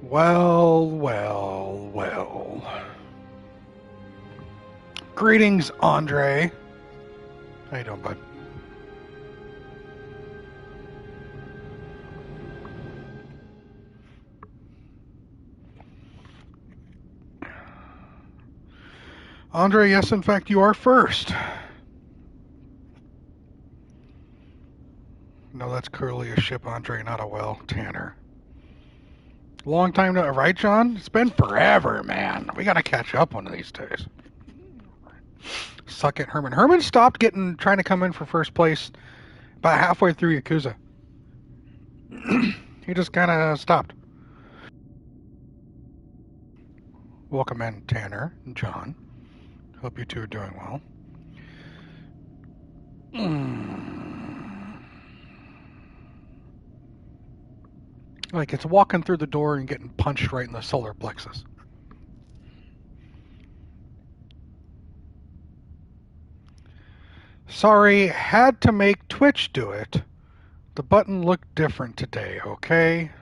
Well, well, well. Greetings, Andre. How you doing, bud? Andre, yes, in fact, you are first. No, that's clearly a ship, Andre, not a well, Tanner. Long time to, right, John? It's been forever, man. We gotta catch up one of these days. Suck it, Herman. Herman stopped trying to come in for first place about halfway through Yakuza. He just kind of stopped. Welcome in, Tanner and John. Hope you two are doing well. Like it's walking through the door and getting punched right in the solar plexus. Sorry, had to make Twitch do it. The button looked different today, okay?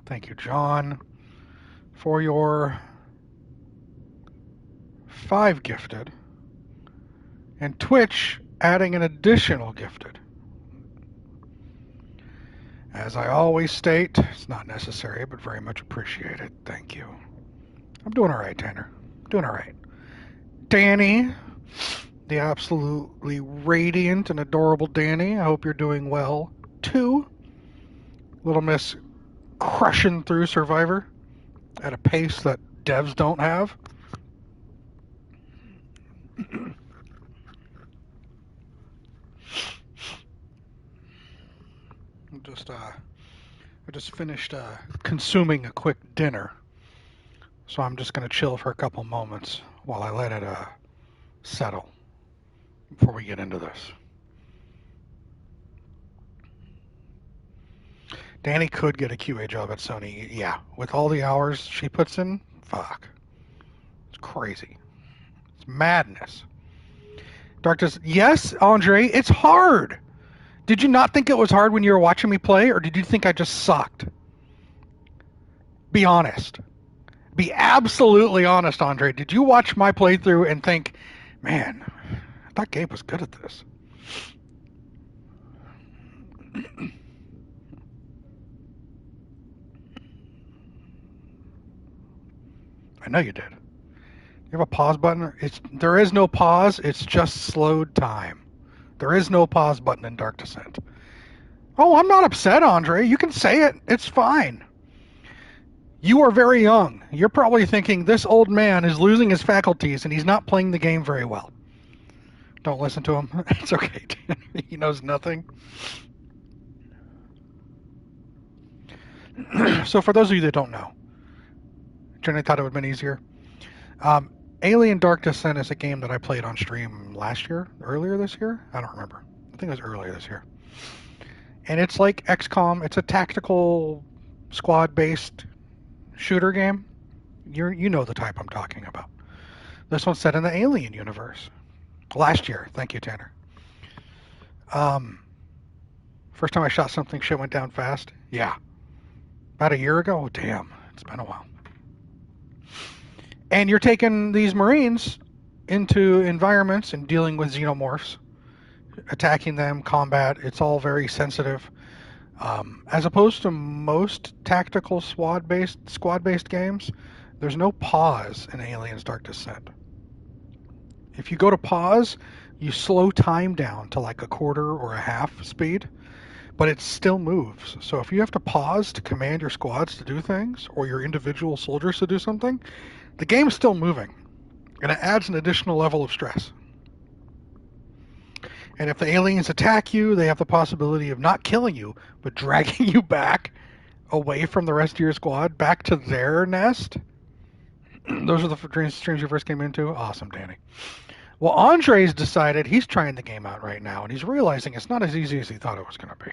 Thank you, John, for your 5 gifted. And Twitch adding an additional gifted. As I always state, it's not necessary, but very much appreciated. Thank you. I'm doing all right, Tanner. Doing all right. Danny, the absolutely radiant and adorable Danny, I hope you're doing well, too. Little Miss crushing through Survivor at a pace that devs don't have. I just finished consuming a quick dinner, so I'm just going to chill for a couple moments while I let it settle before we get into this. Danny could get a QA job at Sony, yeah. With all the hours she puts in, fuck. It's crazy. It's madness. Darkness, yes, Andre, it's hard. Did you not think it was hard when you were watching me play, or did you think I just sucked? Be honest. Be absolutely honest, Andre. Did you watch my playthrough and think, man, I thought Gabe was good at this? I know you did. You have a pause button? There is no pause. It's just slowed time. There is no pause button in Dark Descent. Oh, I'm not upset, Andre. You can say it. It's fine. You are very young. You're probably thinking this old man is losing his faculties and he's not playing the game very well. Don't listen to him. It's okay. He knows nothing. So for those of you that don't know, Jenny thought it would have been easier. Alien Dark Descent is a game that I played on stream earlier this year? I don't remember. I think it was earlier this year. And it's like XCOM. It's a tactical squad-based shooter game. You know the type I'm talking about. This one's set in the Alien universe. Last year. Thank you, Tanner. First time I shot something, shit went down fast. Yeah. About a year ago? Oh, damn. It's been a while. And you're taking these Marines into environments and dealing with xenomorphs, attacking them, combat. It's all very sensitive. As opposed to most tactical squad-based games, there's no pause in Aliens Dark Descent. If you go to pause, you slow time down to like a quarter or a half speed, but it still moves. So if you have to pause to command your squads to do things, or your individual soldiers to do something, the game's still moving, and it adds an additional level of stress. And if the aliens attack you, they have the possibility of not killing you, but dragging you back away from the rest of your squad, back to their nest. Those are the streams you first came into? Awesome, Danny. Well, Andre's decided he's trying the game out right now, and he's realizing it's not as easy as he thought it was going to be.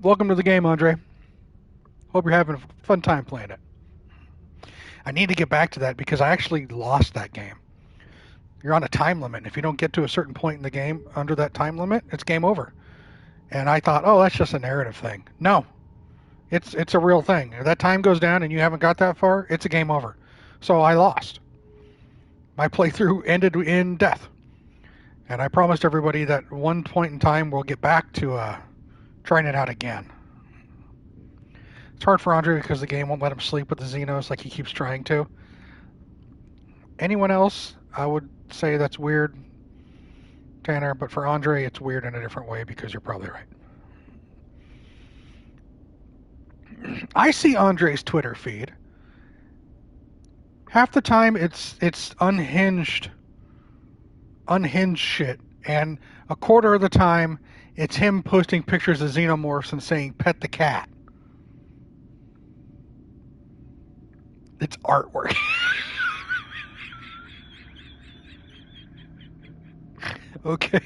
Welcome to the game, Andre. Hope you're having a fun time playing it. I need to get back to that because I actually lost that game. You're on a time limit. And if you don't get to a certain point in the game under that time limit, it's game over. And I thought, oh, that's just a narrative thing. No, it's a real thing. If that time goes down and you haven't got that far, it's a game over. So I lost. My playthrough ended in death. And I promised everybody that at one point in time we'll get back to trying it out again. It's hard for Andre because the game won't let him sleep with the Xenos like he keeps trying to. Anyone else, I would say that's weird, Tanner, but for Andre it's weird in a different way because you're probably right. I see Andre's Twitter feed. Half the time it's unhinged shit, and a quarter of the time it's him posting pictures of xenomorphs and saying pet the cat. It's artwork. Okay.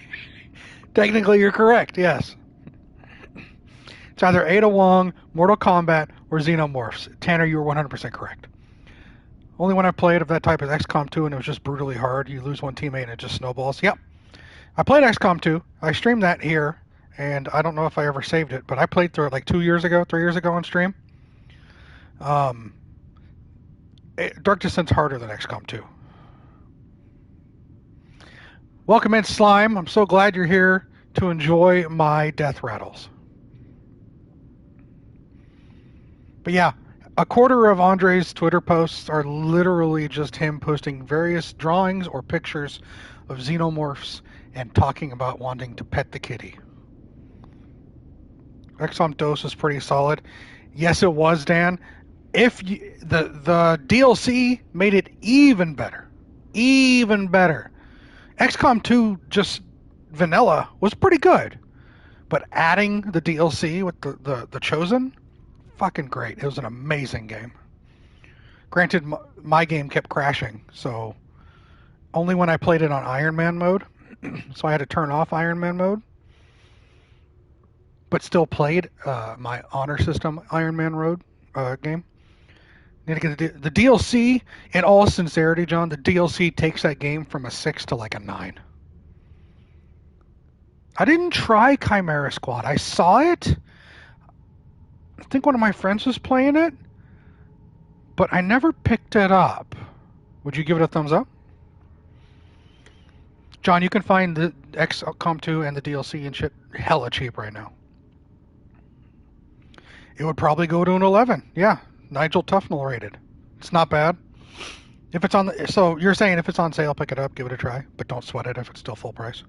Technically you're correct, yes. It's either Ada Wong, Mortal Kombat, or Xenomorphs. Tanner, you were 100% correct. Only one I played of that type is XCOM 2, and it was just brutally hard. You lose one teammate and it just snowballs. Yep. I played XCOM 2. I streamed that here, and I don't know if I ever saved it, but I played through it like 3 years ago on stream. Dark Descent's harder than XCOM 2. Welcome in, Slime. I'm so glad you're here to enjoy my death rattles. But yeah, a quarter of Andre's Twitter posts are literally just him posting various drawings or pictures of xenomorphs and talking about wanting to pet the kitty. XCOM DOS is pretty solid. Yes, it was, Dan. If you, the DLC made it even better. Even better. XCOM 2 just vanilla was pretty good. But adding the DLC with the Chosen, fucking great. It was an amazing game. Granted, my game kept crashing, so only when I played it on Iron Man mode, so I had to turn off Iron Man mode, but still played my Honor System Iron Man Road game. Need to get the DLC. In all sincerity, John, the DLC takes that game from a 6 to like a 9. I didn't try Chimera Squad. I saw it. I think one of my friends was playing it, but I never picked it up. Would you give it a thumbs up? John, you can find the XCOM 2 and the DLC and shit hella cheap right now. It would probably go to an 11. Yeah, Nigel Tufnell rated. It's not bad. If it's on the, so you're saying if it's on sale, pick it up, give it a try, but don't sweat it if it's still full price.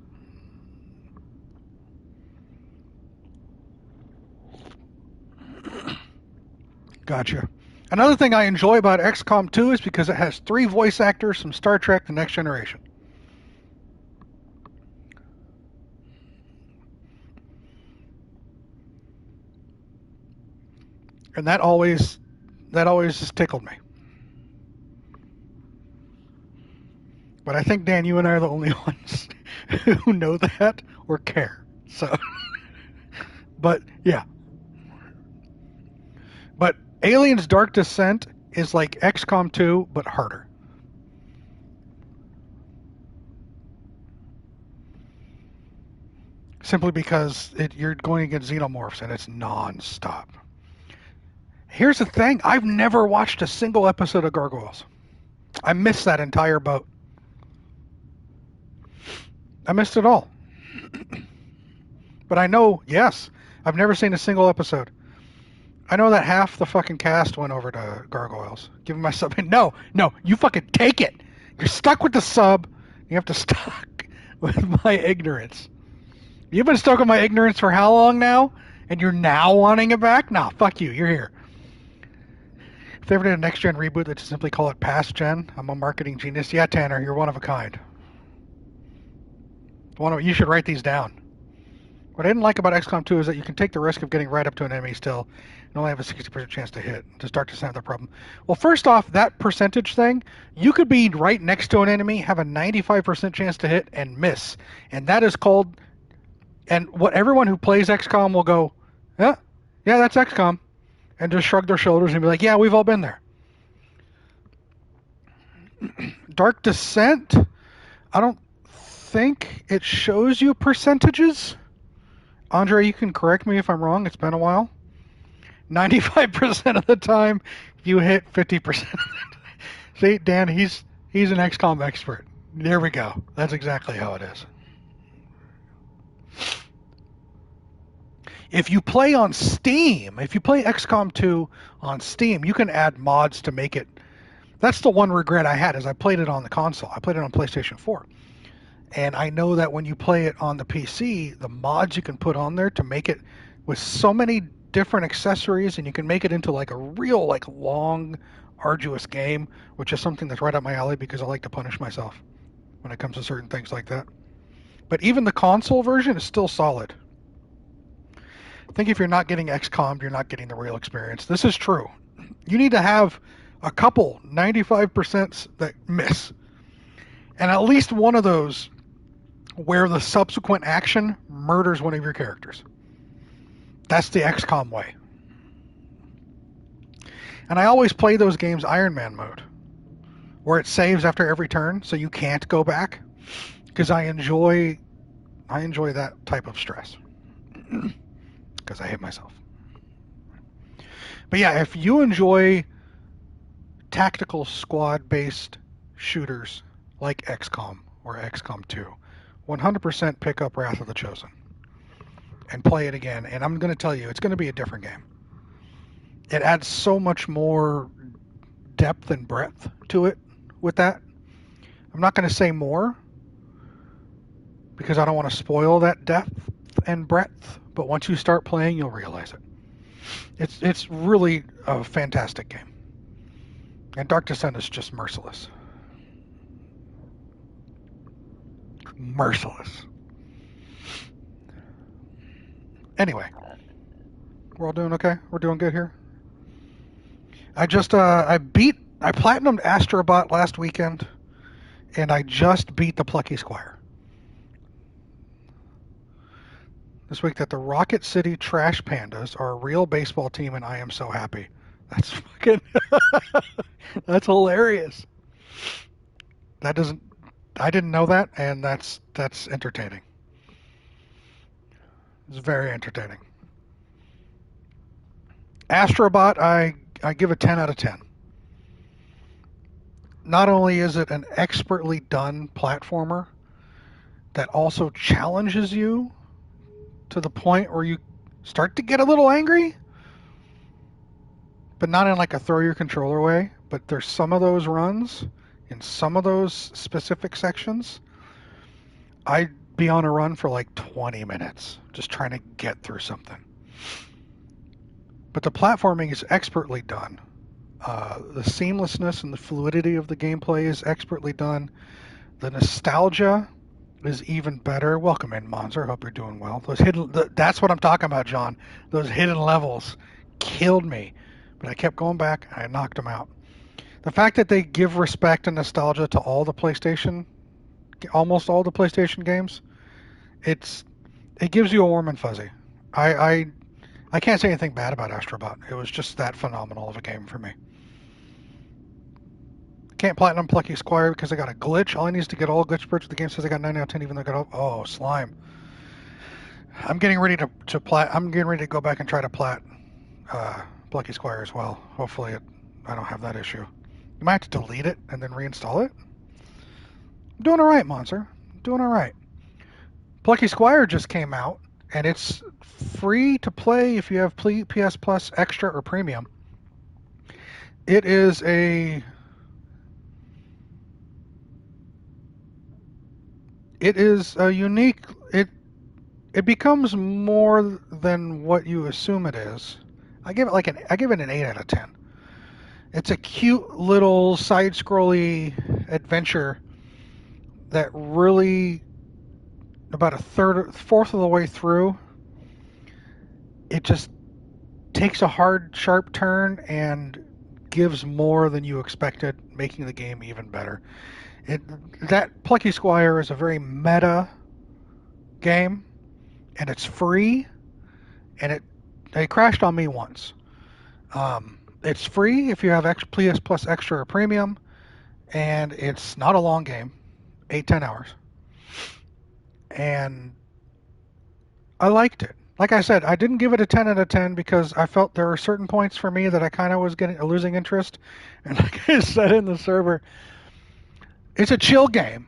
Gotcha. Another thing I enjoy about XCOM 2 is because it has 3 voice actors from Star Trek The Next Generation. And that always just tickled me. But I think, Dan, you and I are the only ones who know that or care. So, but yeah. But Aliens Dark Descent is like XCOM 2, but harder. Simply because you're going against xenomorphs and it's non-stop. Here's the thing. I've never watched a single episode of Gargoyles. I missed that entire boat. I missed it all. But I know, yes, I've never seen a single episode. I know that half the fucking cast went over to Gargoyles. Give my sub. No, you fucking take it. You're stuck with the sub. You have to stuck with my ignorance. You've been stuck with my ignorance for how long now? And you're now wanting it back? Nah, fuck you. You're here. If they ever did a next-gen reboot, they'd simply call it past gen. I'm a marketing genius. Yeah, Tanner, you're one of a kind. You should write these down. What I didn't like about XCOM 2 is that you can take the risk of getting right up to an enemy still and only have a 60% chance to hit. Does Dark Descent have that problem? Well, first off, that percentage thing, you could be right next to an enemy, have a 95% chance to hit, and miss. And that is called... And what everyone who plays XCOM will go, yeah, that's XCOM. And just shrug their shoulders and be like, yeah, we've all been there. Dark Descent, I don't think it shows you percentages. Andre, you can correct me if I'm wrong. It's been a while. 95% of the time, you hit 50%. See, Dan, he's an XCOM expert. There we go. That's exactly how it is. If you play on Steam, if you play XCOM 2 on Steam, you can add mods to make it. That's the one regret I had is I played it on the console. I played it on PlayStation 4. And I know that when you play it on the PC, the mods you can put on there to make it with so many different accessories, and you can make it into like a real like long, arduous game, which is something that's right up my alley because I like to punish myself when it comes to certain things like that. But even the console version is still solid. I think if you're not getting XCOM, you're not getting the real experience. This is true. You need to have a couple 95% that miss, and at least one of those where the subsequent action murders one of your characters. That's the XCOM way. And I always play those games Iron Man mode, where it saves after every turn, so you can't go back, because I enjoy that type of stress, because I hate myself. But yeah, if you enjoy tactical squad-based shooters like XCOM or XCOM 2, 100% pick up Wrath of the Chosen and play it again. And I'm going to tell you, it's going to be a different game. It adds so much more depth and breadth to it with that. I'm not going to say more because I don't want to spoil that depth and breadth. But once you start playing, you'll realize it. It's really a fantastic game. And Dark Descent is just merciless. Merciless. Anyway, we're all doing okay? We're doing good here? I platinumed Astrobot last weekend, and I just beat the Plucky Squire. This week that the Rocket City Trash Pandas are a real baseball team, and I am so happy. That's fucking... That's hilarious. I didn't know that, and that's entertaining. It's very entertaining. Astrobot, I give a 10 out of 10. Not only is it an expertly done platformer that also challenges you to the point where you start to get a little angry, but not in like a throw your controller way, but there's some of those runs in some of those specific sections, I'd be on a run for like 20 minutes just trying to get through something. But the platforming is expertly done. The seamlessness and the fluidity of the gameplay is expertly done. The nostalgia is even better. Welcome in, Monzer. Hope you're doing well. That's what I'm talking about, John. Those hidden levels killed me, but I kept going back and I knocked them out. The fact that they give respect and nostalgia to almost all the PlayStation games, it gives you a warm and fuzzy. I can't say anything bad about Astrobot. It was just that phenomenal of a game for me. Can't platinum Plucky Squire because I got a glitch. All I need is to get all glitch birds. The game says I got 9 out of 10, even though I got slime. I'm getting ready to plat. I'm getting ready to go back and try to plat Plucky Squire as well. Hopefully I don't have that issue. You might have to delete it and then reinstall it. I'm doing all right, Monster. I'm doing all right. Plucky Squire just came out, and it's free to play if you have PS Plus Extra or Premium. It is a unique. It becomes more than what you assume it is. I give it an 8 out of 10. It's a cute little side-scrolly adventure that really, about fourth of the way through, it just takes a hard, sharp turn and gives more than you expected, making the game even better. That Plucky Squire is a very meta game, and it's free, and it crashed on me once. It's free if you have PS Plus Extra or Premium, and it's not a long game, 8-10 hours, and I liked it. Like I said, I didn't give it a 10 out of 10 because I felt there were certain points for me that I kind of was getting losing interest. And like I said in the server, it's a chill game,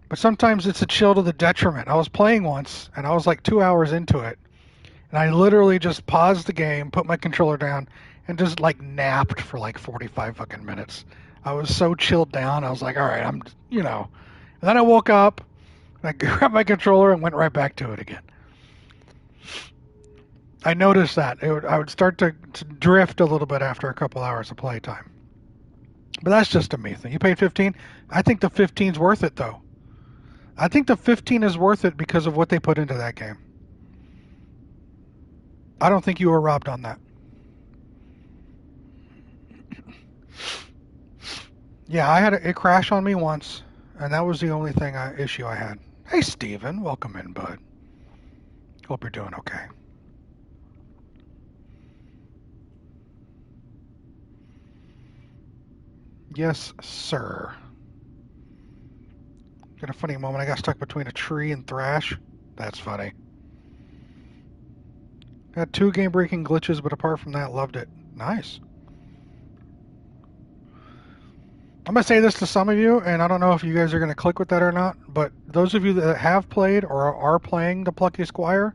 but sometimes it's a chill to the detriment. I was playing once and I was like 2 hours into it, and I literally just paused the game, put my controller down, and just like napped for like 45 fucking minutes. I was so chilled down. I was like, all right, And then I woke up, and I grabbed my controller and went right back to it again. I noticed that I would start to drift a little bit after a couple hours of playtime. But that's just a me thing. You paid 15. I think the 15's worth it though. I think the 15 is worth it because of what they put into that game. I don't think you were robbed on that. Yeah, it crash on me once, and that was the only issue I had. Hey, Steven, welcome in, bud. Hope you're doing okay. Yes, sir. Got a funny moment. I got stuck between a tree and thrash. That's funny. Had 2 game-breaking glitches, but apart from that, loved it. Nice. I'm going to say this to some of you, and I don't know if you guys are going to click with that or not, but those of you that have played or are playing the Plucky Squire,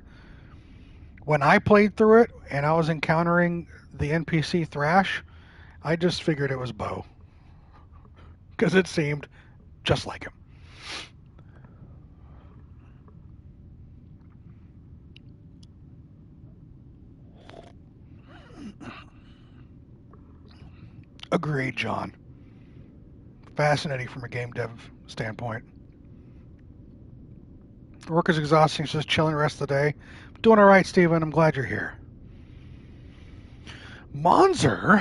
when I played through it and I was encountering the NPC Thrash, I just figured it was Bo. Because it seemed just like him. Agreed, John. Fascinating from a game dev standpoint. Work is exhausting, so just chilling the rest of the day. Doing all right, Steven. I'm glad you're here. Monzer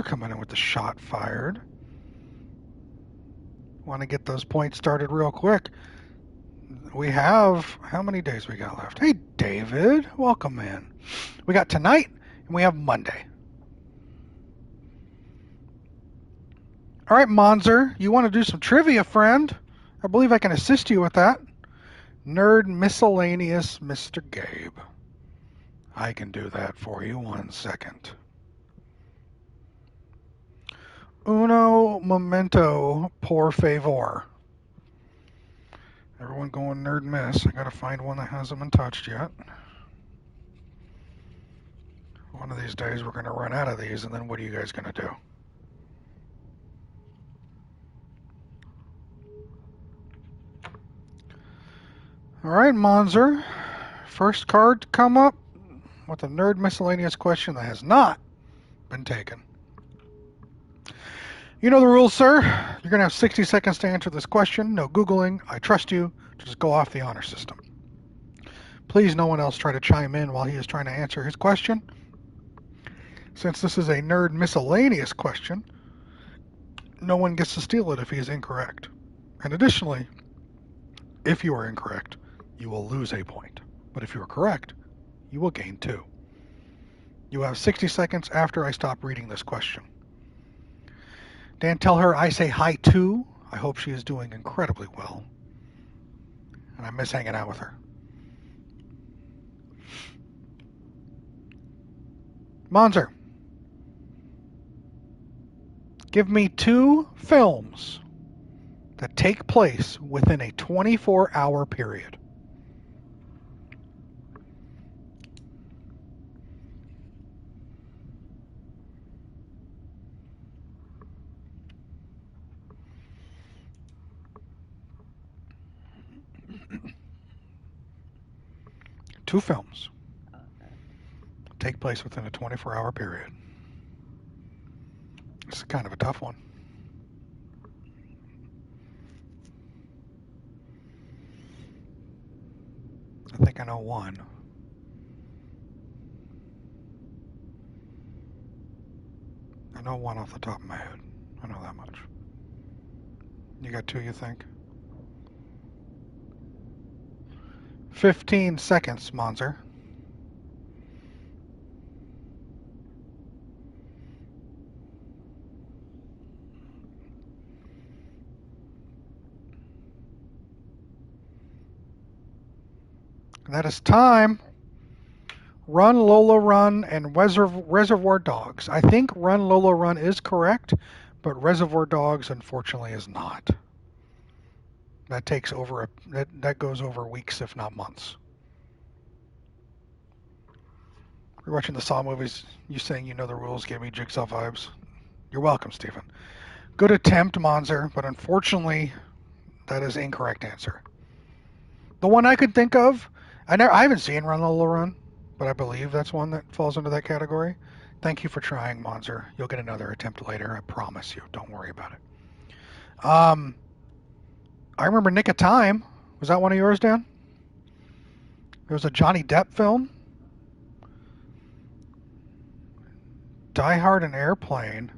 coming in with the shot fired. Want to get those points started real quick. We have, how many days we got left? Hey, David, welcome in. We got tonight and we have Monday. All right, Monzer, you want to do some trivia, friend? I believe I can assist you with that. Nerd miscellaneous, Mr. Gabe. I can do that for you. 1 second. Uno momento, por favor. Everyone going nerd miss. I gotta find one that hasn't been touched yet. One of these days we're gonna run out of these, and then what are you guys gonna do? All right, Monzer. First card to come up with a nerd miscellaneous question that has not been taken. You know the rules, sir. You're going to have 60 seconds to answer this question. No Googling. I trust you. Just go off the honor system. Please, no one else try to chime in while he is trying to answer his question. Since this is a nerd miscellaneous question, no one gets to steal it if he is incorrect. And additionally, if you are incorrect, you will lose a point. But if you are correct, you will gain 2. You have 60 seconds after I stop reading this question. Dan, tell her I say hi too. I hope she is doing incredibly well. And I miss hanging out with her. Monzer, give me 2 films that take place within a 24-hour period. Two films take place within a 24-hour period. It's kind of a tough one. I think I know one. I know one off the top of my head. I know that much. You got 2, you think? 15 seconds, Monzer. And that is time. Run, Lola, Run, and Reservoir Dogs. I think Run, Lola, Run is correct, but Reservoir Dogs, unfortunately, is not. That takes over that goes over weeks, if not months. You're watching the Saw movies. You saying you know the rules gave me Jigsaw vibes. You're welcome, Stephen. Good attempt, Monzer, but unfortunately, that is incorrect answer. The one I could think of, I haven't seen Run Lola Run, but I believe that's one that falls into that category. Thank you for trying, Monzer. You'll get another attempt later. I promise you. Don't worry about it. I remember Nick of Time. Was that one of yours, Dan? There was a Johnny Depp film. Die Hard and Airplane.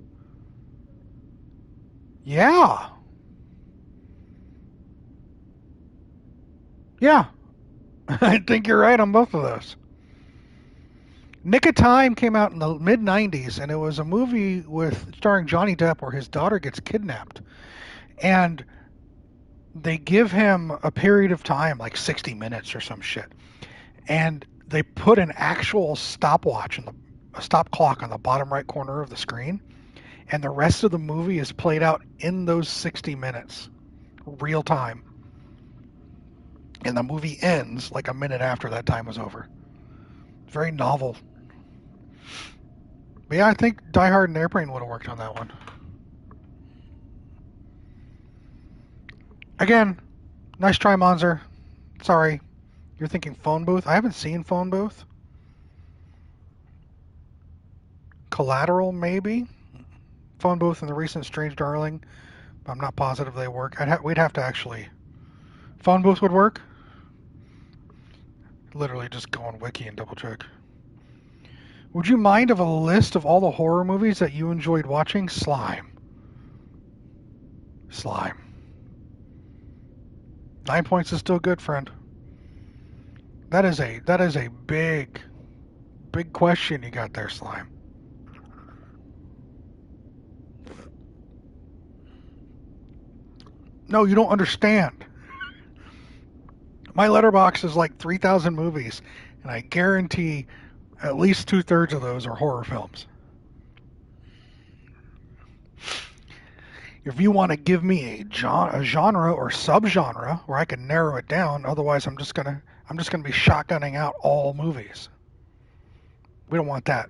Yeah. Yeah. I think you're right on both of those. Nick of Time came out in the mid 90s, and it was a movie with starring Johnny Depp where his daughter gets kidnapped. And they give him a period of time, like 60 minutes or some shit. And they put an actual stopwatch and a stop clock on the bottom right corner of the screen. And the rest of the movie is played out in those 60 minutes, real time. And the movie ends like a minute after that time was over. Very novel. But yeah, I think Die Hard and Airplane would have worked on that one. Again, nice try, Monzer. Sorry. You're thinking Phone Booth? I haven't seen Phone Booth. Collateral, maybe? Phone Booth and the recent Strange Darling. But I'm not positive they work. We'd have to actually... Phone Booth would work? Literally just go on Wiki and double check. Would you mind of a list of all the horror movies that you enjoyed watching? Slime. 9 points is still good, friend. That is a big question you got there, Slime. No, you don't understand. My letterbox is like 3,000 movies, and I guarantee at least 2/3 of those are horror films. If you want to give me a genre or subgenre where I can narrow it down, otherwise I'm just gonna be shotgunning out all movies. We don't want that.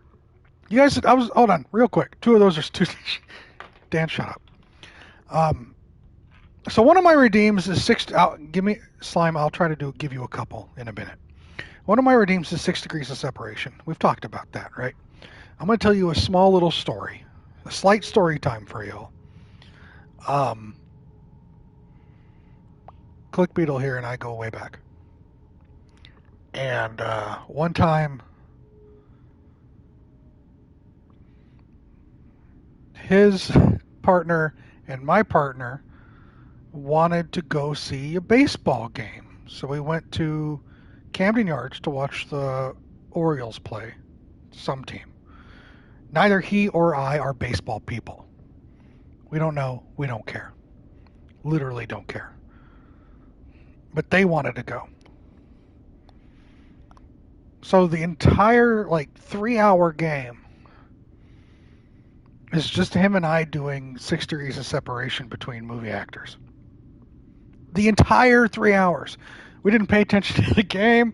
You guys, hold on, real quick. Two of those are Dan, shut up. So one of my redeems is give me Slime. I'll try to give you a couple in a minute. One of my redeems is 6 Degrees of Separation. We've talked about that, right? I'm going to tell you a small little story, a slight story time for y'all. Click Beetle here, and I go way back. And one time, his partner and my partner wanted to go see a baseball game. So we went to Camden Yards to watch the Orioles play some team. Neither he or I are baseball people. We don't know. We don't care. Literally don't care. But they wanted to go. So the entire 3-hour game is just him and I doing 6 Degrees of Separation between movie actors. The entire 3 hours. We didn't pay attention to the game,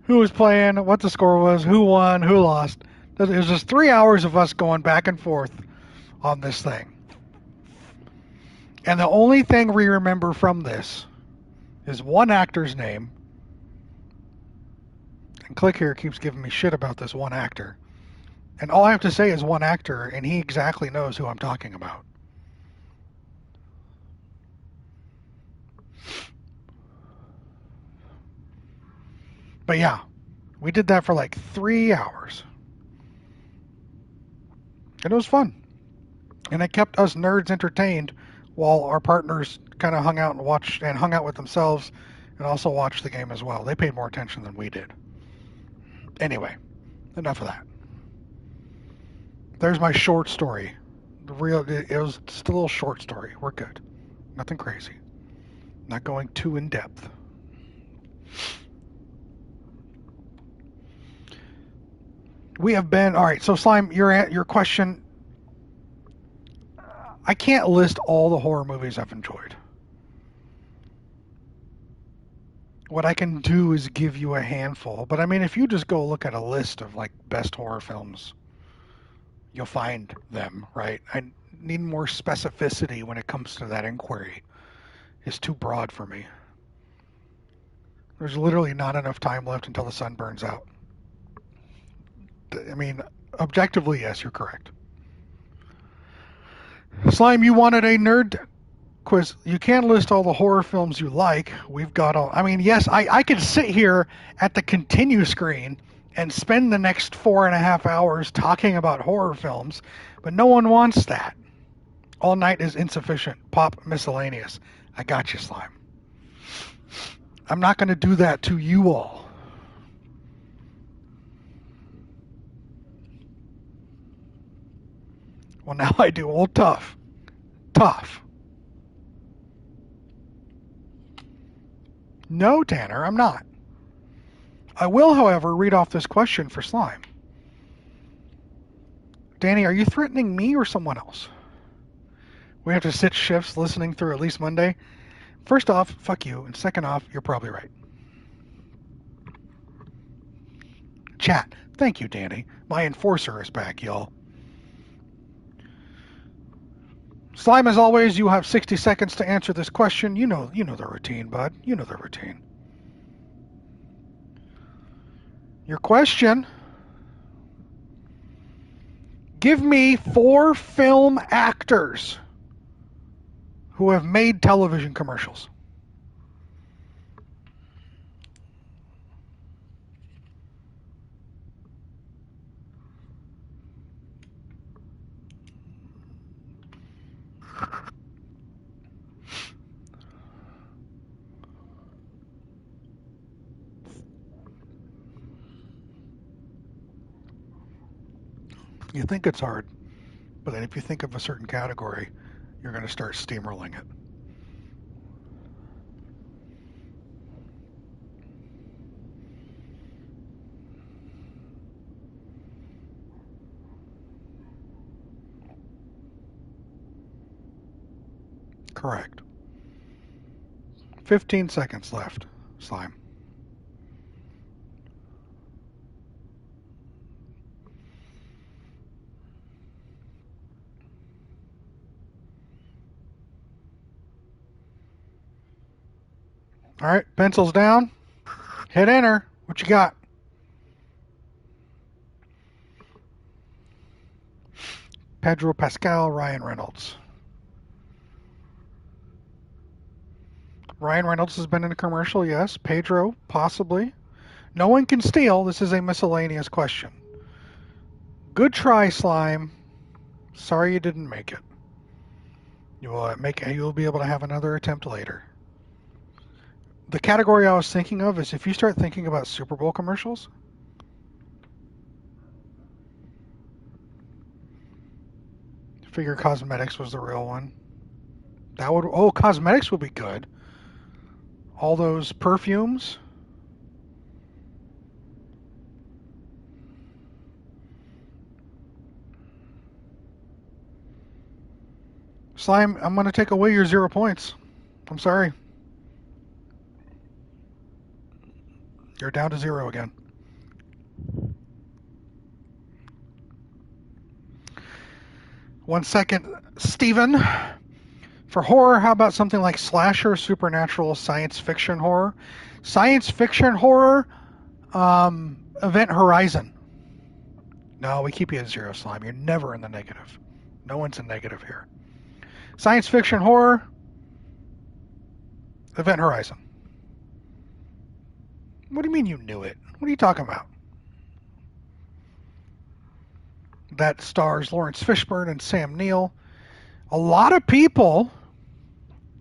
who was playing, what the score was, who won, who lost. It was just 3 hours of us going back and forth on this thing. And the only thing we remember from this is one actor's name. And Click here keeps giving me shit about this one actor. And all I have to say is one actor, and he exactly knows who I'm talking about. But yeah, we did that for 3 hours. And it was fun. And it kept us nerds entertained while our partners kind of hung out with themselves and also watched the game as well. They paid more attention than we did. Anyway, enough of that. There's my short story. It was just a little short story. We're good. Nothing crazy. Not going too in depth. We have been all right. So Slime, your question. I can't list all the horror movies I've enjoyed. What I can do is give you a handful. But I mean, if you just go look at a list of like best horror films, you'll find them, right? I need more specificity when it comes to that inquiry. It's too broad for me. There's literally not enough time left until the sun burns out. I mean, objectively, yes, you're correct. Slime, you wanted a nerd quiz. You can't list all the horror films you like. We've got all. I mean, yes, I could sit here at the continue screen and spend the next 4.5 hours talking about horror films, but no one wants that. All night is insufficient. Pop miscellaneous. I got you, Slime. I'm not going to do that to you all. Well, now I do. Old tough. Tough. No, Tanner, I'm not. I will, however, read off this question for Slime. Danny, are you threatening me or someone else? We have to sit shifts listening through at least Monday. First off, fuck you. And second off, you're probably right. Chat. Thank you, Danny. My enforcer is back, y'all. Slime, as always, you have 60 seconds to answer this question. You know the routine, bud. You know the routine. Your question. Give me 4 film actors who have made television commercials. You think it's hard, but then if you think of a certain category, you're going to start steamrolling it. Correct. 15 seconds left, Slime. All right, pencils down. Hit enter. What you got? Pedro Pascal, Ryan Reynolds. Ryan Reynolds has been in a commercial, yes. Pedro, possibly. No one can steal. This is a miscellaneous question. Good try, Slime. Sorry you didn't make it. You'll be able to have another attempt later. The category I was thinking of is if you start thinking about Super Bowl commercials. Figure cosmetics was the real one. Cosmetics would be good. All those perfumes. Slime, I'm going to take away your 0 points. I'm sorry. You're down to 0 again. One second, Steven. For horror, how about something like slasher, supernatural, science fiction horror? Science fiction horror, Event Horizon. No, we keep you at 0, Slime. You're never in the negative. No one's in negative here. Science fiction horror, Event Horizon. What do you mean you knew it? What are you talking about? That stars Lawrence Fishburne and Sam Neill. A lot of people,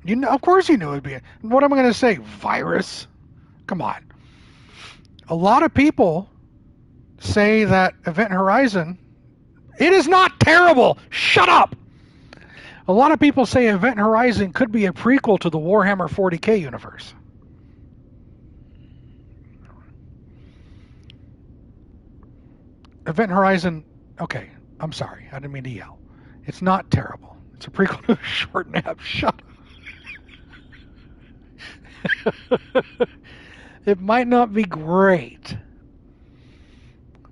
of course you knew it'd be. What am I going to say? Virus? Come on. A lot of people say that Event Horizon, it is not terrible. Shut up. A lot of people say Event Horizon could be a prequel to the Warhammer 40K universe. Event Horizon, okay, I'm sorry. I didn't mean to yell. It's not terrible. It's a prequel to Short Nap. Shut up. It might not be great,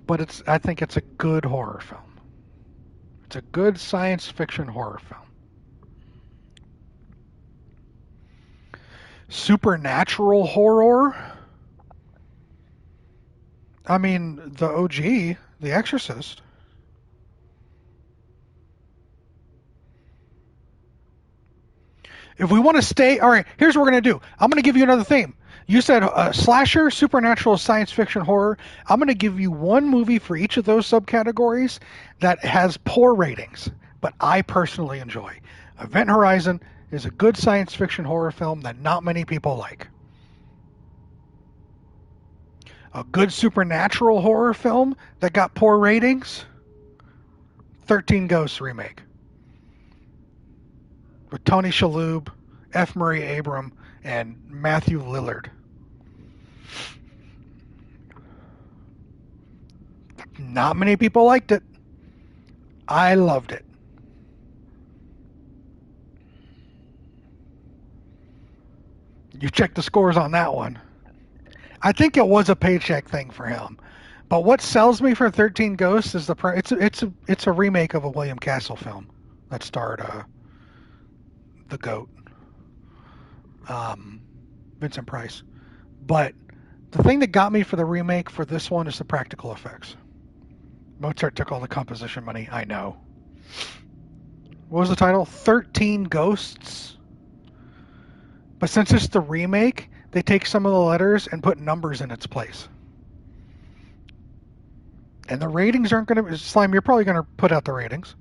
but I think it's a good horror film. It's a good science fiction horror film. Supernatural horror? I mean, the OG, The Exorcist. If we want to stay, all right, here's what we're going to do. I'm going to give you another theme. You said slasher, supernatural, science fiction, horror. I'm going to give you one movie for each of those subcategories that has poor ratings, but I personally enjoy. Event Horizon is a good science fiction horror film that not many people like. A good supernatural horror film that got poor ratings, 13 Ghosts remake. With Tony Shalhoub, F. Murray Abraham, and Matthew Lillard. Not many people liked it. I loved it. You check the scores on that one. I think it was a paycheck thing for him. But what sells me for 13 Ghosts is it's a remake of a William Castle film that starred the goat, um, Vincent Price. But the thing that got me for the remake for this one is the practical effects. Mozart took all the composition money, I know. What was the title? 13 Ghosts? But since it's the remake, they take some of the letters and put numbers in its place. And the ratings aren't going to... Slime, you're probably going to put out the ratings.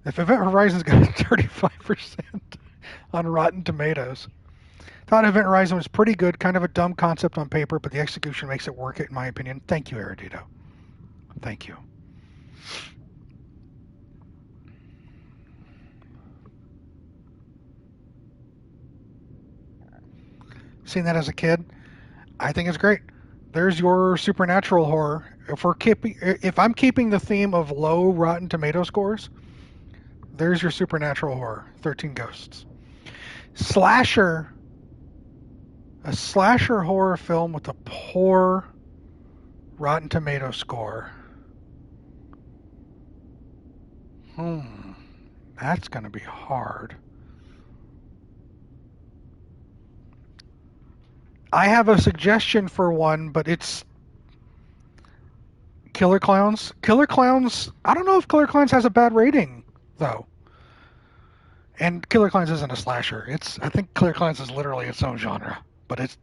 If Event Horizon's got 35% on Rotten Tomatoes. Thought Event Horizon was pretty good, kind of a dumb concept on paper, but the execution makes it work, in my opinion. Thank you, Erudito. Thank you. Seen that as a kid. I think it's great. There's your supernatural horror. If I'm keeping the theme of low Rotten Tomato scores, there's your supernatural horror. 13 Ghosts. Slasher. A slasher horror film with a poor Rotten Tomato score. That's going to be hard. I have a suggestion for one, but it's Killer Clowns. Killer Clowns, I don't know if Killer Clowns has a bad rating, though. And Killer Clowns isn't a slasher. I think Killer Clowns is literally its own genre. But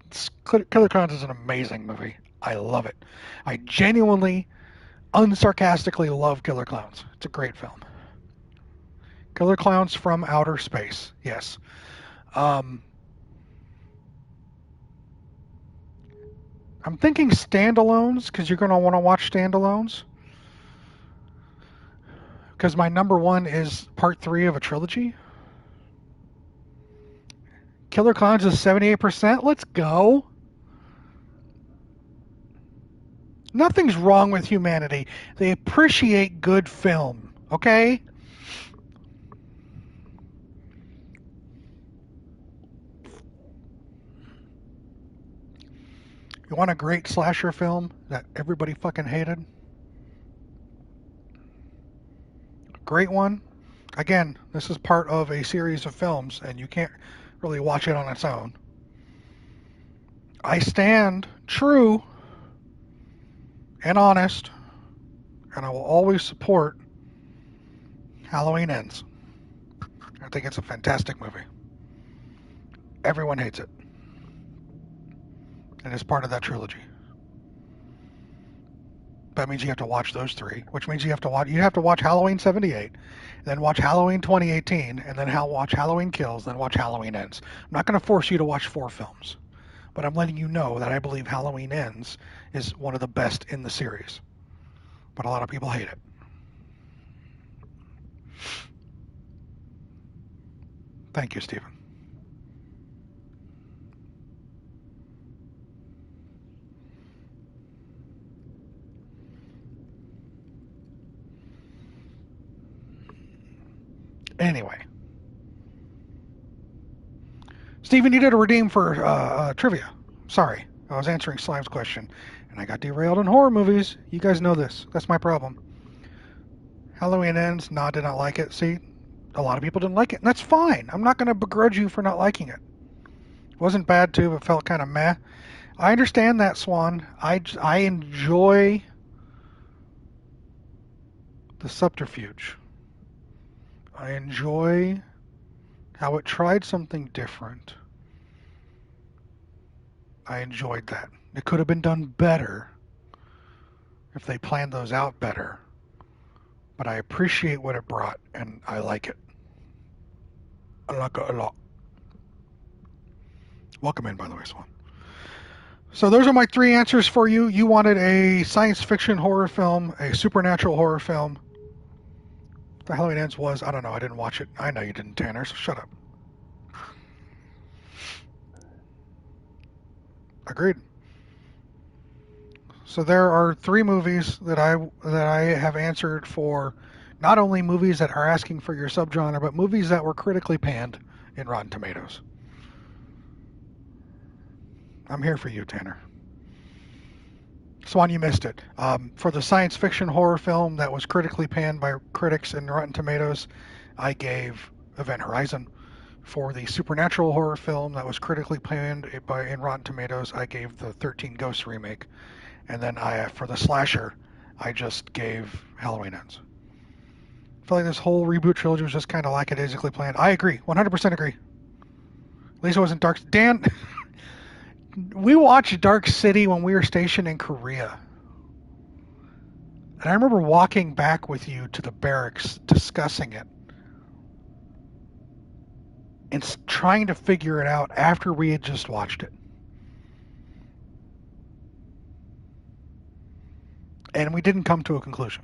Killer Clowns is an amazing movie. I love it. I genuinely, unsarcastically love Killer Clowns. It's a great film. Killer Clowns from Outer Space. Yes. I'm thinking standalones because you're going to want to watch standalones. Because my number one is part 3 of a trilogy. Killer Clowns is 78%. Let's go. Nothing's wrong with humanity. They appreciate good film. Okay? You want a great slasher film that everybody fucking hated? Great one. Again, this is part of a series of films, and you can't really watch it on its own. I stand true and honest, and I will always support Halloween Ends. I think it's a fantastic movie. Everyone hates it. And it's part of that trilogy. That means you have to watch those 3, which means you have to watch Halloween 78, then watch Halloween 2018, and then watch Halloween Kills, then watch Halloween Ends. I'm not going to force you to watch 4 films, but I'm letting you know that I believe Halloween Ends is one of the best in the series. But a lot of people hate it. Thank you, Stephen. Anyway. Steven, you did a redeem for trivia. Sorry, I was answering Slime's question, and I got derailed in horror movies. You guys know this. That's my problem. Halloween Ends. No, I did not like it. See, a lot of people didn't like it, and that's fine. I'm not going to begrudge you for not liking it. It wasn't bad, too, but felt kind of meh. I understand that, Swan. I enjoy the subterfuge. I enjoy how it tried something different. I enjoyed that. It could have been done better if they planned those out better. But I appreciate what it brought, and I like it. I like it a lot. Welcome in, by the way, Swan. So those are my three answers for you. You wanted a science fiction horror film, a supernatural horror film. The Halloween Ends was, I don't know, I didn't watch it. I know you didn't, Tanner, so shut up. Agreed. So there are three movies that I have answered for, not only movies that are asking for your subgenre, but movies that were critically panned in Rotten Tomatoes. I'm here for you, Tanner. Swan, you missed it. For the science fiction horror film that was critically panned by critics in Rotten Tomatoes, I gave Event Horizon. For the supernatural horror film that was critically panned in Rotten Tomatoes, I gave the 13 Ghosts remake. And then for the slasher, I just gave Halloween Ends. I feel like this whole reboot trilogy was just kind of lackadaisically planned. I agree. 100% agree. At least it wasn't Dark... Dan, we watched Dark City when we were stationed in Korea. And I remember walking back with you to the barracks, discussing it. And trying to figure it out after we had just watched it. And we didn't come to a conclusion.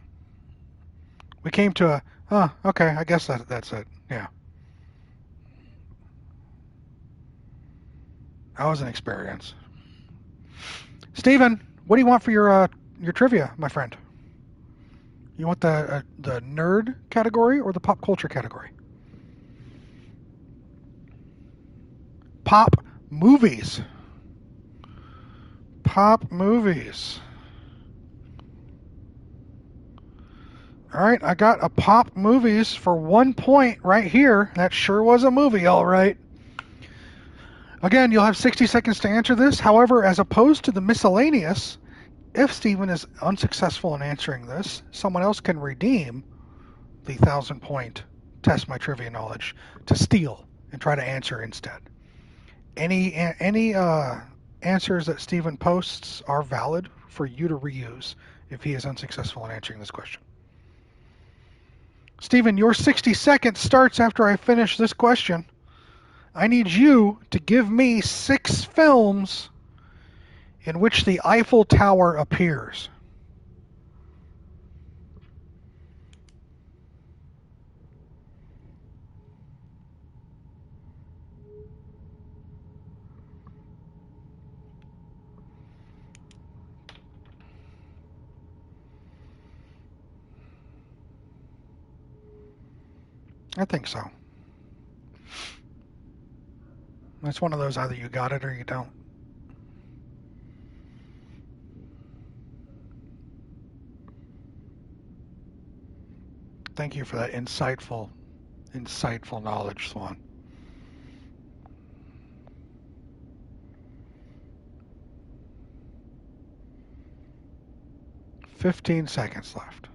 We came to okay, I guess that's it. Yeah. That was an experience. Steven, what do you want for your trivia, my friend? You want the nerd category or the pop culture category? Pop movies. Pop movies. All right, I got a pop movies for 1 point right here. That sure was a movie, all right. Again, you'll have 60 seconds to answer this. However, as opposed to the miscellaneous, if Steven is unsuccessful in answering this, someone else can redeem the 1,000-point test my trivia knowledge to steal and try to answer instead. Any answers that Steven posts are valid for you to reuse if he is unsuccessful in answering this question. Steven, your 60 seconds starts after I finish this question. I need you to give me 6 films in which the Eiffel Tower appears. I think so. It's one of those, either you got it or you don't. Thank you for that insightful knowledge, Swan. $15 seconds left.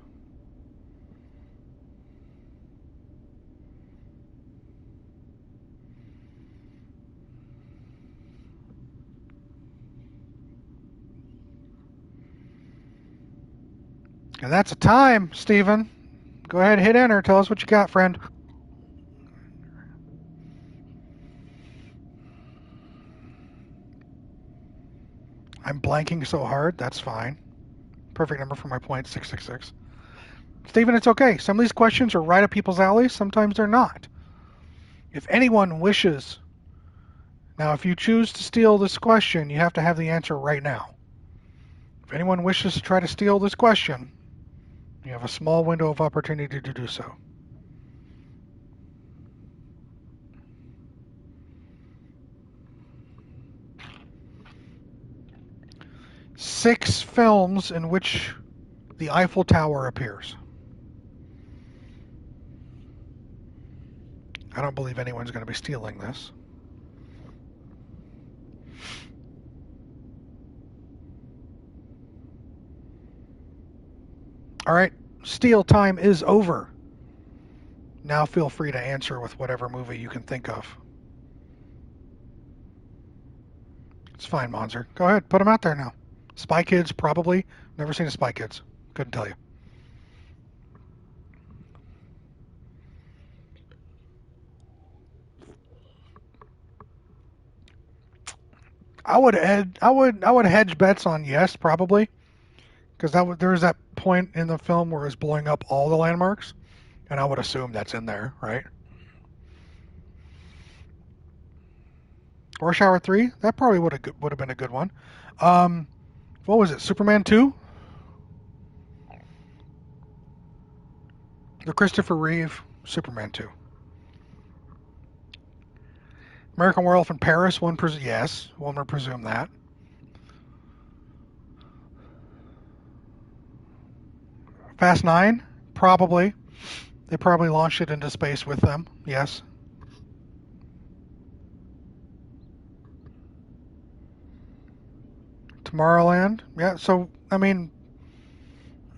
And that's a time, Steven. Go ahead, hit enter. Tell us what you got, friend. I'm blanking so hard. That's fine. Perfect number for my point, 666. Steven, it's okay. Some of these questions are right up people's alleys. Sometimes they're not. If anyone wishes... Now, if you choose to steal this question, you have to have the answer right now. If anyone wishes to try to steal this question, you have a small window of opportunity to do so. 6 films in which the Eiffel Tower appears. I don't believe anyone's going to be stealing this. All right, steal time is over. Now feel free to answer with whatever movie you can think of. It's fine, Monzer. Go ahead, put them out there now. Spy Kids, probably. Never seen a Spy Kids. Couldn't tell you. I would hedge bets on yes, probably, because there was that point in the film where it was blowing up all the landmarks, and I would assume that's in there, right? Rush Hour 3, that probably would have been a good one. What was it? Superman 2? The Christopher Reeve Superman 2. American Werewolf in Paris, yes, one would presume that. Fast 9, probably. They probably launched it into space with them, yes. Tomorrowland, yeah, so, I mean,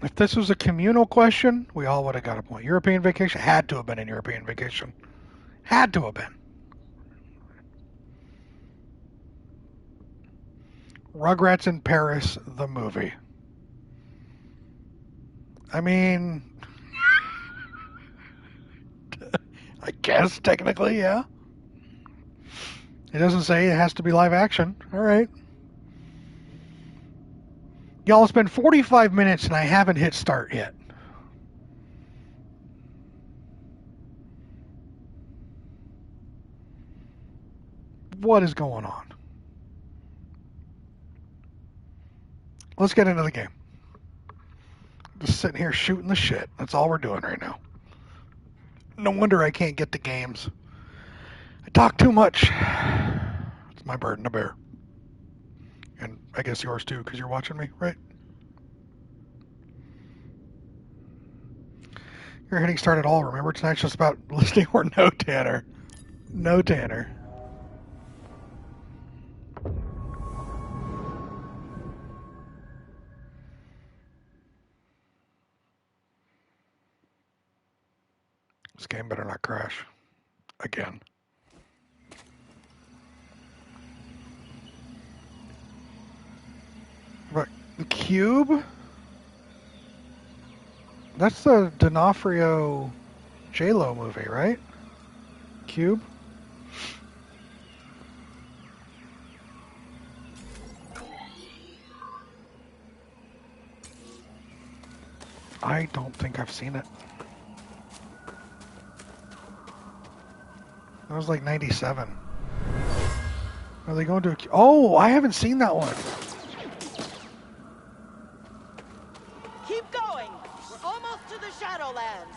if this was a communal question, we all would have got a point. European Vacation had to have been in European Vacation. Had to have been. Rugrats in Paris, the movie. I mean, I guess technically, yeah. It doesn't say it has to be live action. All right. Y'all, it's been 45 minutes and I haven't hit start yet. What is going on? Let's get into the game. Just sitting here shooting the shit. That's all we're doing right now. No wonder I can't get to games. I talk too much. It's my burden to bear. And I guess yours too, because you're watching me, right? You're hitting start at all. Remember, tonight's just about listening or no, Tanner. No, Tanner. This game better not crash. Again. Right. The Cube? That's the D'Onofrio J-Lo movie, right? Cube? I don't think I've seen it. That was like 97. Are they going to... Oh, I haven't seen that one. Keep going. We're almost to the Shadowlands.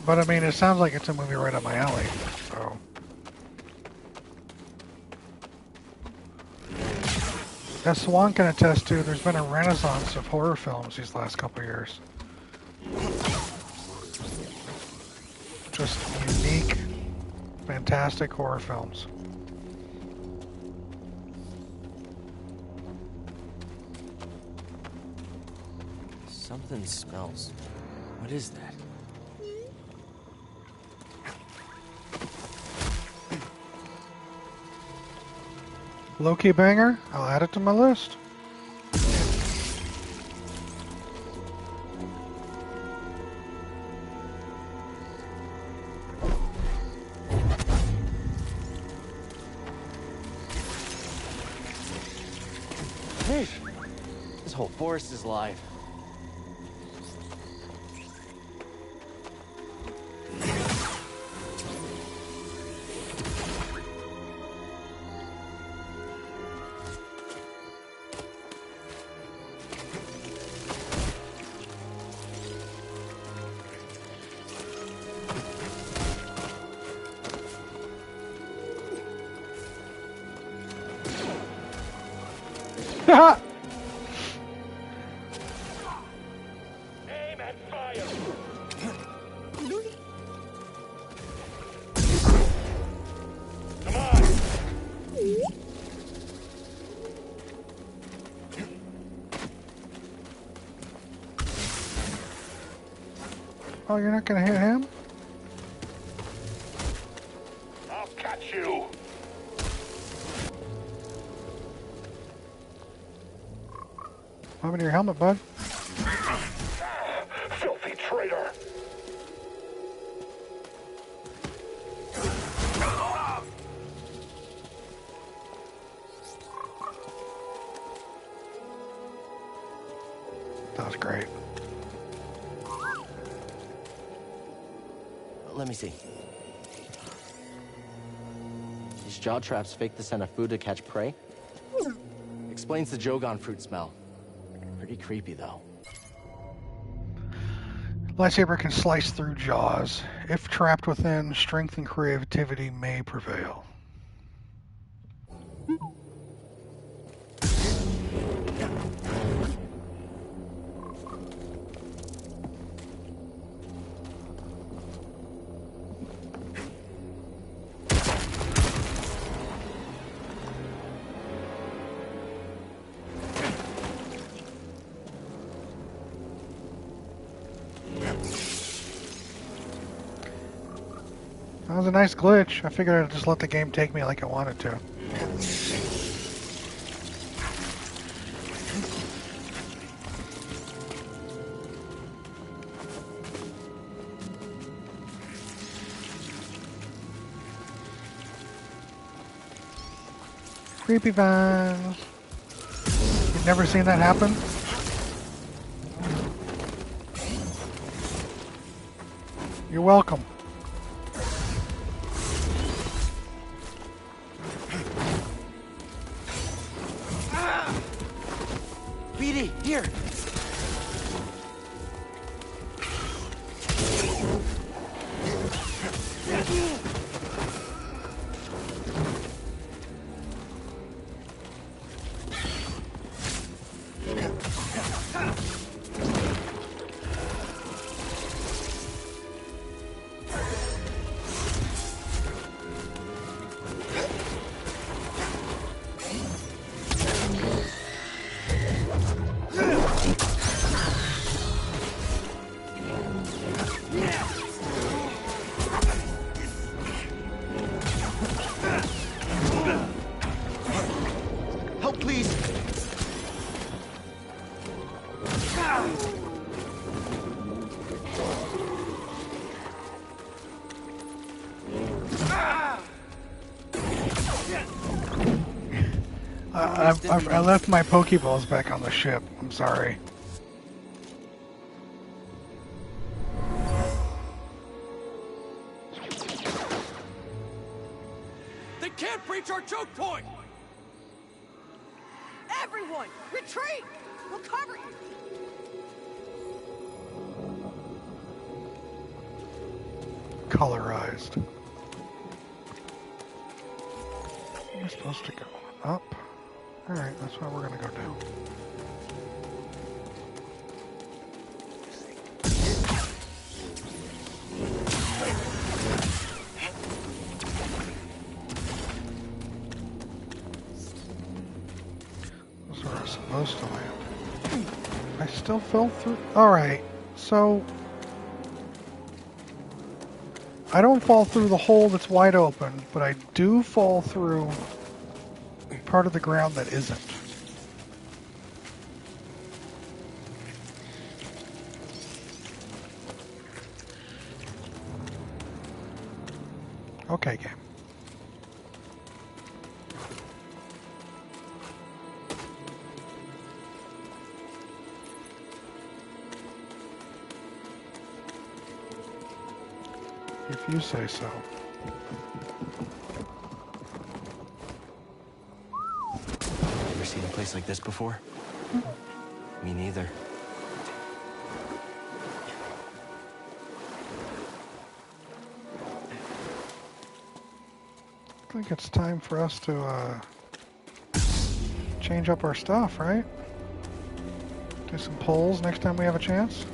But I mean, it sounds like it's a movie right up my alley, so... As Swan can attest to, there's been a renaissance of horror films these last couple of years. Just unique, fantastic horror films. Something smells. What is that? Low-key banger? I'll add it to my list. Hey! This whole forest is alive. Aim and fire. Come on. Oh, you're not gonna hit him? I'll catch you. What happened to your helmet, bud? Filthy traitor. That was great. Let me see. These jaw traps fake the scent of food to catch prey. Explains the Jogon fruit smell. Pretty creepy, though. Lightsaber can slice through jaws. If trapped within, strength and creativity may prevail. That was a nice glitch. I figured I'd just let the game take me like it wanted to. Creepy vines. You've never seen that happen? You're welcome. BD, here! Help, please! I left my Pokeballs back on the ship. I'm sorry. They can't breach our choke point! Everyone, retreat! We'll cover you! Colorized. We're supposed to go up. Alright, that's what we're gonna go down. That's where I'm supposed to land. I still fell through. Alright, so I don't fall through the hole that's wide open, but I do fall through part of the ground that isn't. Okay, game. If you say so. Ever seen a place like this before? Me neither. I think it's time for us to change up our stuff, right? Do some pulls next time we have a chance.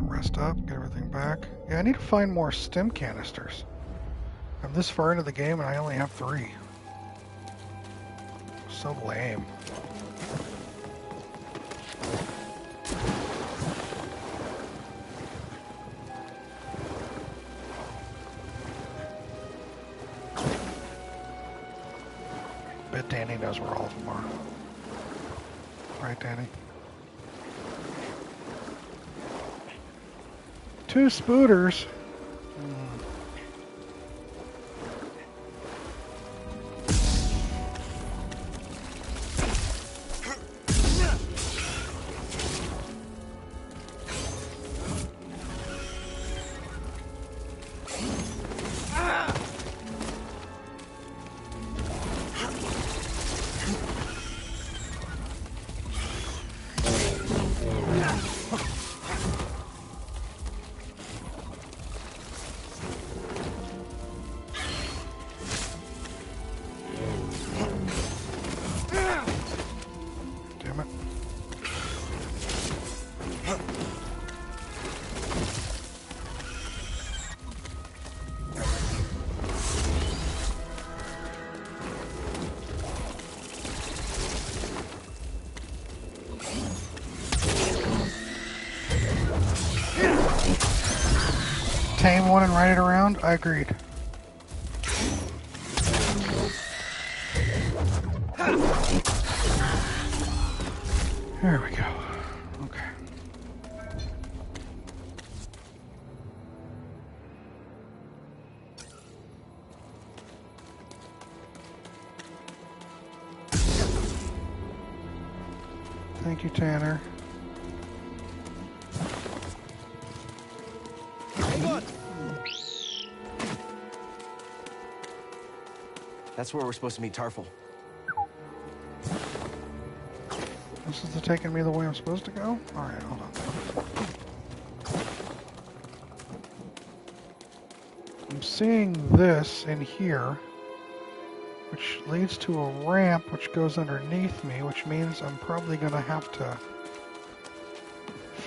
Rest up, get everything back. Yeah, I need to find more stim canisters. I'm this far into the game and I only have 3. So lame. Bet Danny knows where all of them are. Right, Danny? 2 spooters. Damn it. Tame one and ride it around? I agreed. There we go. Okay. Thank you, Tanner. Hang on. That's where we're supposed to meet Tarful. This is taking me the way I'm supposed to go? Alright, hold on. I'm seeing this in here, which leads to a ramp which goes underneath me, which means I'm probably going to have to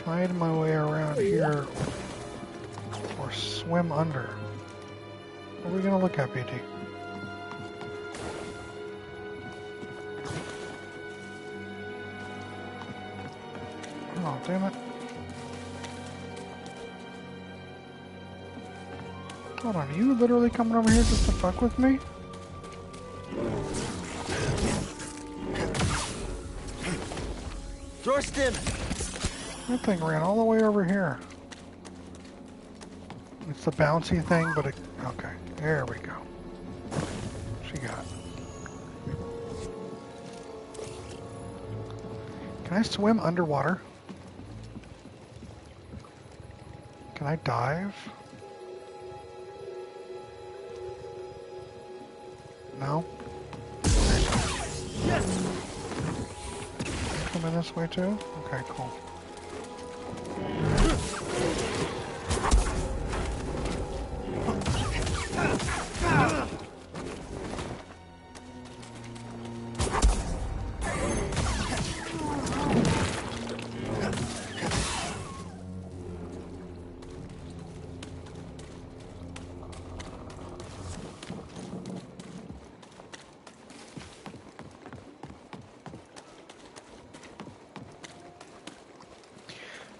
find my way around here or swim under. What are we going to look at, BT? Oh, damn it. Hold on, are you literally coming over here just to fuck with me? Thorsten! That thing ran all the way over here. It's the bouncy thing, but it... Okay, there we go. She got it. Can I swim underwater? Can I dive? No? Yes! Coming this way too? Okay, cool.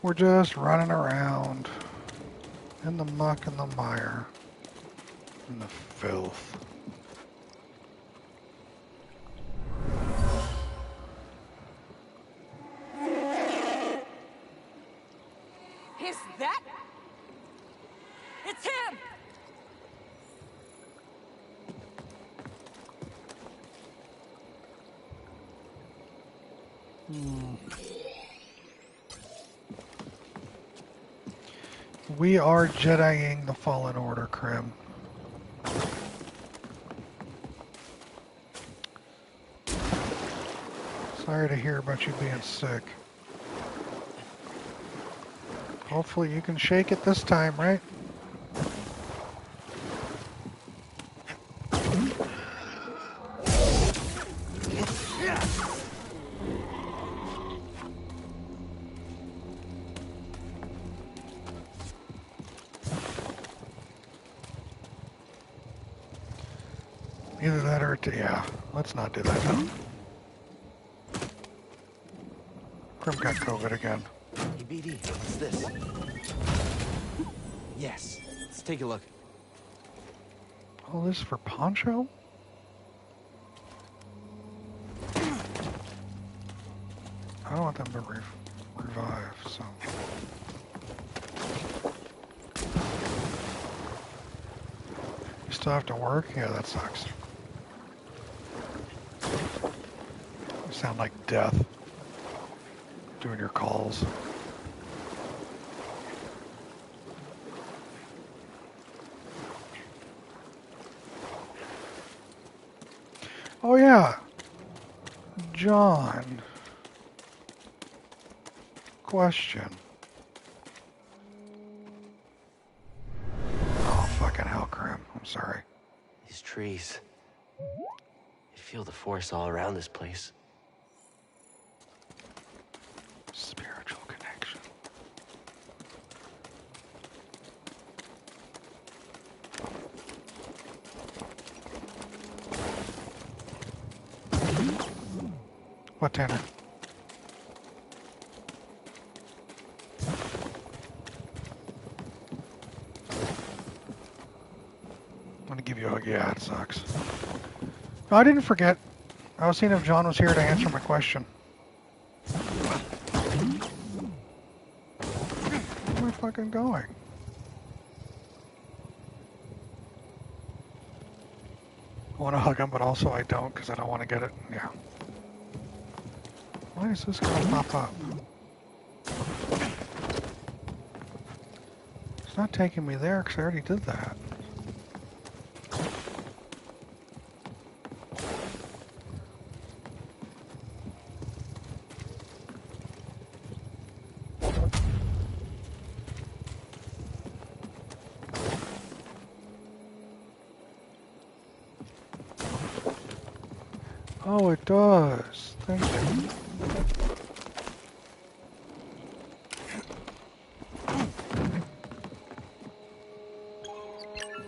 We're just running around in the muck and the mire and the filth. Is that? It's him! We are Jediing the Fallen Order, Krim. Sorry to hear about you being sick. Hopefully you can shake it this time, right? Either that or yeah. Let's not do that now. Grim got COVID again. Hey, BD, what's this? Yes, let's take a look. All this for Poncho? I don't want them to revive, so... You still have to work? Yeah, that sucks. You sound like death. Doing your calls. Oh yeah. John. Question. Oh, fucking hell, Grim. I'm sorry. These trees. You feel the force all around this place. Spiritual connection. What, Tanner? I'm gonna give you a hug. Yeah, it sucks. No, I didn't forget. I was seeing if John was here to answer my question. Where am I fucking going? I want to hug him, but also I don't because I don't want to get it. Yeah. Why is this gonna pop up? It's not taking me there because I already did that. Oh, it does. Thank you.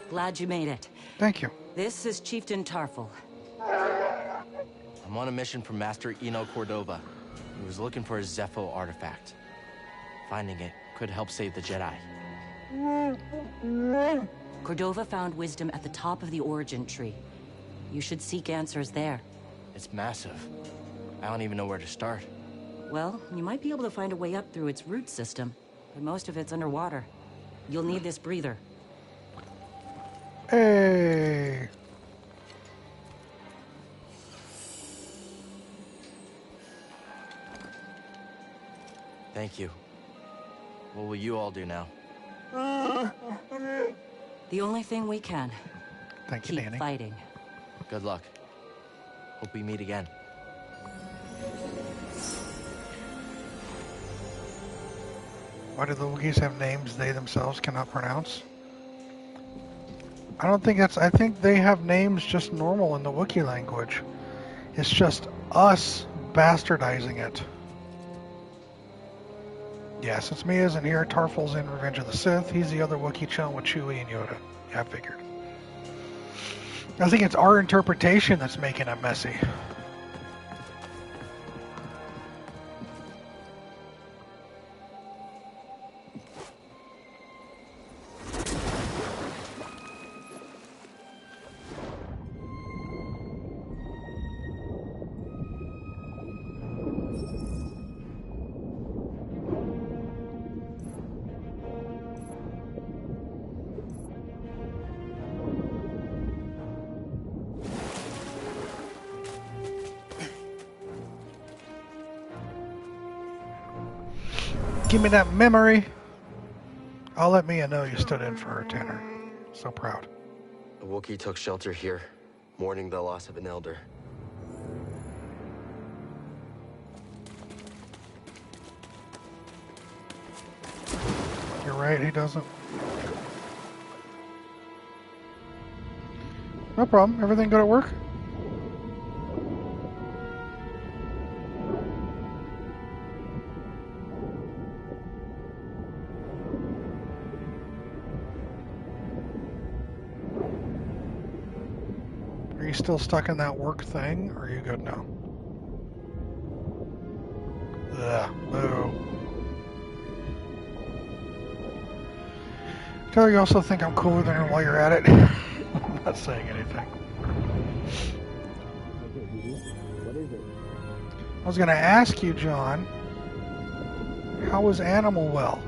Glad you made it. Thank you. This is Chieftain Tarful. I'm on a mission from Master Eno Cordova. He was looking for a Zepho artifact. Finding it could help save the Jedi. Cordova found wisdom at the top of the origin tree. You should seek answers there. It's massive. I don't even know where to start. Well, you might be able to find a way up through its root system, but most of it's underwater. You'll need this breather. Hey. Thank you. What will you all do now? The only thing we can. Thank you, Keep Danny. fighting. Good luck. Hope we meet again. Why do the Wookiees have names they themselves cannot pronounce? I don't think that's... I think they have names just normal in the Wookiee language. It's just us bastardizing it. Yes, it's me isn't here. Tarful's in Revenge of the Sith. He's the other Wookiee chilling with Chewie and Yoda. Yeah, I figured. I think it's our interpretation that's making it messy. Give me that memory. I'll let Mia know you stood in for her, Tanner. So proud. A Wookiee took shelter here, mourning the loss of an elder. right? He doesn't. No problem. Everything good at work? Are you still stuck in that work thing, or are you good now? Ugh, boo. Tell you also think I'm cooler than her while you're at it. I'm not saying anything. I was going to ask you, John, how was Animal well?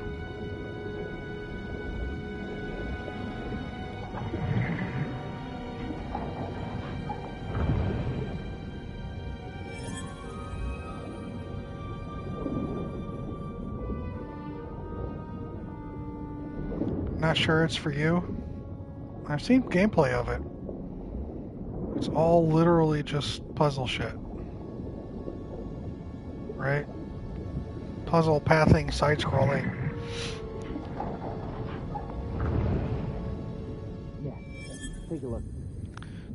Not sure it's for you. I've seen gameplay of it. It's all literally just puzzle shit. Right? Puzzle, pathing, side-scrolling. Yeah, take a look.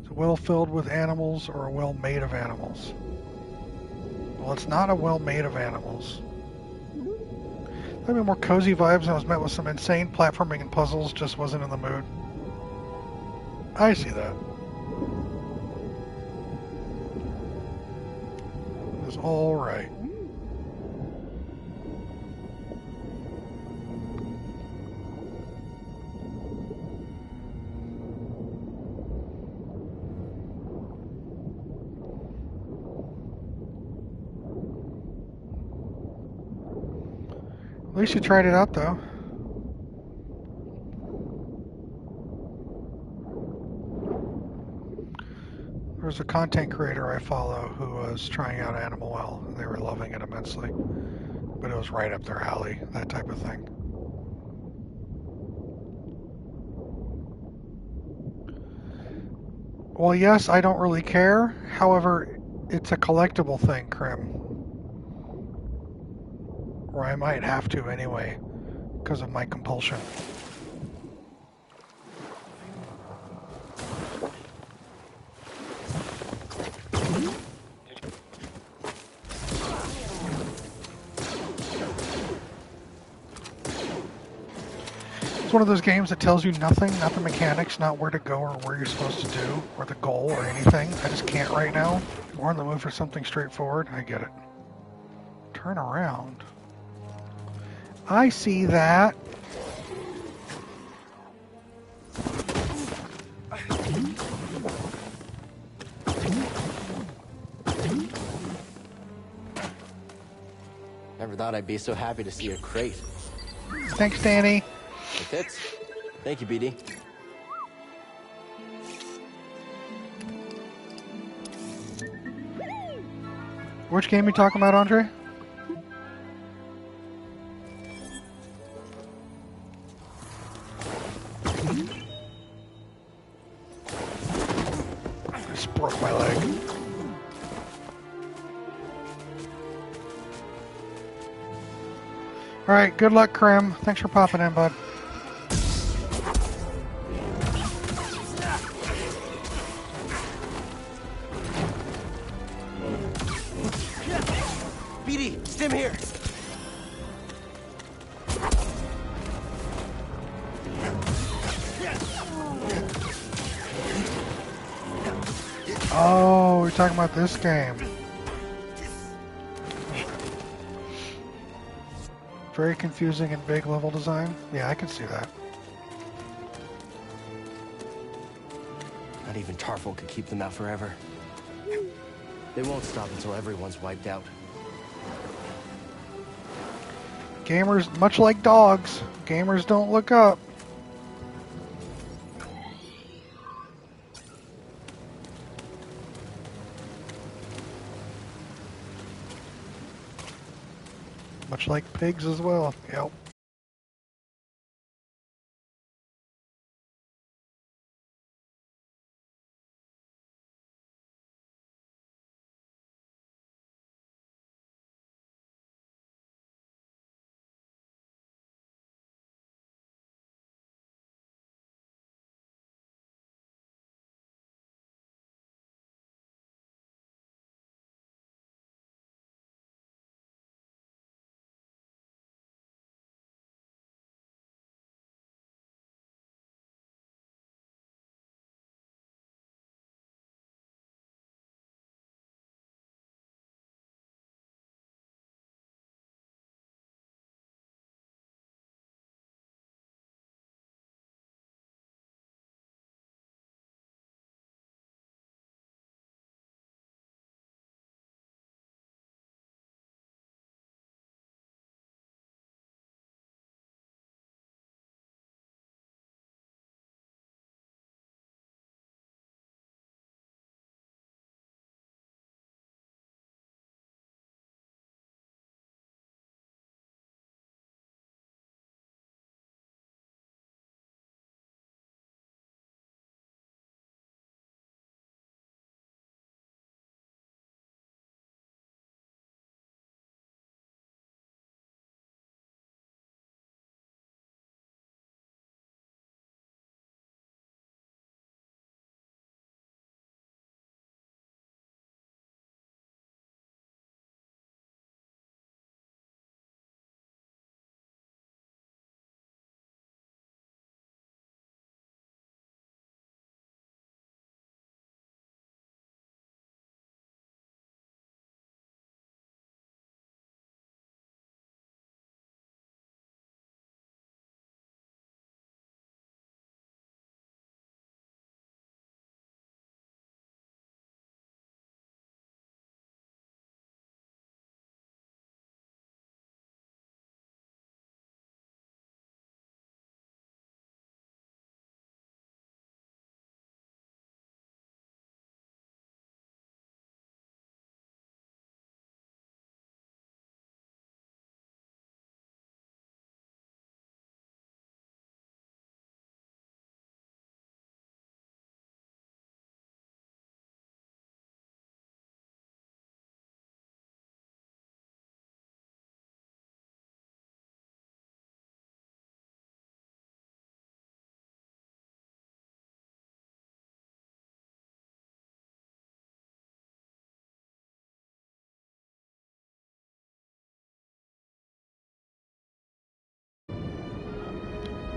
It's a well filled with animals or a well made of animals? Well, it's not a well made of animals. That'd be more cozy vibes, and I was met with some insane platforming and puzzles, just wasn't in the mood. I see that. It was alright. At least you tried it out, though. There's a content creator I follow who was trying out Animal Well, and they were loving it immensely. But it was right up their alley, that type of thing. Well, yes, I don't really care. However, it's a collectible thing, Krim. Or I might have to anyway, because of my compulsion. It's one of those games that tells you nothing, not the mechanics, not where to go or where you're supposed to do, or the goal or anything. I just can't right now. We're on the move for something straightforward. I get it. Turn around. I see that. Never thought I'd be so happy to see a crate. Thanks, Danny. It fits. Thank you, BD. Which game you talking about, Andre? I just broke my leg. Alright, good luck, Krim. Thanks for popping in, bud. BD, stim here. Oh, we're talking about this game. Very confusing and big level design. Yeah, I can see that. Not even Tarful could keep them out forever. They won't stop until everyone's wiped out. Gamers, much like dogs, gamers don't look up. Much like pigs as well. Yep.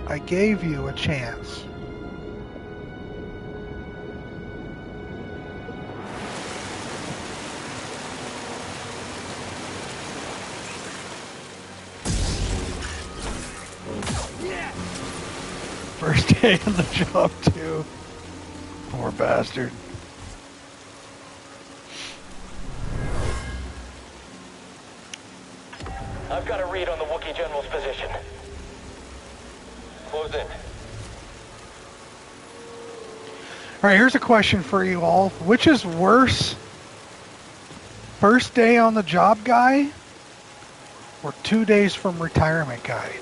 I gave you a chance. First day on the job, too. Poor bastard. I've got a read on the Wookiee General's position. Close in. Alright, here's a question for you all. Which is worse? First day on the job guy? Or 2 days from retirement guy?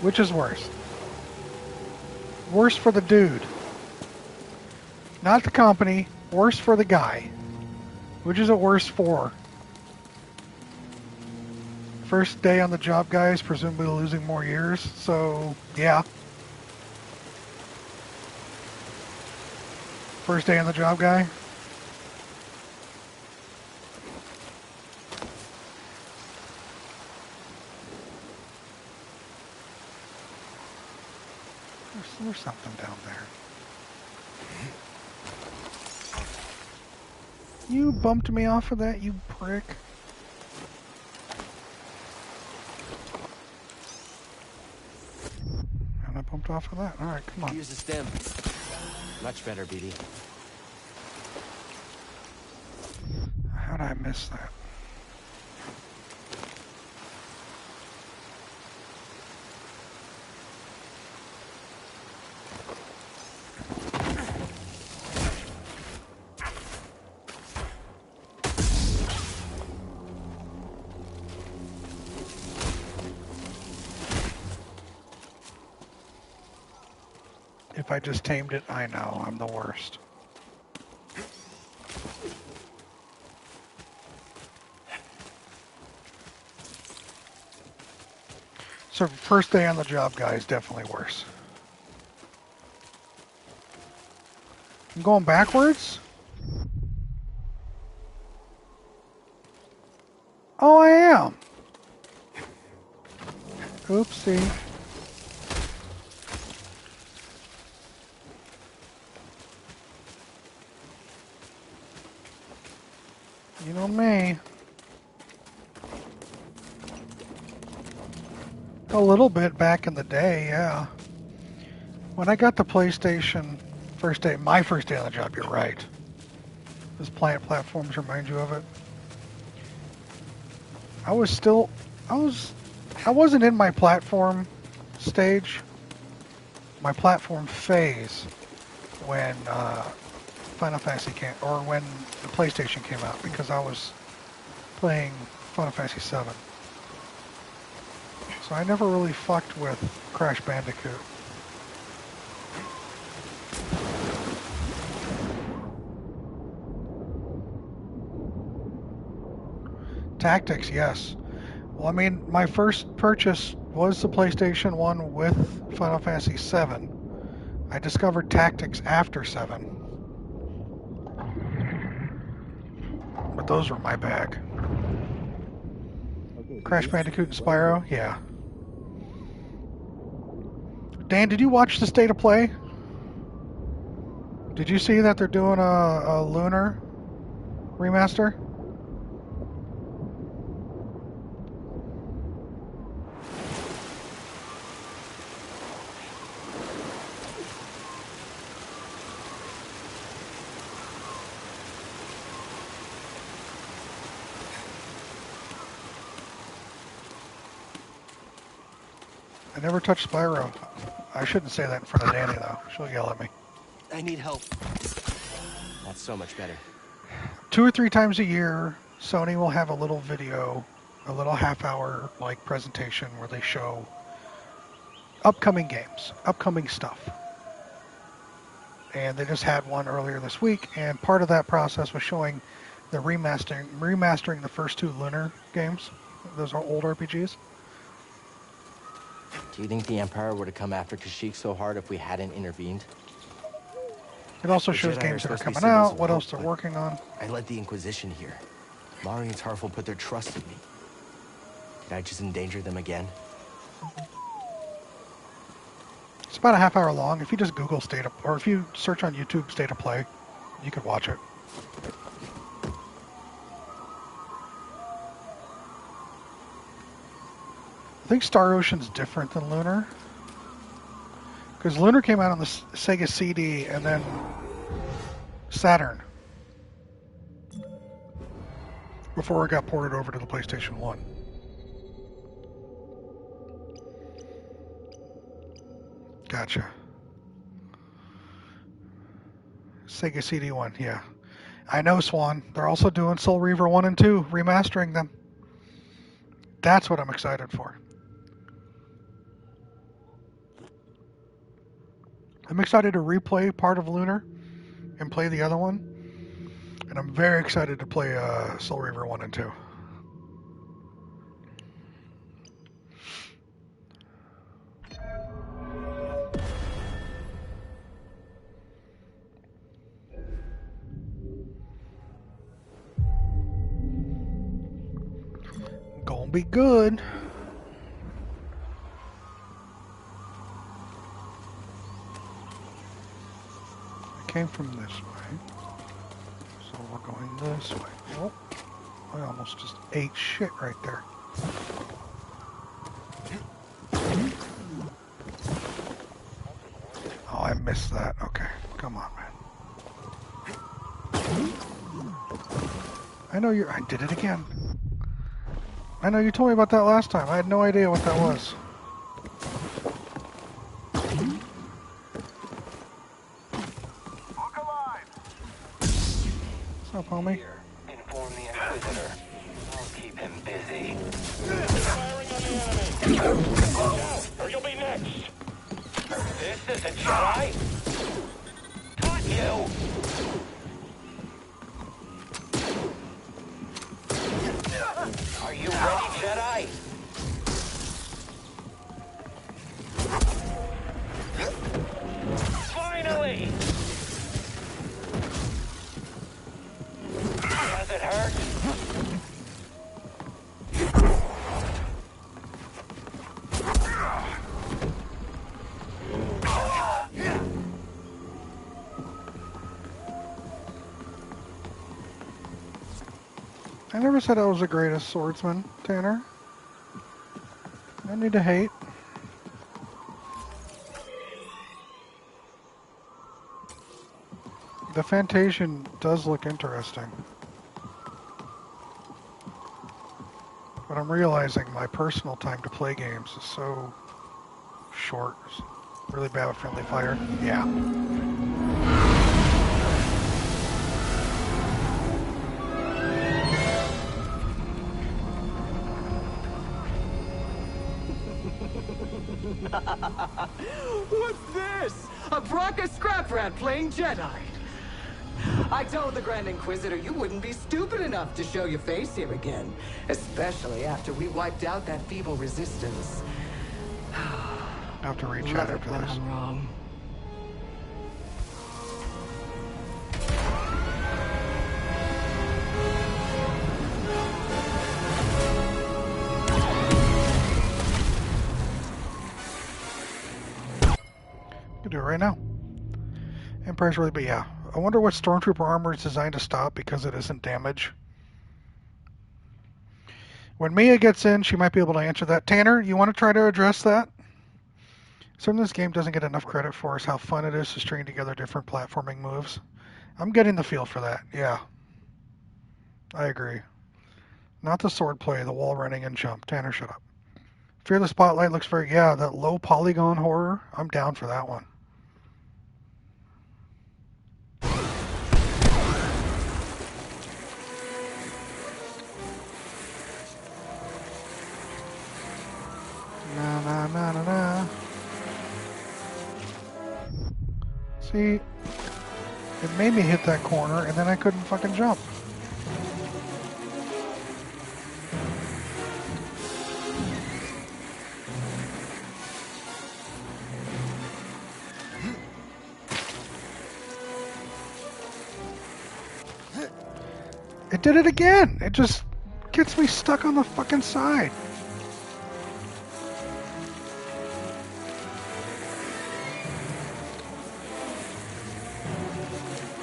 Which is worse? Worse for the dude. Not the company. Worse for the guy. Which is it worse for? First day on the job guy is presumably losing more years, so yeah. First day on the job guy. There's something down there. You bumped me off of that, you prick. And I bumped off of that. Alright, come on. Use the stem. Much better, BD. How did I miss that? If I just tamed it, I know I'm the worst. So first day on the job guy is definitely worse. I'm going backwards? Oh, I am. Oopsie. You know me. A little bit back in the day, yeah. When I got the PlayStation first day, my first day on the job, you're right. Those plant platforms remind you of it. I wasn't in my platform stage, my platform phase when Final Fantasy came, or when the PlayStation came out, because I was playing Final Fantasy 7. So I never really fucked with Crash Bandicoot. Tactics, yes. Well, I mean, my first purchase was the PlayStation 1 with Final Fantasy 7. I discovered Tactics after 7. But those were my bag. Crash Bandicoot and Spyro? Yeah. Dan, did you watch the State of Play? Did you see that they're doing a Lunar remaster? I never touched Spyro. I shouldn't say that in front of Danny, though. She'll yell at me. I need help. That's so much better. 2 or 3 times a year, Sony will have a little video, a little half-hour like presentation where they show upcoming games, upcoming stuff. And they just had one earlier this week, and part of that process was showing the remastering the first 2 Lunar games. Those are old RPGs. Do you think the Empire would have come after Kashyyyk so hard if we hadn't intervened? It also The shows Jedi are games that are supposed to be coming symbols out, of what hope, else they're but working on. I led the Inquisition here. Mari and Tarful put their trust in me. Did I just endanger them again? It's about a half hour long. If you just Google State of, or if you search on YouTube State of Play, you could watch it. I think Star Ocean's different than Lunar. Because Lunar came out on the Sega CD and then Saturn before it got ported over to the PlayStation 1. Gotcha. Sega CD 1, yeah. I know, Swan. They're also doing Soul Reaver 1 and 2, remastering them. That's what I'm excited for. I'm excited to replay part of Lunar and play the other one. And I'm very excited to play Soul Reaver 1 and 2. Gonna be good. I came from this way. So we're going this way. Oh, I almost just ate shit right there. Oh, I missed that. Okay, come on, man. I know I did it again. I know you told me about that last time. I had no idea what that was. What's up, homie? Inform the Inquisitor. I'll keep him busy. Firing on the enemy. Watch out, or you'll be next. This isn't Jedi. Got you. Are you ready, Jedi? Finally! Does it hurt? I never said I was the greatest swordsman, Tanner. No need to hate. The Fantasian does look interesting. But I'm realizing my personal time to play games is so short. It's really bad with friendly fire. Yeah. What's this? A Bronca scrap rat playing Jedi. I told the Grand Inquisitor you wouldn't be stupid enough to show your face here again. Especially after we wiped out that feeble resistance. I have to reach Love out it after when this. I'm wrong. I can do it right now. Empire's really, but yeah. I wonder what Stormtrooper armor is designed to stop because it isn't damage. When Mia gets in, she might be able to answer that. Tanner, you want to try to address that? Something this game doesn't get enough credit for is how fun it is to string together different platforming moves. I'm getting the feel for that, yeah. I agree. Not the sword play, the wall running and jump. Tanner, shut up. Fear the Spotlight looks very, yeah, that low polygon horror. I'm down for that one. Na na na na na. See, it made me hit that corner and then I couldn't fucking jump. It did it again. It just gets me stuck on the fucking side.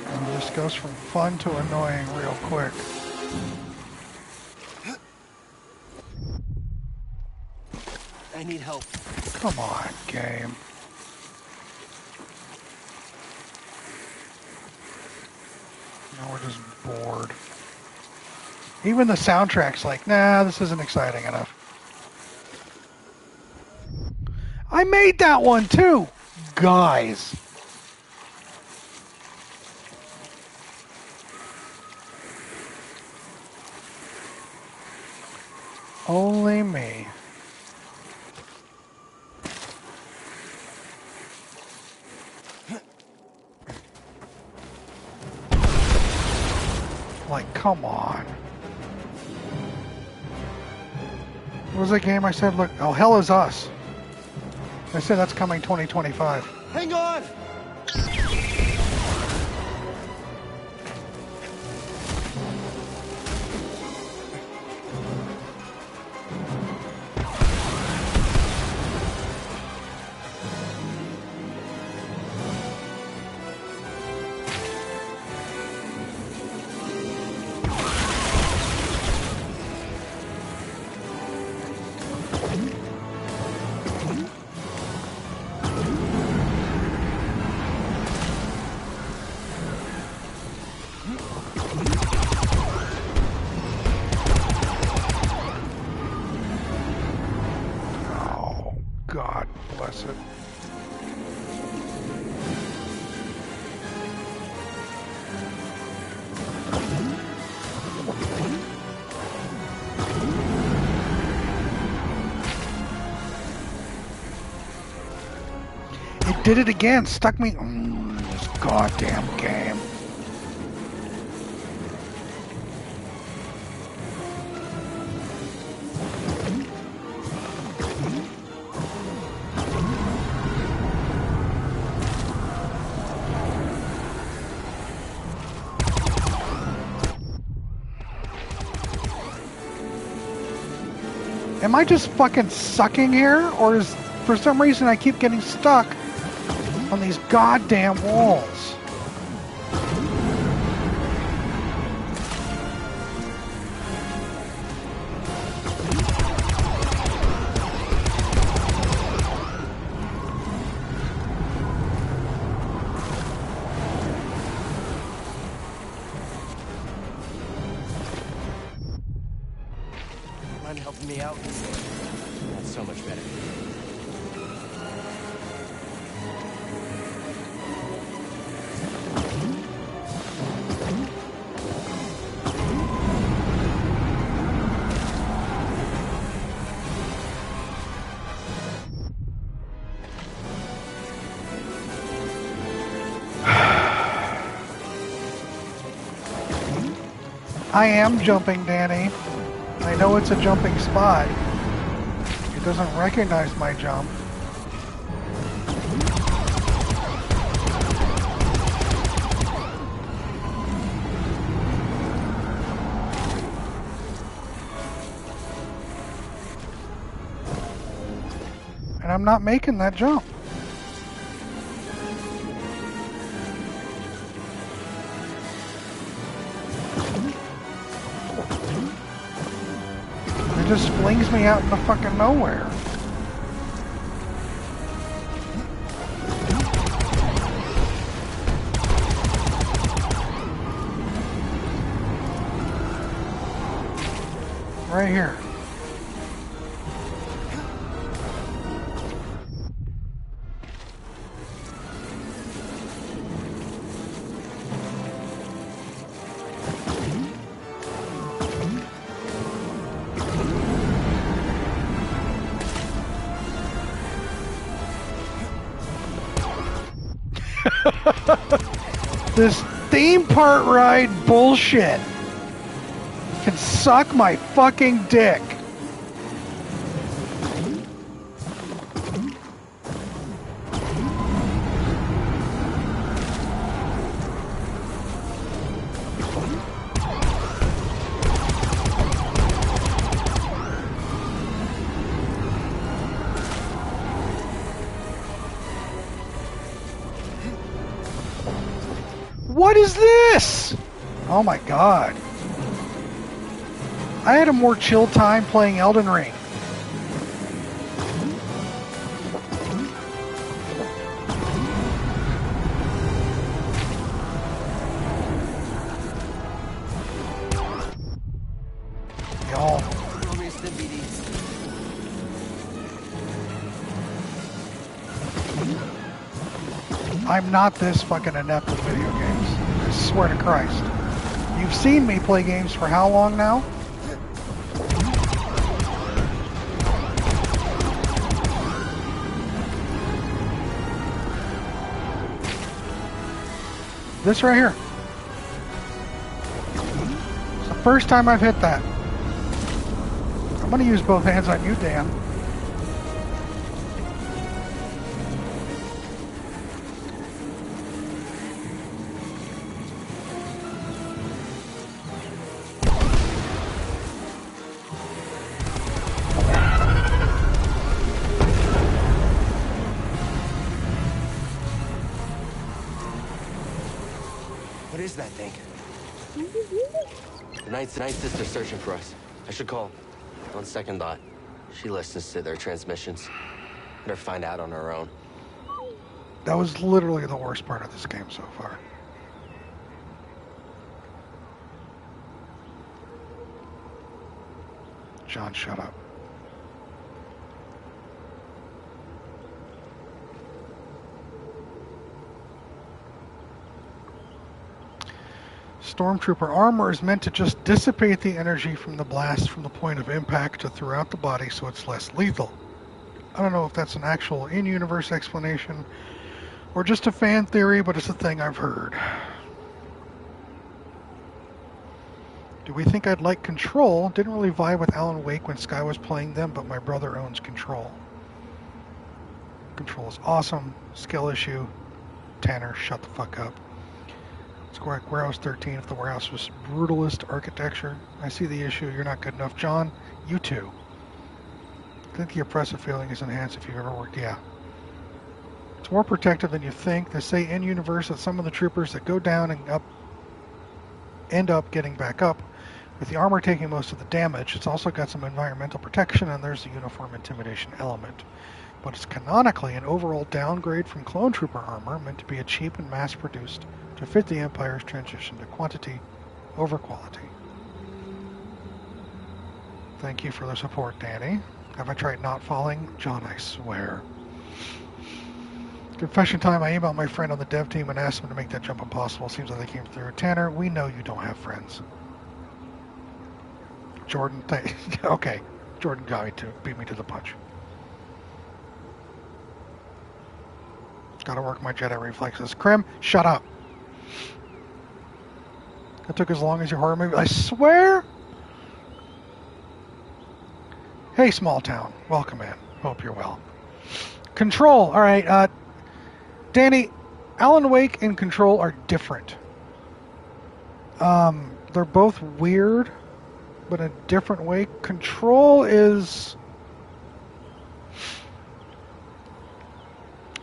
And it just goes from fun to annoying real quick. I need help. Come on, game. Now we're just bored. Even the soundtrack's like, nah, this isn't exciting enough. I made that one too, guys. Only me. Like, come on. What was that game I said? Look, oh, Hell Is Us. I said that's coming 2025. Hang on! God bless it. It did it again. Stuck me. This goddamn game. Am I just fucking sucking here? Or is, for some reason, I keep getting stuck on these goddamn walls? Mind helping me out? That's so much better. I am jumping, Danny. I know it's a jumping spot. It doesn't recognize my jump. And I'm not making that jump. It just flings me out into fucking nowhere. Right here. This theme park ride bullshit can suck my fucking dick. What is this? Oh my god. I had a more chill time playing Elden Ring. Y'all. I'm not this fucking inept with video games. I swear to Christ. You've seen me play games for how long now? This right here. It's the first time I've hit that. I'm gonna use both hands on you, Dan. What is that thing? The night sister's searching for us. I should call. On second thought, she listens to their transmissions. Better find out on her own. That was literally the worst part of this game so far. John, shut up. Stormtrooper armor is meant to just dissipate the energy from the blast from the point of impact to throughout the body so it's less lethal. I don't know if that's an actual in-universe explanation or just a fan theory, but it's a thing I've heard. Do we think I'd like Control? Didn't really vibe with Alan Wake when Sky was playing them, but my brother owns Control. Control is awesome. Skill issue. Tanner, shut the fuck up. It's correct. Warehouse 13, if the warehouse was brutalist architecture. I see the issue. You're not good enough. John, you too. I think the oppressive feeling is enhanced if you've ever worked. Yeah. It's more protective than you think. They say in universe that some of the troopers that go down and up end up getting back up, with the armor taking most of the damage. It's also got some environmental protection, and there's a uniform intimidation element. But it's canonically an overall downgrade from clone trooper armor, meant to be a cheap and mass-produced to fit the Empire's transition to quantity over quality. Thank you for the support, Danny. Have I tried not falling? John, I swear. Confession time, I emailed my friend on the dev team and asked him to make that jump impossible. Seems like they came through. Tanner, we know you don't have friends. Jordan, okay. Jordan got me to beat me to the punch. Gotta work my Jedi reflexes. Krim, shut up. That took as long as your horror movie. I swear. Hey, small town. Welcome in. Hope you're well. Control. All right. Danny, Alan Wake and Control are different. They're both weird, but in a different way. Control is...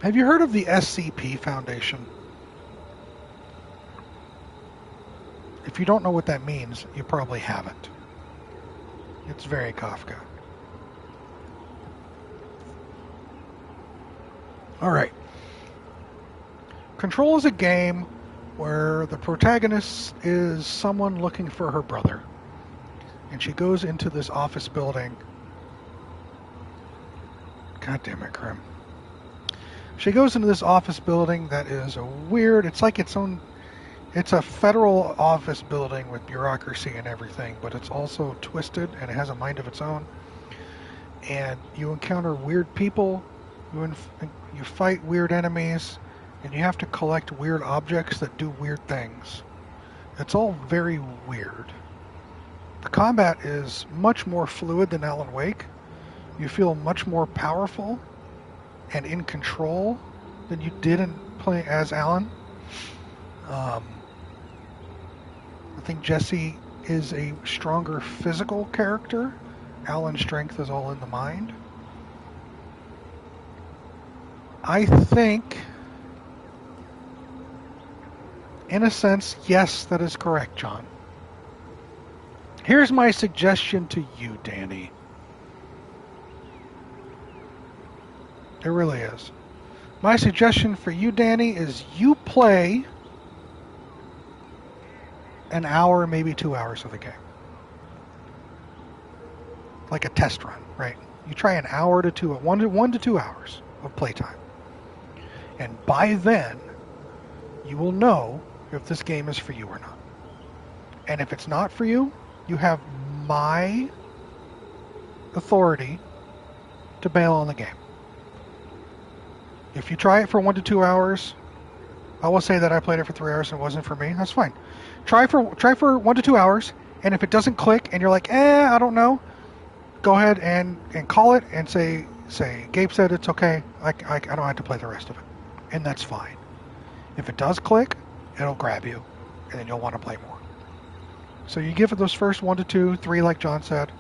Have you heard of the SCP Foundation? If you don't know what that means, you probably haven't. It's very Kafka. All right. Control is a game where the protagonist is someone looking for her brother. And she goes into this office building. God damn it, Krim. She goes into this office building that is a weird, it's like its own, it's a federal office building with bureaucracy and everything, but it's also twisted and it has a mind of its own. And you encounter weird people, you fight weird enemies, and you have to collect weird objects that do weird things. It's all very weird. The combat is much more fluid than Alan Wake. You feel much more powerful and in control than you did in playing as Alan. I think Jesse is a stronger physical character. Alan's strength is all in the mind. I think In a sense, yes, that is correct, John. Here's my suggestion to you, Danny. It really is. My suggestion for you, Danny, is you play an hour, maybe 2 hours of the game. Like a test run, right? You try an hour to two, 1 to 2 hours of playtime. And by then, you will know if this game is for you or not. And if it's not for you, you have my authority to bail on the game. If you try it for 1 to 2 hours, I will say that I played it for 3 hours and it wasn't for me. That's fine. Try for 1 to 2 hours, and if it doesn't click and you're like, I don't know, go ahead and call it and say Gabe said it's okay. I don't have to play the rest of it, and that's fine. If it does click, it'll grab you, and then you'll want to play more. So you give it those first 1 to 2, 3, like John said,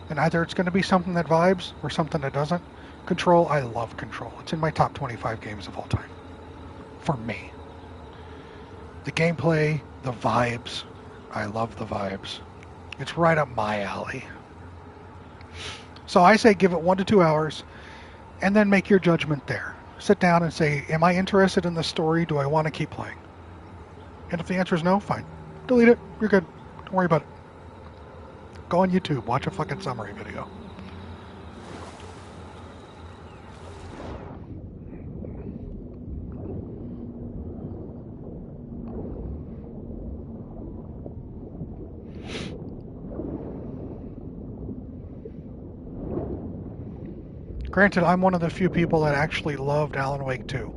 and either it's going to be something that vibes or something that doesn't. Control, I love Control. It's in my top 25 games of all time. For me. The gameplay, the vibes, I love the vibes. It's right up my alley. So I say give it 1 to 2 hours, and then make your judgment there. Sit down and say, am I interested in the story? Do I want to keep playing? And if the answer is no, fine. Delete it. You're good. Don't worry about it. Go on YouTube. Watch a fucking summary video. Granted, I'm one of the few people that actually loved Alan Wake 2.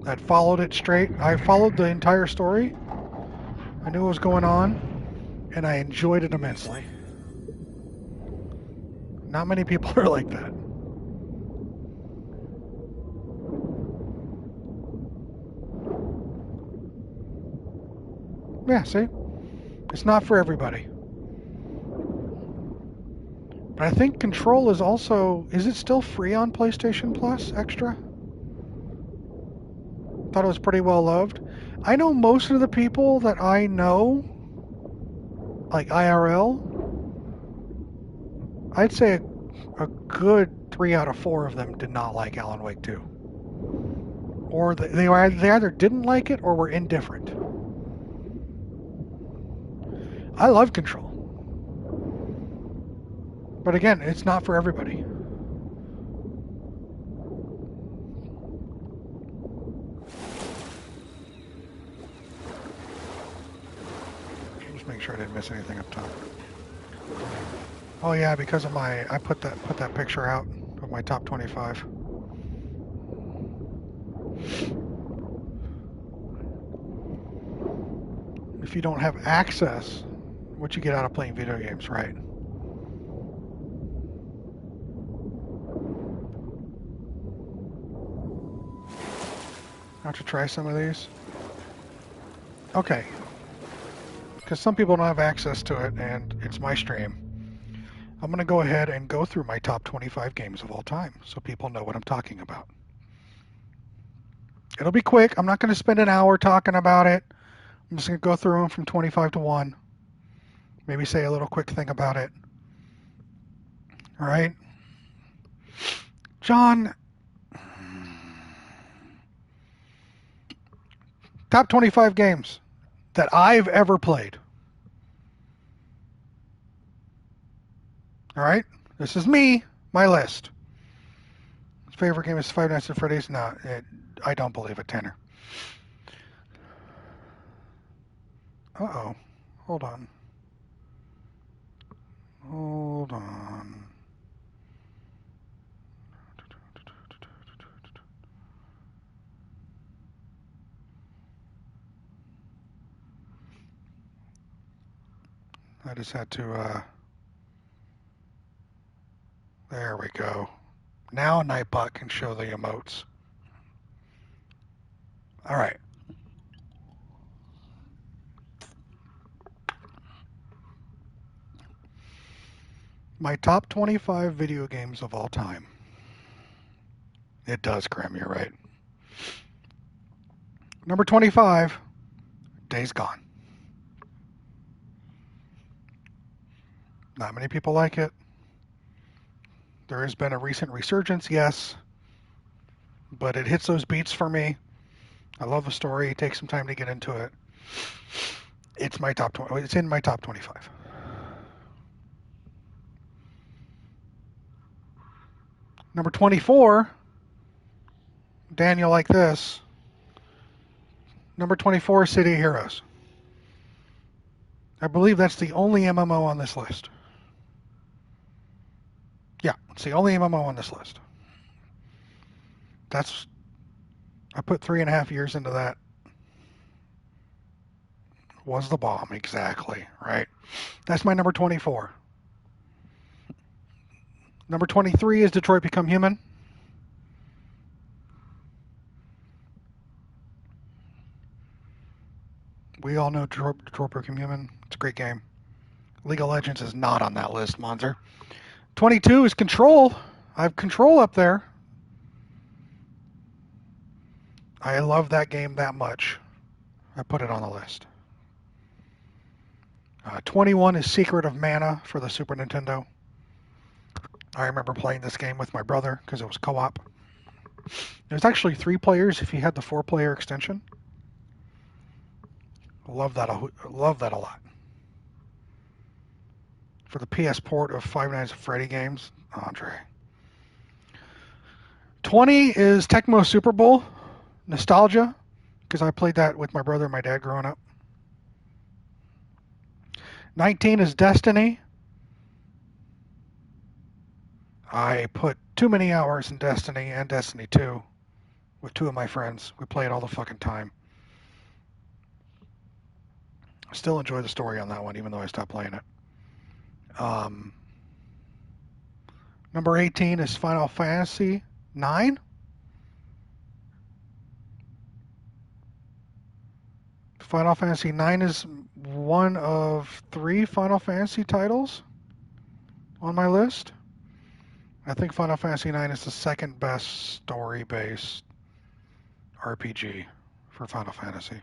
That followed it straight. I followed the entire story. I knew what was going on, and I enjoyed it immensely. Not many people are like that. Yeah, see? It's not for everybody. But I think Control is also... Is it still free on PlayStation Plus Extra? Thought it was pretty well loved. I know most of the people that I know, like IRL, I'd say a good 3 out of 4 of them did not like Alan Wake 2. Or they either didn't like it or were indifferent. I love Control. But again, it's not for everybody. Just make sure I didn't miss anything up top. Oh yeah, because of I put that picture out of my top 25. If you don't have access, what you get out of playing video games, right? Have to try some of these. Okay. Because some people don't have access to it, and it's my stream. I'm going to go ahead and go through my top 25 games of all time, so people know what I'm talking about. It'll be quick. I'm not going to spend an hour talking about it. I'm just going to go through them from 25 to 1. Maybe say a little quick thing about it. All right? John... Top 25 games that I've ever played. All right? This is me, my list. His favorite game is Five Nights at Freddy's. No, I don't believe it, Tanner. Uh-oh. Hold on. Hold on. I just had to, there we go. Now Nightbot can show the emotes. All right. My top 25 video games of all time. It does, Grim, you're right. Number 25, Days Gone. Not many people like it. There has been a recent resurgence, yes, but it hits those beats for me. I love the story. It takes some time to get into it. It's my top 20. It's in my top 25. Number 24, Daniel, like this. Number 24, City of Heroes. I believe that's the only MMO on this list. Yeah, it's the only MMO on this list. I put 3.5 years into that. Was the bomb, exactly, right? That's my number 24. Number 23 is Detroit Become Human. We all know Detroit Become Human. It's a great game. League of Legends is not on that list, Monzer. 22 is Control. I have Control up there. I love that game that much. I put it on the list. 21 is Secret of Mana for the Super Nintendo. I remember playing this game with my brother because it was co-op. There's actually 3 players if you had the 4-player extension. Love that a lot. For the PS port of Five Nights at Freddy games, Andre. 20 is Tecmo Super Bowl. Nostalgia, because I played that with my brother and my dad growing up. 19 is Destiny. I put too many hours in Destiny and Destiny 2 with 2 of my friends. We played all the fucking time. I still enjoy the story on that one, even though I stopped playing it. Number 18 is Final Fantasy 9. Final Fantasy 9 is one of 3 Final Fantasy titles on my list. I think Final Fantasy 9 is the second best story-based RPG for Final Fantasy.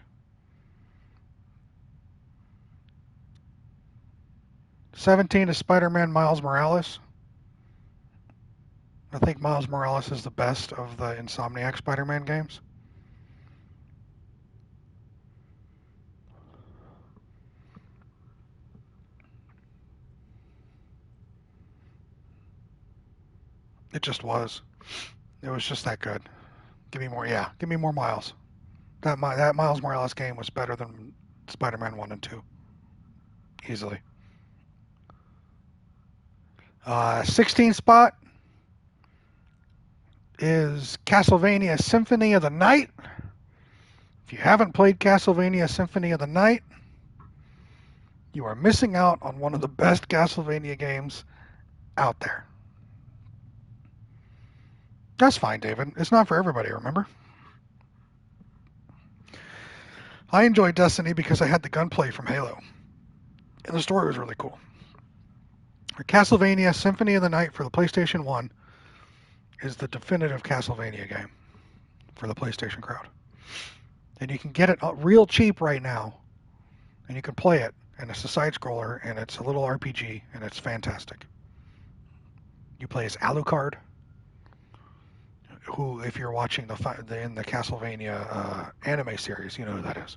17 is Spider-Man Miles Morales. I think Miles Morales is the best of the Insomniac Spider-Man games. It just was. It was just that good. Give me more, yeah. Give me more Miles. That Miles Morales game was better than Spider-Man 1 and 2. Easily. 16 spot is Castlevania Symphony of the Night. If you haven't played Castlevania Symphony of the Night, you are missing out on one of the best Castlevania games out there. That's fine, David. It's not for everybody, remember? I enjoyed Destiny because I had the gunplay from Halo. And the story was really cool. Castlevania Symphony of the Night for the PlayStation 1 is the definitive Castlevania game for the PlayStation crowd. And you can get it real cheap right now. And you can play it. And it's a side-scroller, and it's a little RPG, and it's fantastic. You play as Alucard, who, if you're watching in the Castlevania anime series, you know who that is.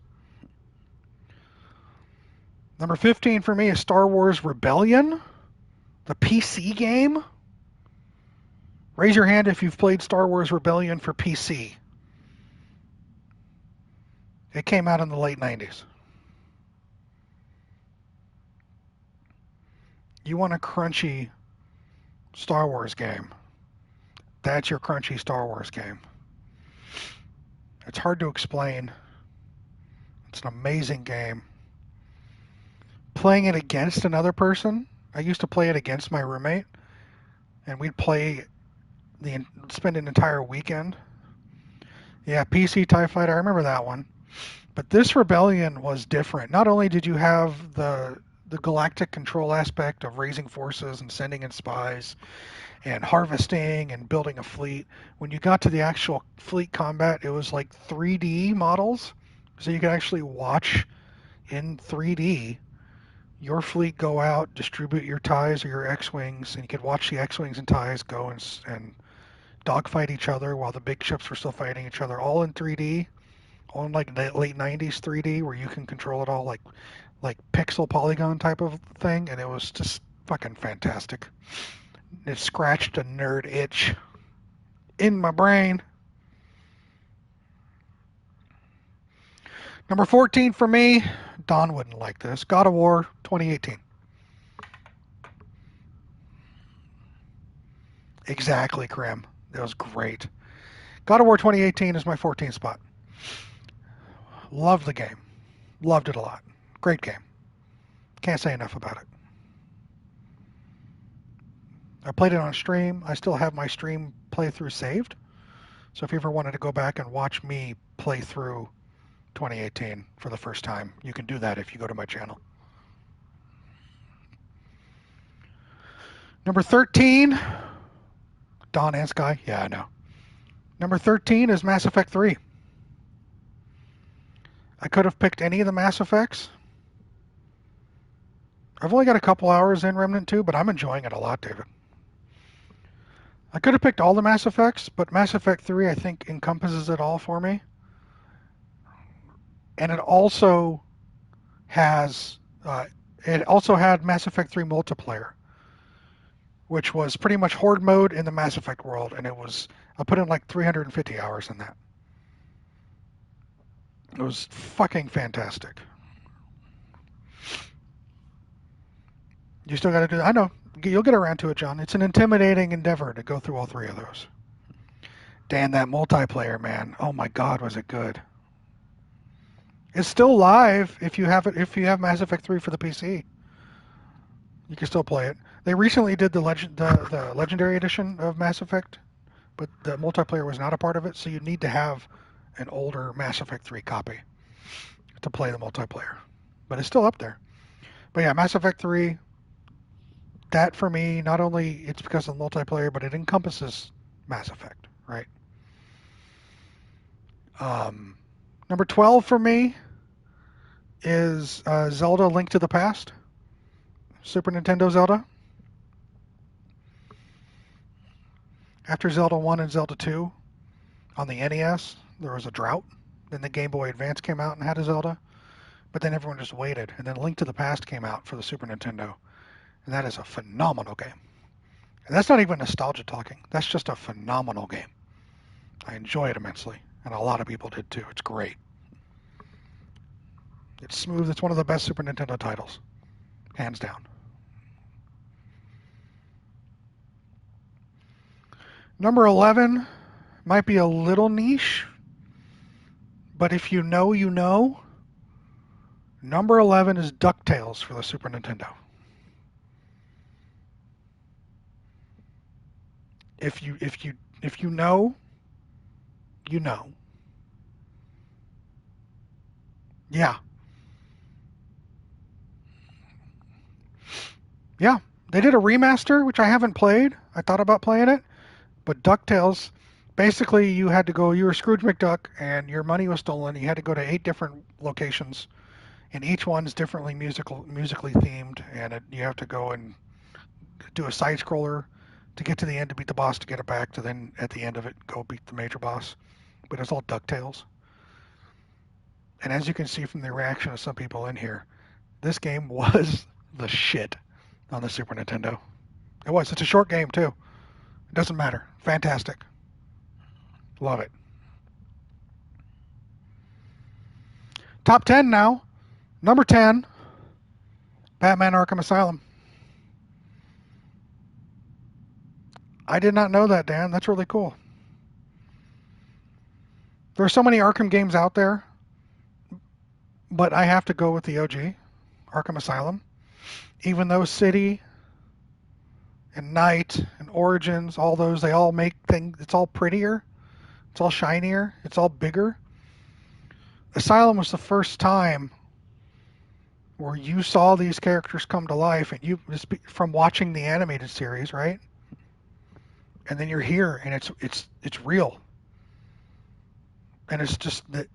Number 15 for me is Star Wars Rebellion, the PC game. Raise your hand if you've played Star Wars Rebellion for PC. It came out in the late 90s. You want a crunchy Star Wars game. That's your crunchy Star Wars game. It's hard to explain. It's an amazing game. Playing it against another person, I used to play it against my roommate, and we'd spend an entire weekend. Yeah, PC TIE Fighter, I remember that one. But this Rebellion was different. Not only did you have the the galactic control aspect of raising forces and sending in spies and harvesting and building a fleet. When you got to the actual fleet combat, it was like 3D models, so you could actually watch in 3D your fleet go out, distribute your TIEs or your X-wings, and you could watch the X-wings and TIEs go and dogfight each other while the big ships were still fighting each other, all in 3D, all in like late 90s 3D, where you can control it all like pixel polygon type of thing, and it was just fucking fantastic. It scratched a nerd itch in my brain. Number 14 for me, Don wouldn't like this, God of War 2018. Exactly, Krim. That was great. God of War 2018 is my 14th spot. Loved the game. Loved it a lot. Great game. Can't say enough about it. I played it on stream. I still have my stream playthrough saved. So if you ever wanted to go back and watch me play through 2018 for the first time, you can do that if you go to my channel. Number 13, Don and Sky. Yeah, I know. Number 13 is Mass Effect 3. I could have picked any of the Mass Effects. I've only got a couple hours in Remnant 2, but I'm enjoying it a lot, David. I could have picked all the Mass Effects, but Mass Effect 3, I think, encompasses it all for me. And it also has, it also had Mass Effect 3 multiplayer, which was pretty much Horde mode in the Mass Effect world, and I put in like 350 hours in that. It was fucking fantastic. You still got to do that. I know. You'll get around to it, John. It's an intimidating endeavor to go through all three of those. Dan, that multiplayer, man. Oh my God, was it good? It's still live if you have it. If you have Mass Effect 3 for the PC, you can still play it. They recently did the Legendary Edition of Mass Effect, but the multiplayer was not a part of it. So you need to have an older Mass Effect 3 copy to play the multiplayer. But it's still up there. But yeah, Mass Effect 3. That for me, not only it's because of the multiplayer, but it encompasses Mass Effect, right? Number 12 for me is Zelda: Link to the Past, Super Nintendo Zelda. After Zelda 1 and Zelda 2 on the NES, there was a drought. Then the Game Boy Advance came out and had a Zelda, but then everyone just waited. And then Link to the Past came out for the Super Nintendo. And that is a phenomenal game. And that's not even nostalgia talking. That's just a phenomenal game. I enjoy it immensely. And a lot of people did too. It's great. It's smooth. It's one of the best Super Nintendo titles. Hands down. Number 11 might be a little niche. But if you know, you know. Number 11 is DuckTales for the Super Nintendo. If you know, you know. Yeah. Yeah. They did a remaster, which I haven't played. I thought about playing it. But DuckTales, basically you were Scrooge McDuck and your money was stolen. You had to go to 8 different locations. And each one's differently musically themed. And you have to go and do a side scroller to get to the end to beat the boss to get it back to then at the end of it go beat the major boss. But it's all DuckTales. And as you can see from the reaction of some people in here, this game was the shit on the Super Nintendo. It was. It's a short game too. It doesn't matter. Fantastic. Love it. Top 10 now. Number 10, Batman Arkham Asylum. I did not know that, Dan. That's really cool. There are so many Arkham games out there, but I have to go with the OG, Arkham Asylum. Even though City and Night and Origins, all those, they all make things, it's all prettier, it's all shinier, it's all bigger. Asylum was the first time where you saw these characters come to life, and you just from watching the animated series, right? And then you're here, and it's real, and it's just that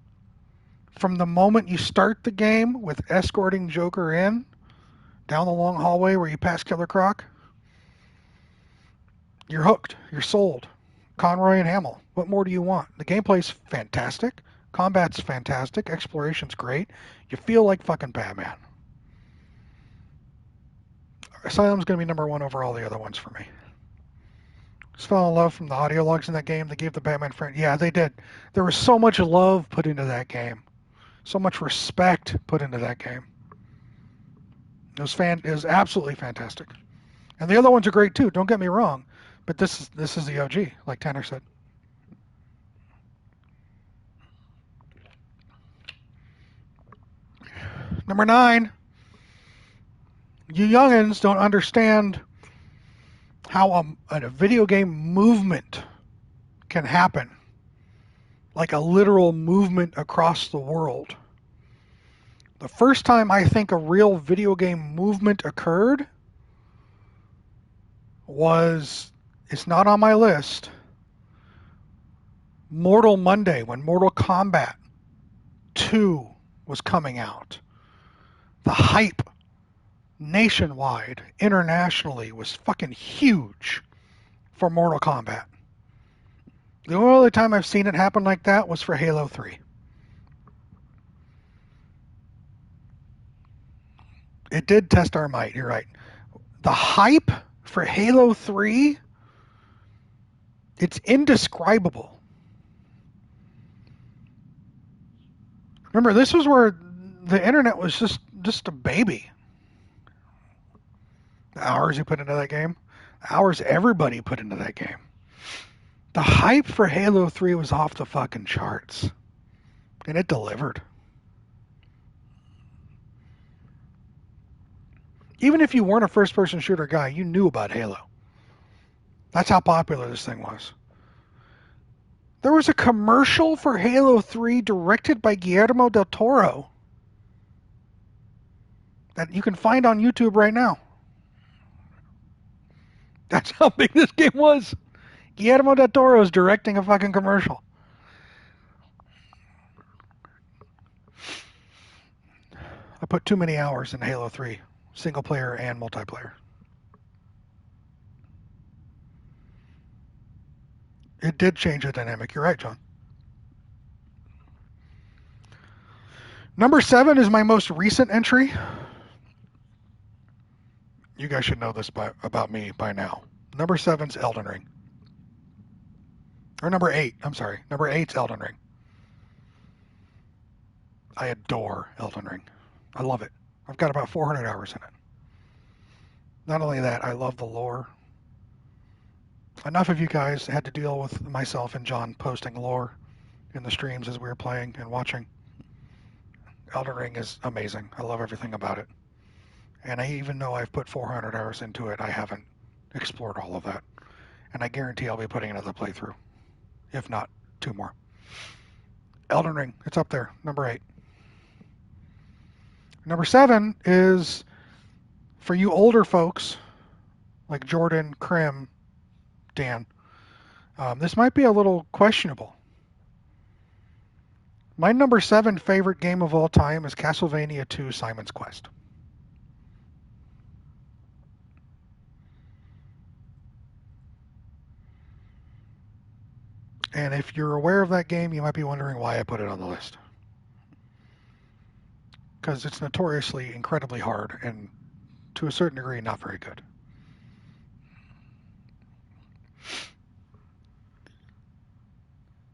from the moment you start the game with escorting Joker in down the long hallway where you pass Killer Croc, you're hooked, you're sold. Conroy and Hamill, what more do you want? The gameplay's fantastic, combat's fantastic, exploration's great. You feel like fucking Batman. Asylum's going to be number one over all the other ones for me. Just fell in love from the audio logs in that game. They gave the Batman friend. Yeah, they did. There was so much love put into that game. So much respect put into that game. It was absolutely fantastic. And the other ones are great too, don't get me wrong. But this is the OG, like Tanner said. Number 9. You youngins don't understand how a video game movement can happen. Like a literal movement across the world. The first time I think a real video game movement occurred was, it's not on my list, Mortal Monday, when Mortal Kombat 2 was coming out. The hype nationwide, internationally, was fucking huge for Mortal Kombat. The only other time I've seen it happen like that was for Halo 3. It did test our might, you're right. The hype for Halo 3, it's indescribable. Remember, this was where the internet was just a baby. The hours you put into that game, the hours everybody put into that game. The hype for Halo 3 was off the fucking charts. And it delivered. Even if you weren't a first-person shooter guy, you knew about Halo. That's how popular this thing was. There was a commercial for Halo 3 directed by Guillermo del Toro that you can find on YouTube right now. That's how big this game was. Guillermo del Toro is directing a fucking commercial. I put too many hours in Halo 3, single player and multiplayer. It did change the dynamic. You're right, John. Number 7 is my most recent entry. You guys should know this about me by now. Number 7's Elden Ring. Or number 8, I'm sorry. Number 8's Elden Ring. I adore Elden Ring. I love it. I've got about 400 hours in it. Not only that, I love the lore. Enough of you guys had to deal with myself and John posting lore in the streams as we were playing and watching. Elden Ring is amazing. I love everything about it. And even though I've put 400 hours into it, I haven't explored all of that. And I guarantee I'll be putting another playthrough. If not, 2 more. Elden Ring, it's up there, number 8. Number 7 is, for you older folks, like Jordan, Krim, Dan, this might be a little questionable. My number 7 favorite game of all time is Castlevania II Simon's Quest. And if you're aware of that game, you might be wondering why I put it on the list. Because it's notoriously incredibly hard and, to a certain degree, not very good.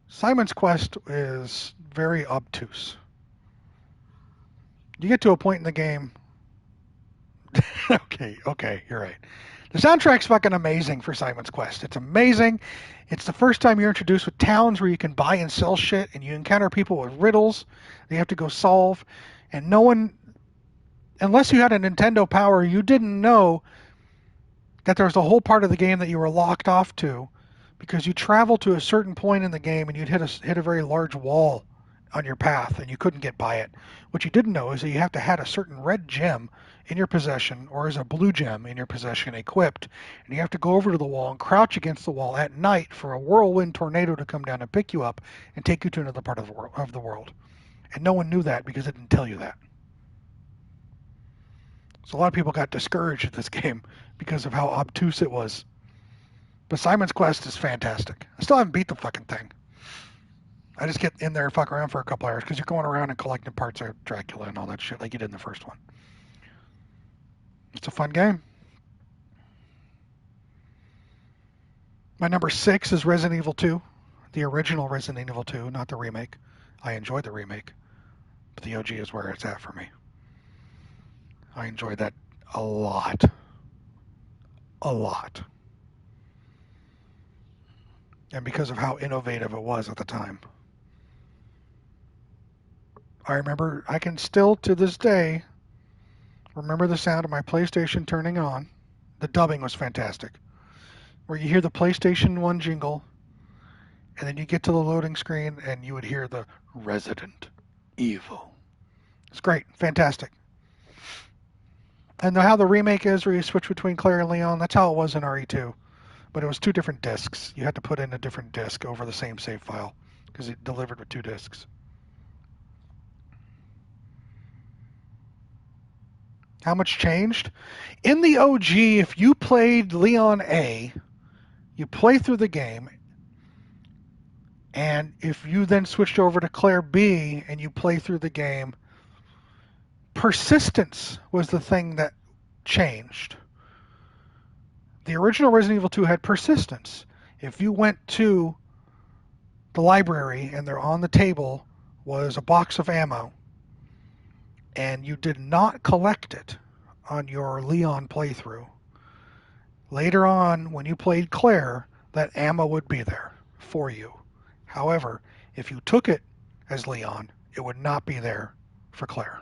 Simon's Quest is very obtuse. You get to a point in the game... Okay, you're right. The soundtrack's fucking amazing for Simon's Quest. It's amazing. It's the first time you're introduced with towns where you can buy and sell shit, and you encounter people with riddles that you have to go solve. And no one, unless you had a Nintendo Power, you didn't know that there was a whole part of the game that you were locked off to, because you travel to a certain point in the game and you'd hit a very large wall on your path, and you couldn't get by it. What you didn't know is that you have to have a certain red gem in your possession, or as a blue gem in your possession equipped, and you have to go over to the wall and crouch against the wall at night for a whirlwind tornado to come down and pick you up and take you to another part of the world. And no one knew that because it didn't tell you that. So a lot of people got discouraged at this game because of how obtuse it was. But Simon's Quest is fantastic. I still haven't beat the fucking thing. I just get in there and fuck around for a couple hours because you're going around and collecting parts of Dracula and all that shit like you did in the first one. It's a fun game. My number 6 is Resident Evil 2. The original Resident Evil 2, not the remake. I enjoyed the remake, but the OG is where it's at for me. I enjoyed that a lot. A lot. And because of how innovative it was at the time. I remember, I can still to this day remember the sound of my PlayStation turning on. The dubbing was fantastic. Where you hear the PlayStation 1 jingle, and then you get to the loading screen, and you would hear the Resident Evil. It's great. Fantastic. And how the remake is, where you switch between Claire and Leon, that's how it was in RE2. But it was 2 different discs. You had to put in a different disc over the same save file, because it delivered with 2 discs. How much changed? In the OG, if you played Leon A, you play through the game, and if you then switched over to Claire B and you play through the game, persistence was the thing that changed. The original Resident Evil 2 had persistence. If you went to the library and there on the table was a box of ammo, and you did not collect it on your Leon playthrough, later on when you played Claire, that ammo would be there for you. However, if you took it as Leon, it would not be there for Claire.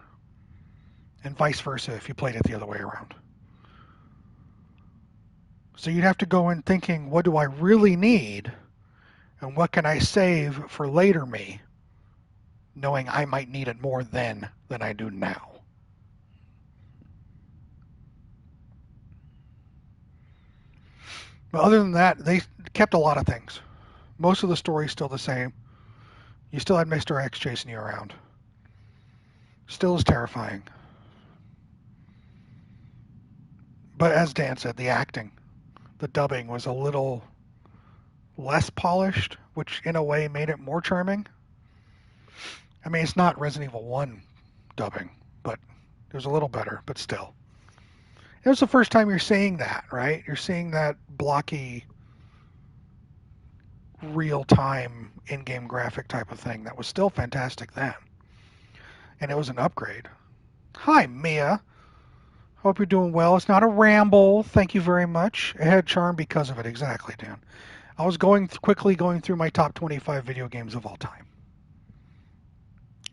And vice versa if you played it the other way around. So you'd have to go in thinking, what do I really need? And what can I save for later me? Knowing I might need it more then than I do now. But other than that, they kept a lot of things. Most of the story's still the same. You still had Mr. X chasing you around. Still is terrifying. But as Dan said, the acting, the dubbing was a little less polished, which in a way made it more charming. I mean, it's not Resident Evil 1 dubbing, but it was a little better, but still. It was the first time you're seeing that, right? You're seeing that blocky, real-time, in-game graphic type of thing that was still fantastic then. And it was an upgrade. Hi, Mia. Hope you're doing well. It's not a ramble. Thank you very much. It had charm because of it. Exactly, Dan. I was quickly going through my top 25 video games of all time.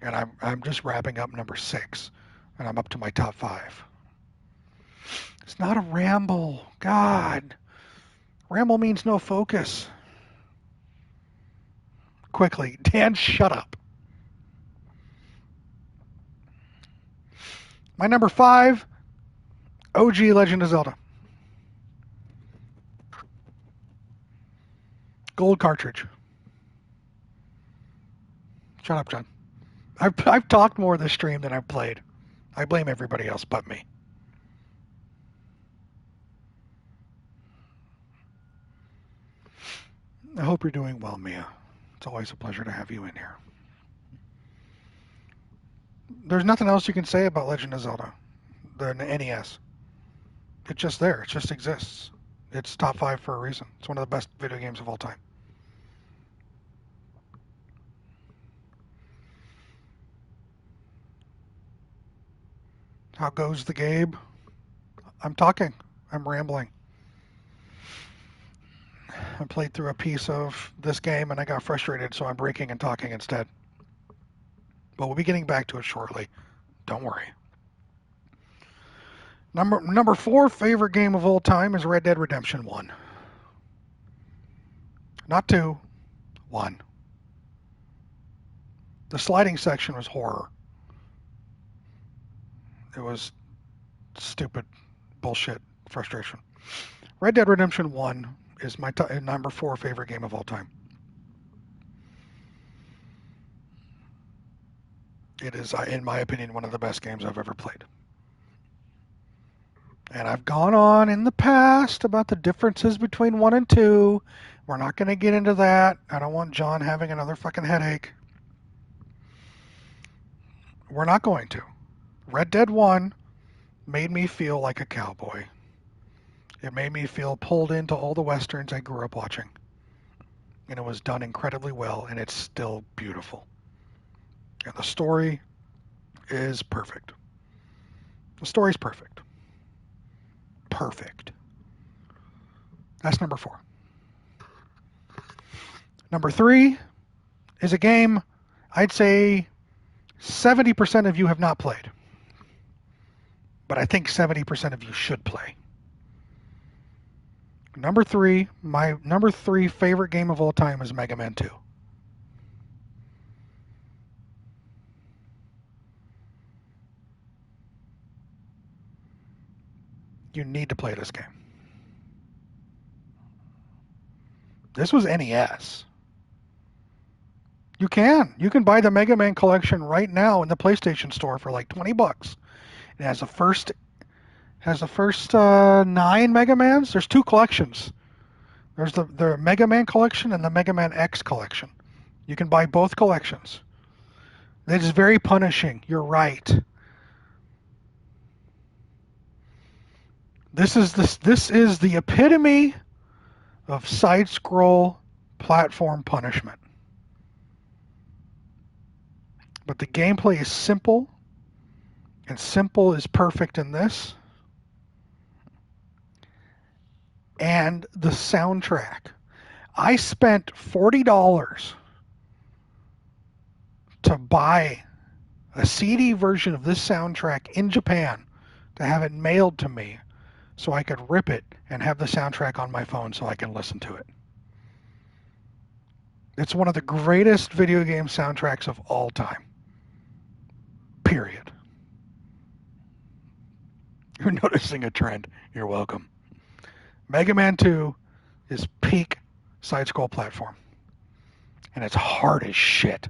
And I'm just wrapping up number 6. And I'm up to my top 5. It's not a ramble. God. Ramble means no focus. Quickly. Dan, shut up. My number 5, OG Legend of Zelda. Gold cartridge. Shut up, John. I've talked more this stream than I've played. I blame everybody else but me. I hope you're doing well, Mia. It's always a pleasure to have you in here. There's nothing else you can say about Legend of Zelda, the NES. It's just there. It just exists. It's top 5 for a reason. It's one of the best video games of all time. How goes the Gabe? I'm talking. I'm rambling. I played through a piece of this game and I got frustrated, so I'm breaking and talking instead. But we'll be getting back to it shortly. Don't worry. Number 4 favorite game of all time is Red Dead Redemption 1. Not 2, 1. The sliding section was horror. It was stupid bullshit frustration. Red Dead Redemption 1 is my number 4 favorite game of all time. It is, in my opinion, one of the best games I've ever played. And I've gone on in the past about the differences between 1 and 2. We're not going to get into that. I don't want John having another fucking headache. We're not going to. Red Dead 1 made me feel like a cowboy. It made me feel pulled into all the westerns I grew up watching. And it was done incredibly well, and it's still beautiful. And the story is perfect. The story's perfect. Perfect. That's number 4. Number 3 is a game I'd say 70% of you have not played. But I think 70% of you should play. Number 3, my number 3 favorite game of all time is Mega Man 2. You need to play this game. This was NES. You can buy the Mega Man collection right now in the PlayStation Store for like $20. It has the first 9 Mega Mans. There's 2 collections. There's the Mega Man collection and the Mega Man X collection. You can buy both collections. It is very punishing. You're right. This is the epitome of side-scroll platform punishment. But the gameplay is simple, and simple is perfect in this. And the soundtrack. I spent $40 to buy a CD version of this soundtrack in Japan to have it mailed to me so I could rip it and have the soundtrack on my phone so I can listen to it. It's one of the greatest video game soundtracks of all time. Period. You're noticing a trend. You're welcome. Mega Man 2 is peak side-scroll platform. And it's hard as shit.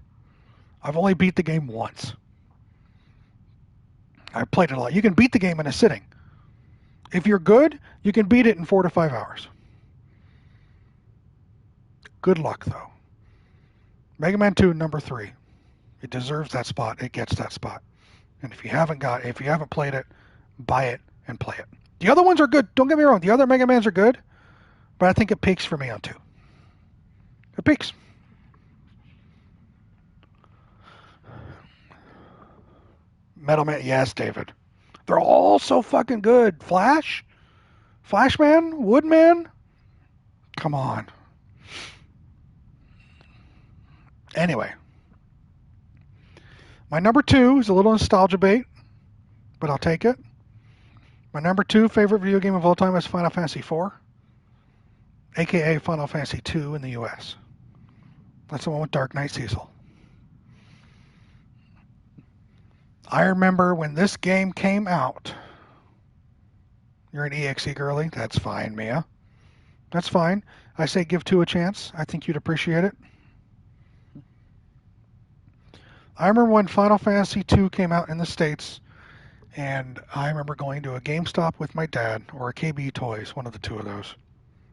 I've only beat the game once. I've played it a lot. You can beat the game in a sitting. If you're good, you can beat it in 4 to 5 hours. Good luck, though. Mega Man 2, number 3. It deserves that spot. It gets that spot. And if you haven't played it, buy it and play it. The other ones are good. Don't get me wrong. The other Mega Mans are good, but I think it peaks for me on 2. It peaks. Metal Man, yes, David. They're all so fucking good. Flashman, Woodman. Come on. Anyway, my number 2 is a little nostalgia bait, but I'll take it. My number 2 favorite video game of all time is Final Fantasy IV, aka Final Fantasy II in the US. That's the one with Dark Knight Cecil. I remember when this game came out. You're an EXE girly? That's fine, Mia. That's fine. I say give 2 a chance. I think you'd appreciate it. I remember when Final Fantasy II came out in the States, and I remember going to a GameStop with my dad, or a KB Toys, one of the 2 of those,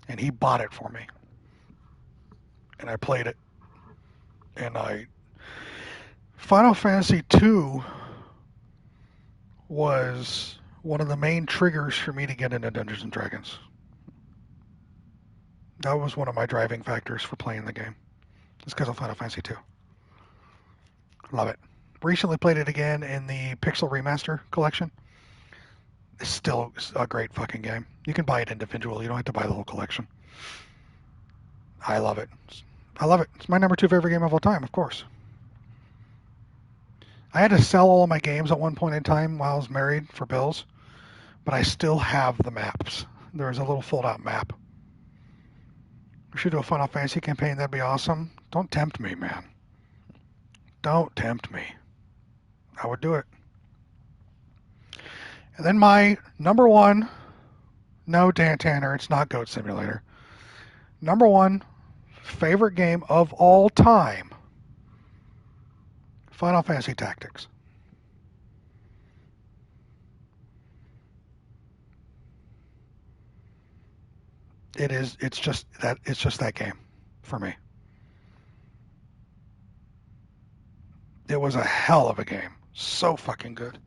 and he bought it for me. And I played it. And Final Fantasy II was one of the main triggers for me to get into Dungeons & Dragons. That was one of my driving factors for playing the game. It's because of Final Fantasy II. Love it. Recently played it again in the Pixel Remaster collection. It's still a great fucking game. You can buy it individually. You don't have to buy the whole collection. I love it. I love it. It's my number 2 favorite game of all time, of course. I had to sell all of my games at one point in time while I was married for bills, but I still have the maps. There's a little fold-out map. We should do a Final Fantasy campaign. That'd be awesome. Don't tempt me, man. Don't tempt me. I would do it. And then my number one, no, Dan Tanner, it's not Goat Simulator. Number one favorite game of all time, Final Fantasy Tactics. It's just that game for me. It was a hell of a game. So fucking good.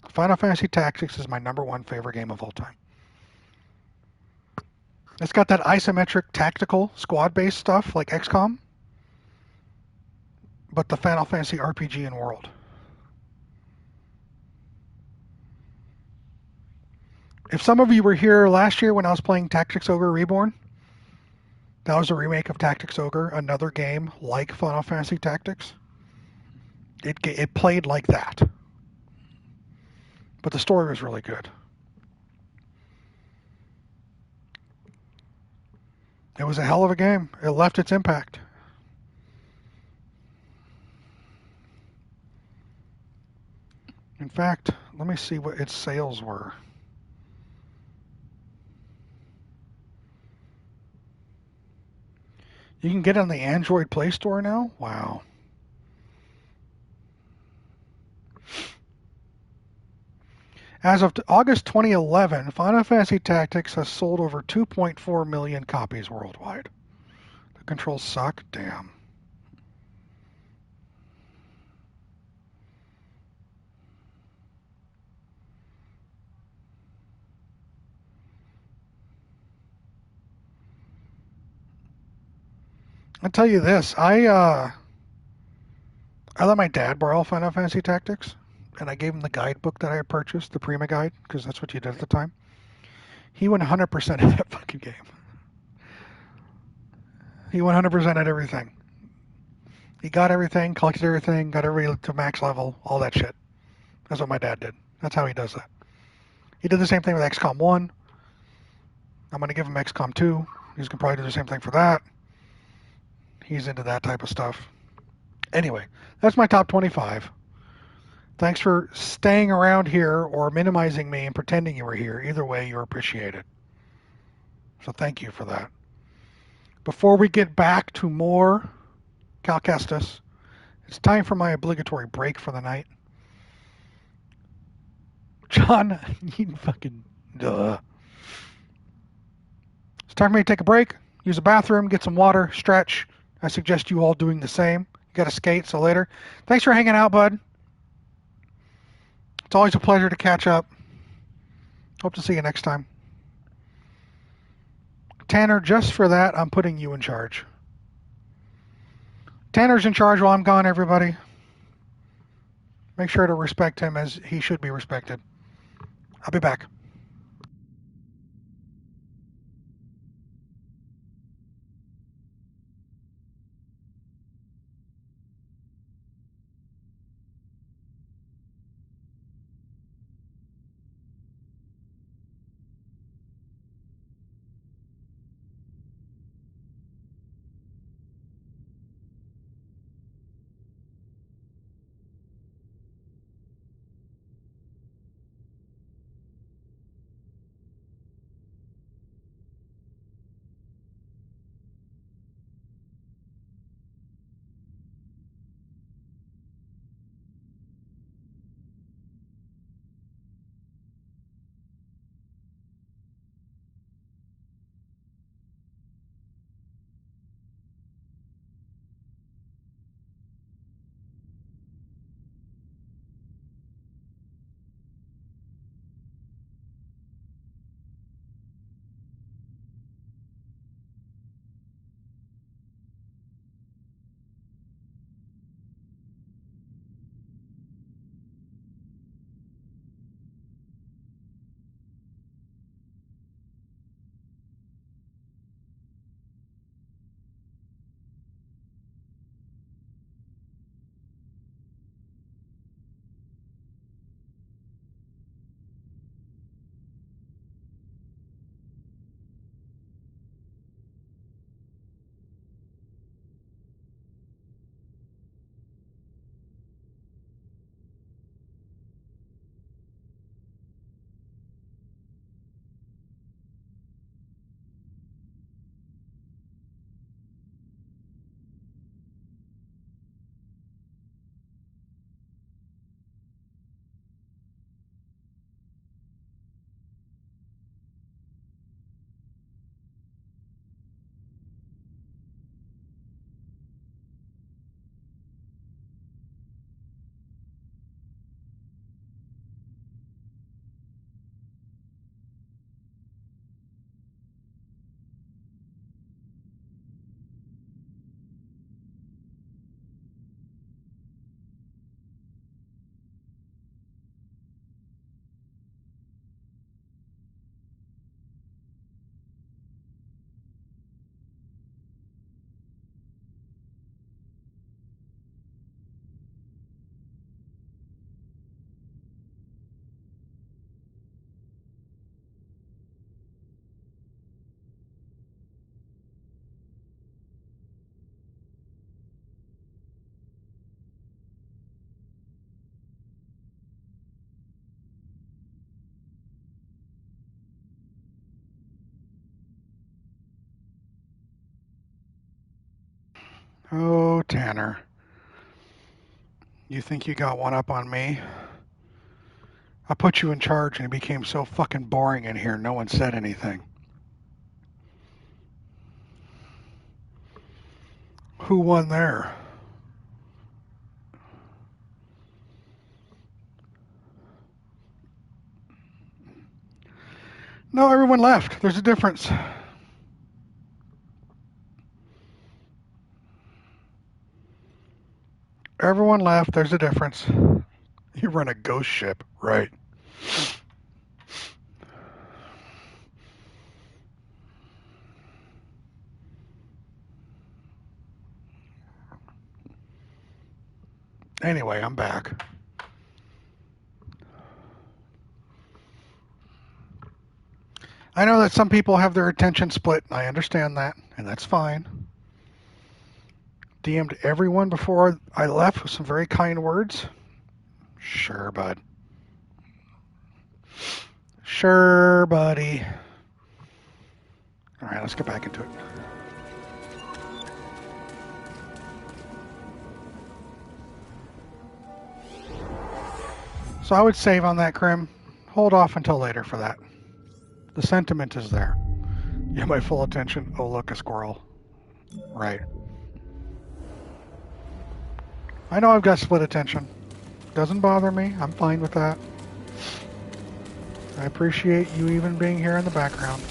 Final Fantasy Tactics is my number one favorite game of all time. It's got that isometric tactical squad-based stuff like XCOM, but the Final Fantasy RPG and world. If some of you were here last year when I was playing Tactics Ogre Reborn, that was a remake of Tactics Ogre, another game like Final Fantasy Tactics. It played like that, but the story was really good. It was a hell of a game. It left its impact. In fact, let me see what its sales were. You can get it on the Android Play Store now? Wow. As of August 2011, Final Fantasy Tactics has sold over 2.4 million copies worldwide. The controls suck? Damn. I'll tell you this, I let my dad borrow Final Fantasy Tactics, and I gave him the guidebook that I had purchased, the Prima Guide, because that's what you did at the time. He went 100% at that fucking game. He went 100% at everything. He got everything, collected everything, got everything to max level, all that shit. That's what my dad did. That's how he does that. He did the same thing with XCOM 1. I'm going to give him XCOM 2. He's going to probably do the same thing for that. He's into that type of stuff. Anyway, that's my top 25. Thanks for staying around here or minimizing me and pretending you were here. Either way, you're appreciated. So thank you for that. Before we get back to more Cal Kestis, it's time for my obligatory break for the night. John, you fucking duh. It's time for me to take a break, use a bathroom, get some water, stretch. I suggest you all doing the same. You got to skate, so later. Thanks for hanging out, bud. It's always a pleasure to catch up. Hope to see you next time. Tanner, just for that, I'm putting you in charge. Tanner's in charge while I'm gone, everybody. Make sure to respect him as he should be respected. I'll be back. Oh, Tanner. You think you got one up on me? I put you in charge and it became so fucking boring in here, no one said anything. Who won there? No, everyone left. There's a difference. Everyone left. There's a difference. You run a ghost ship, right? Anyway, I'm back. I know that some people have their attention split. I understand that, and that's fine. DM'd everyone before I left with some very kind words. Sure, bud. Sure, buddy. All right, let's get back into it. So I would save on that, Krim. Hold off until later for that. The sentiment is there. You have my full attention. Oh, look, a squirrel. Right. I know I've got split attention. Doesn't bother me. I'm fine with that. I appreciate you even being here in the background.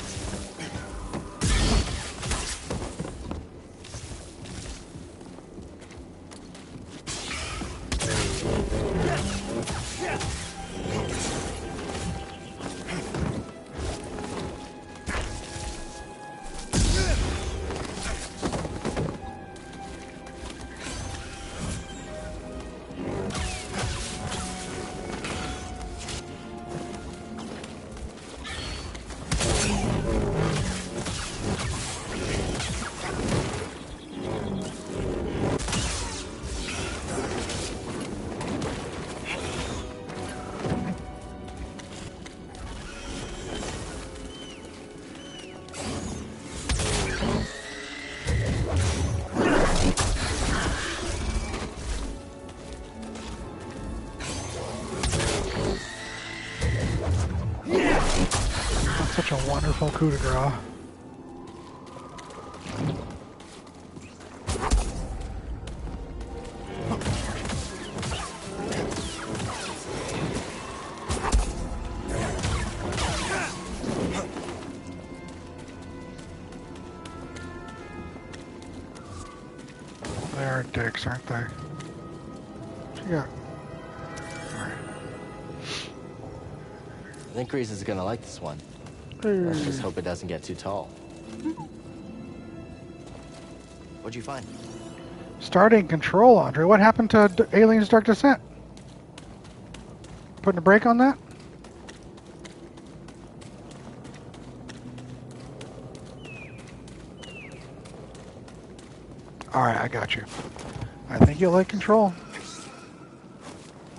Such a wonderful coup de grace. They are dicks, aren't they? What you got? I think Grease is gonna like this one. Let's just hope it doesn't get too tall. What'd you find? Starting control, Andre. What happened to Aliens Dark Descent? Putting a brake on that? Alright, I got you. I think you'll like control.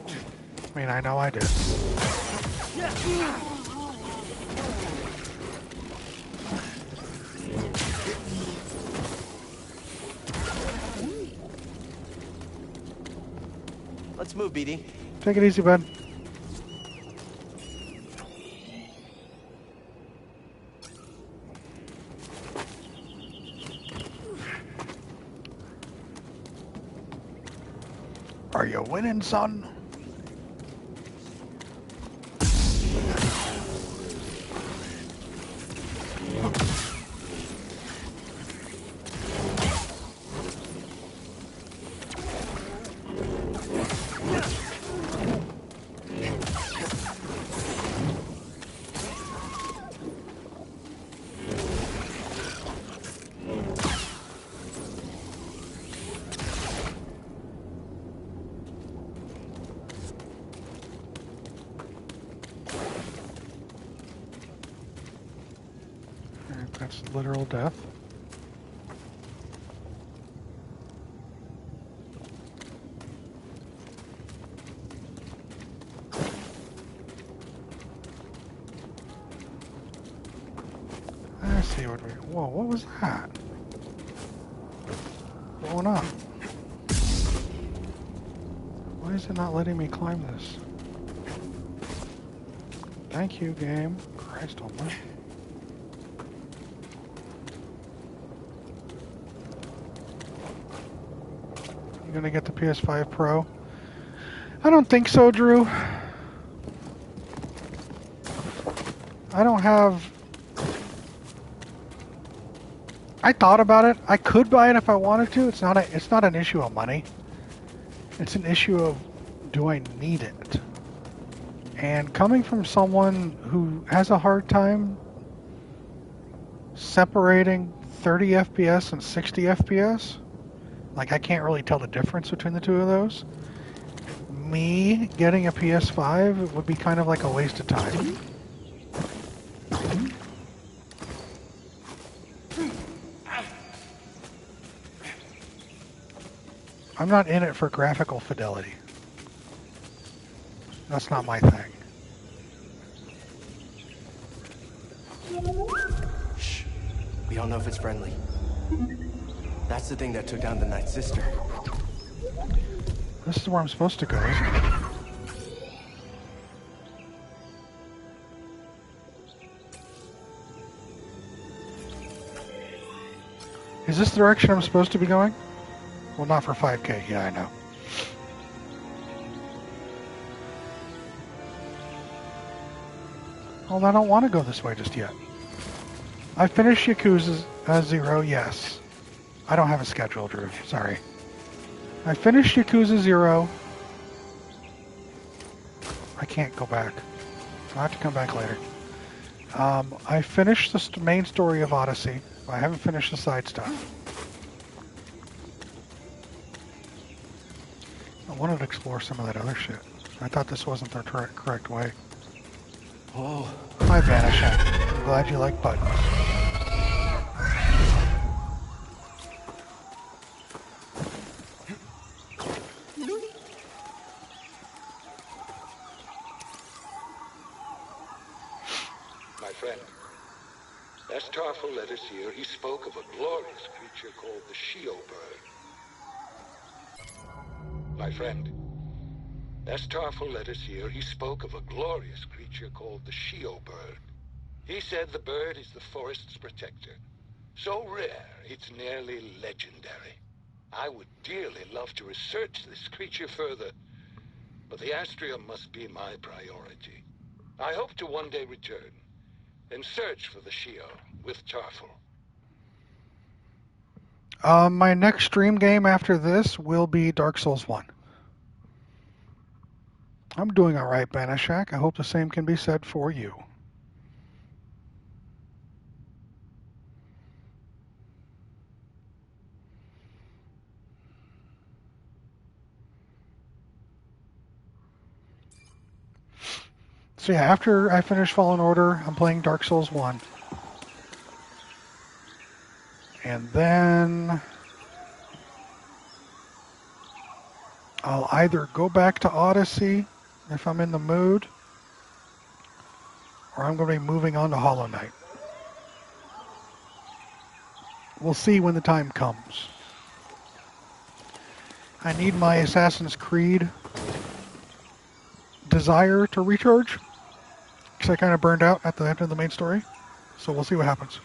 I mean, I know I did. Let's move, BD. Take it easy, bud. Are you winning, son? That's literal death. Let's see what we... Whoa, what was that? going up? Why is it not letting me climb this? Thank you, game. Christ almighty. You gonna get the PS5 Pro? I don't think so, Drew. I don't have... I thought about it. I could buy it if I wanted to. It's not an issue of money. It's an issue of, do I need it? And coming from someone who has a hard time separating 30 FPS and 60 FPS, like I can't really tell the difference between the two of those. Me getting a PS5 would be kind of like a waste of time. I'm not in it for graphical fidelity. That's not my thing. Shh. We don't know if it's friendly. That's the thing that took down the Night Sister. This is where I'm supposed to go, isn't it? Is this the direction I'm supposed to be going? Well, not for 5K. Yeah, I know. Well, I don't want to go this way just yet. I finished Yakuza 0, yes. I don't have a schedule, Drew. Sorry. I finished Yakuza 0. I can't go back. I'll have to come back later. I finished the main story of Odyssey. I haven't finished the side stuff. I wanted to explore some of that other shit. I thought this wasn't the correct way. Oh. Hi, Vanishing. I'm glad you like buttons. My friend, as Tarful led us here, he spoke of a glorious creature called the Shio bird. My friend, as Tarful led us here, he spoke of a glorious creature called the Shio bird. He said the bird is the forest's protector. So rare, it's nearly legendary. I would dearly love to research this creature further, but the Astria must be my priority. I hope to one day return and search for the Shio with Tarful. My next stream game after this will be Dark Souls 1. I'm doing alright, Banashak. I hope the same can be said for you. So yeah, after I finish Fallen Order, I'm playing Dark Souls 1. And then I'll either go back to Odyssey if I'm in the mood, or I'm going to be moving on to Hollow Knight. We'll see when the time comes. I need my Assassin's Creed desire to recharge, because I kind of burned out at the end of the main story. So we'll see what happens.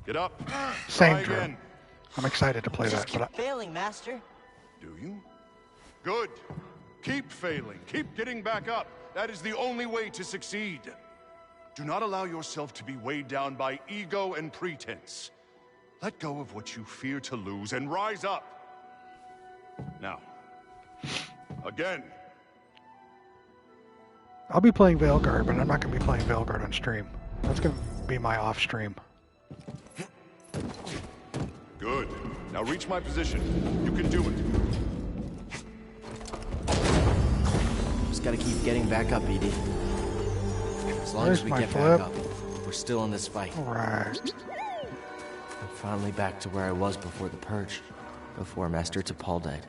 Get up. Same, Try Drew. again. I'm excited to play Just that. keep But failing, Master. Do you? Good. Keep failing. Keep getting back up. That is the only way to succeed. Do not allow yourself to be weighed down by ego and pretense. Let go of what you fear to lose and rise up. Now, again. I'll be playing Veilguard, but I'm not going to be playing Veilguard on stream. That's going to be my off stream. Good. Now reach my position. You can do it. Just gotta keep getting back up, Edie. As long There's as we my get flip. back up, we're still in this fight. Alright. I'm finally back to where I was before the purge. Before Master T'Pol died.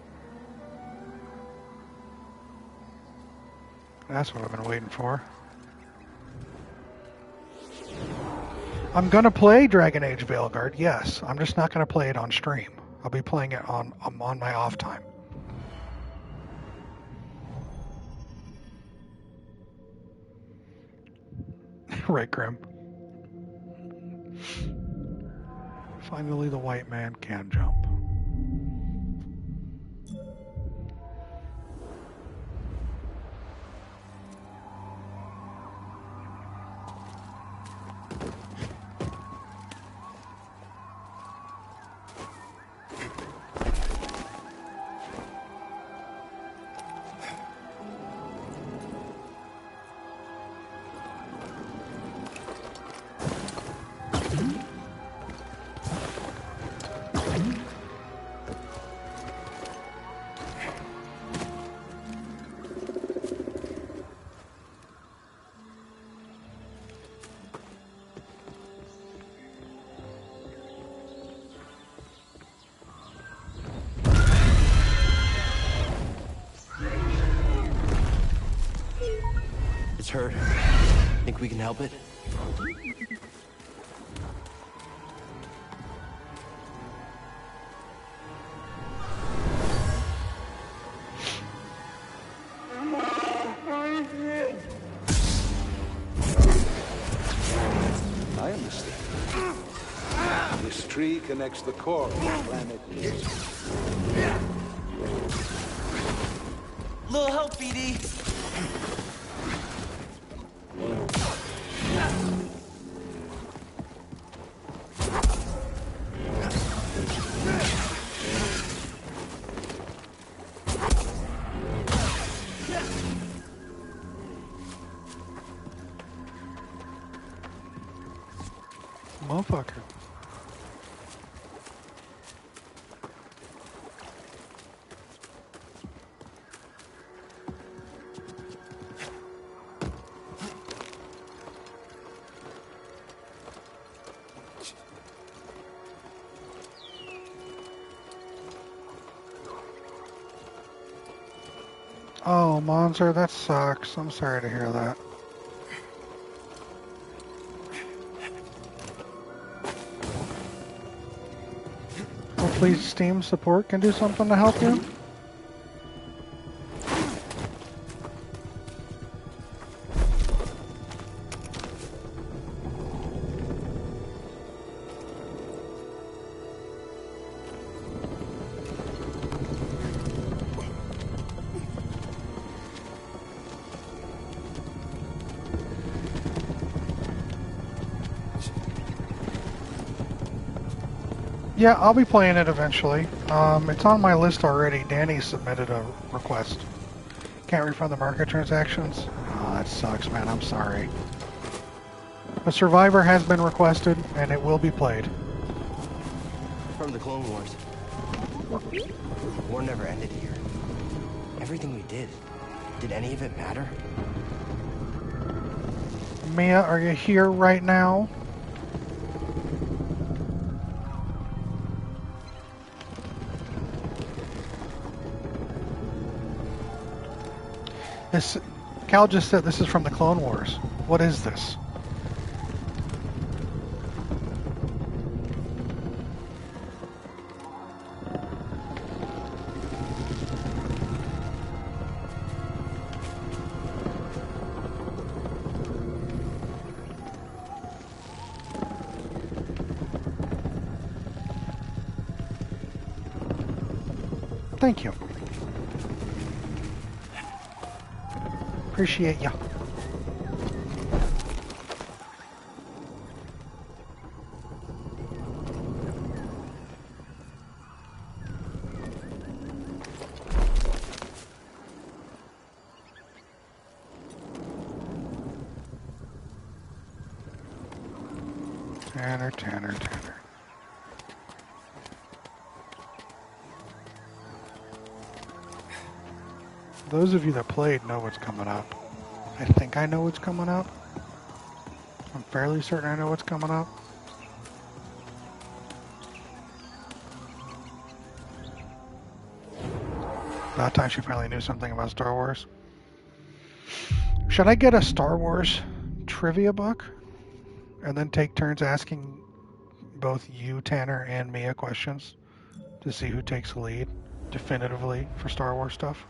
That's what I've been waiting for. I'm gonna play Dragon Age Veilguard, yes. I'm just not gonna play it on stream. I'll be playing it on my off time. Right, Grim. Finally, the white man can jump. It's hurt. Think we can help it? I understand. This tree connects the core of the planet. Little help, BD. Motherfucker. Oh, Monster, that sucks. I'm sorry to hear that. Hopefully Steam support can do something to help you. Yeah, I'll be playing it eventually. It's on my list already. Danny submitted a request. Can't refund the market transactions. Oh, that sucks, man. I'm sorry. A Survivor has been requested, and it will be played. From the Clone Wars. War never ended here. Everything we did any of it matter? Mia, are you here right now? Cal just said this is from the Clone Wars. What is this? Thank you. Appreciate ya. Tanner. Those of you that played know what's coming up. I think I know what's coming up. I'm fairly certain I know what's coming up. About time she finally knew something about Star Wars. Should I get a Star Wars trivia book and then take turns asking both you, Tanner, and Mia questions to see who takes the lead definitively for Star Wars stuff?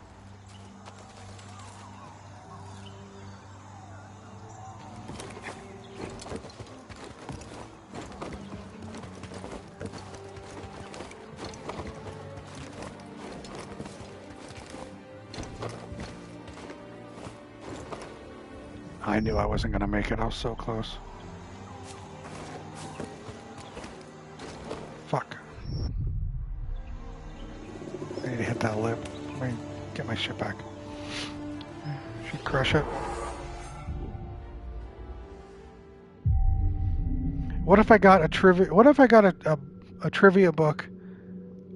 I knew I wasn't going to make it. I was so close. Fuck. I need to hit that lip. Let me get my shit back. Should crush it. What if I got a trivia? What if I got a trivia book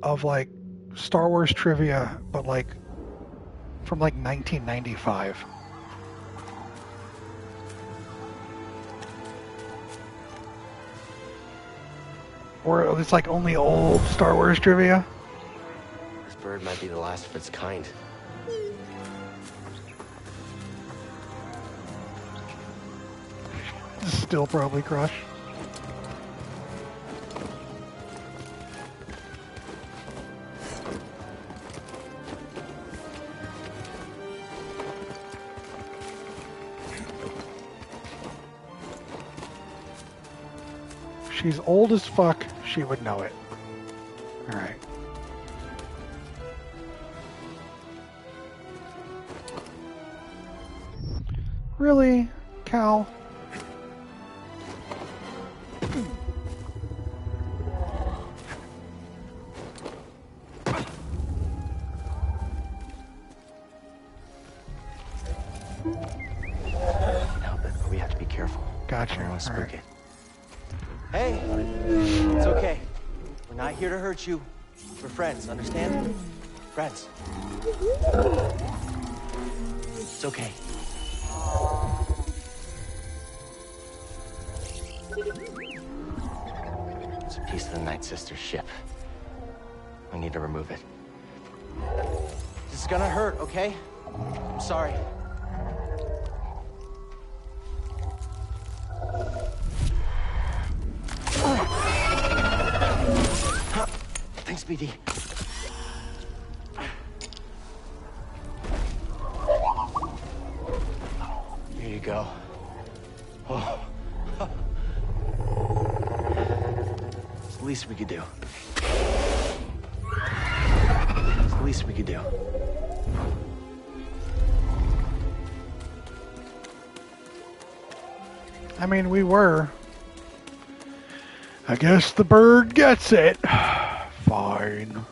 of like Star Wars trivia, but like from like 1995? Or it's like only old Star Wars trivia? This bird might be the last of its kind. Still probably crush. She's old as fuck. She would know it. All right. Really, Cal? Help it, but we have to be careful. Gotcha. I don't want to All spook right. it. Hey, it's okay. We're not here to hurt you. We're friends, understand? Friends. It's okay. It's a piece of the Night Sister's ship. We need to remove it. This is gonna hurt, okay? I'm sorry. Thanks, BD. Here you go. Oh. It's the least we could do. It's the least we could do. I mean, we were. I guess the bird gets it. Fine.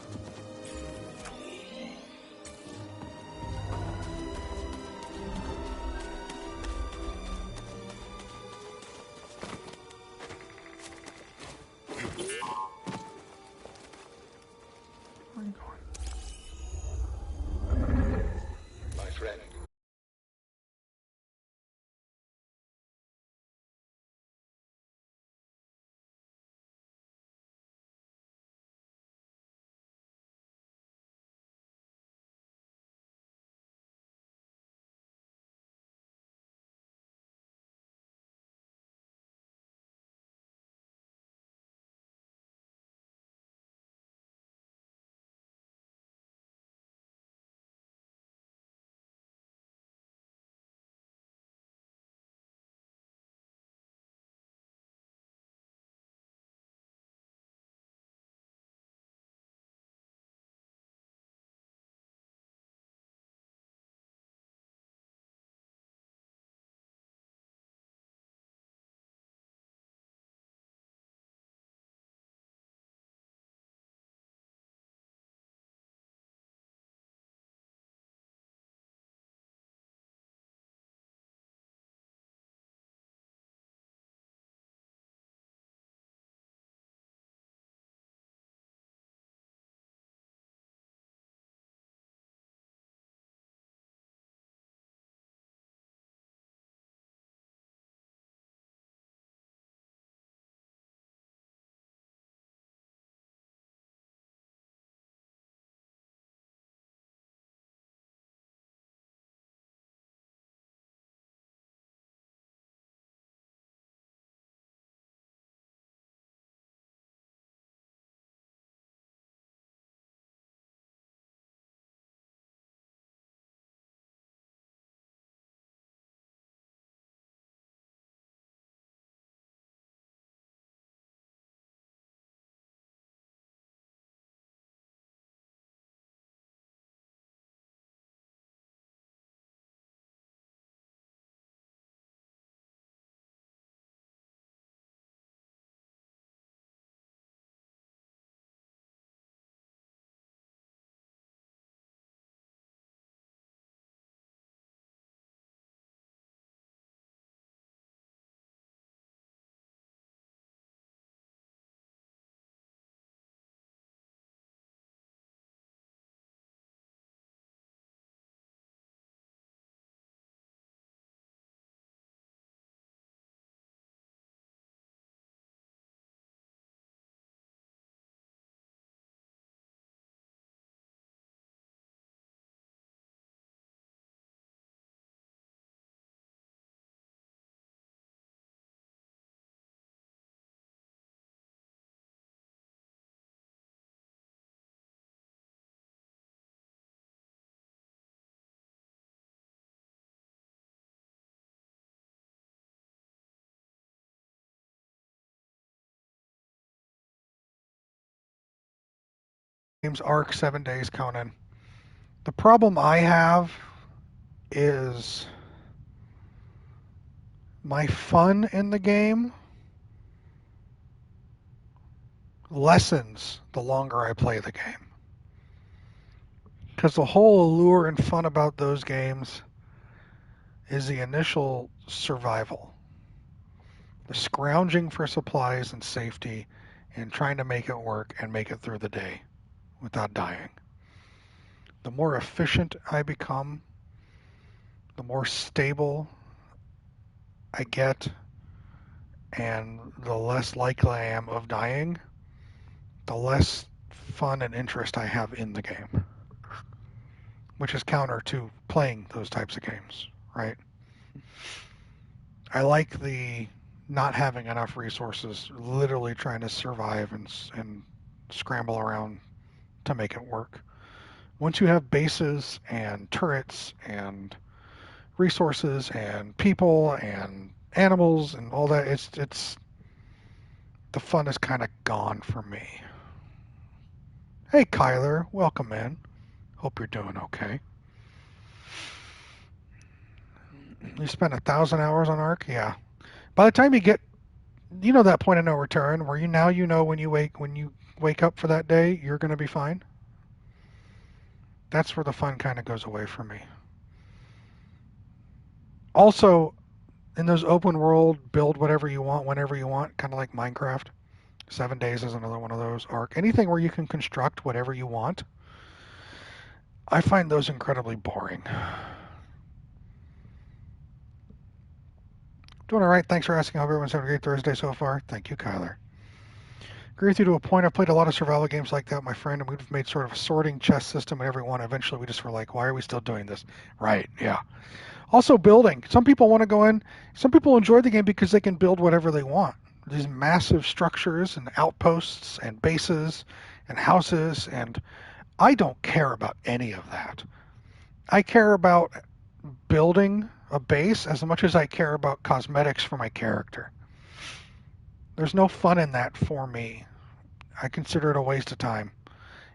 games, Ark, 7 Days, Conan. The problem I have is my fun in the game lessens the longer I play the game. Because the whole allure and fun about those games is the initial survival. The scrounging for supplies and safety and trying to make it work and make it through the day without dying. The more efficient I become, the more stable I get, and the less likely I am of dying, the less fun and interest I have in the game. Which is counter to playing those types of games, right? I like the not having enough resources, literally trying to survive and scramble around to make it work. Once you have bases and turrets and resources and people and animals and all that, it's the fun is kind of gone for me. Hey Kyler, welcome in. Hope you're doing okay. You spent 1,000 hours on Ark? Yeah. By the time you get, that point of no return where you know when you wake up for that day, you're going to be fine. That's where the fun kind of goes away for me. Also, in those open world, build whatever you want, whenever you want, kind of like Minecraft. 7 Days is another one of those. Ark. Anything where you can construct whatever you want. I find those incredibly boring. Doing all right. Thanks for asking. I hope everyone's having a great Thursday so far. Thank you, Kyler. Agree with you to a point. I've played a lot of survival games like that with my friend, and we've made sort of a sorting chest system in every one. Eventually, we just were like, why are we still doing this? Right, yeah. Also, building. Some people want to go in. Some people enjoy the game because they can build whatever they want. These massive structures and outposts and bases and houses, and I don't care about any of that. I care about building a base as much as I care about cosmetics for my character. There's no fun in that for me. I consider it a waste of time.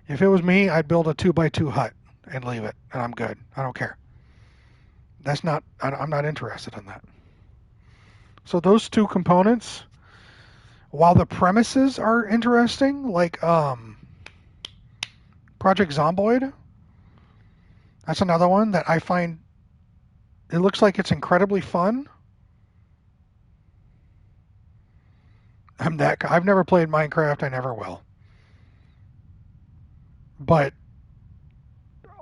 If it was me, I'd build a 2x2 hut and leave it, and I'm good. I don't care. I'm not interested in that. So those two components, while the premises are interesting, like Project Zomboid, that's another one that I find, it looks like it's incredibly fun. I've never played Minecraft, I never will. But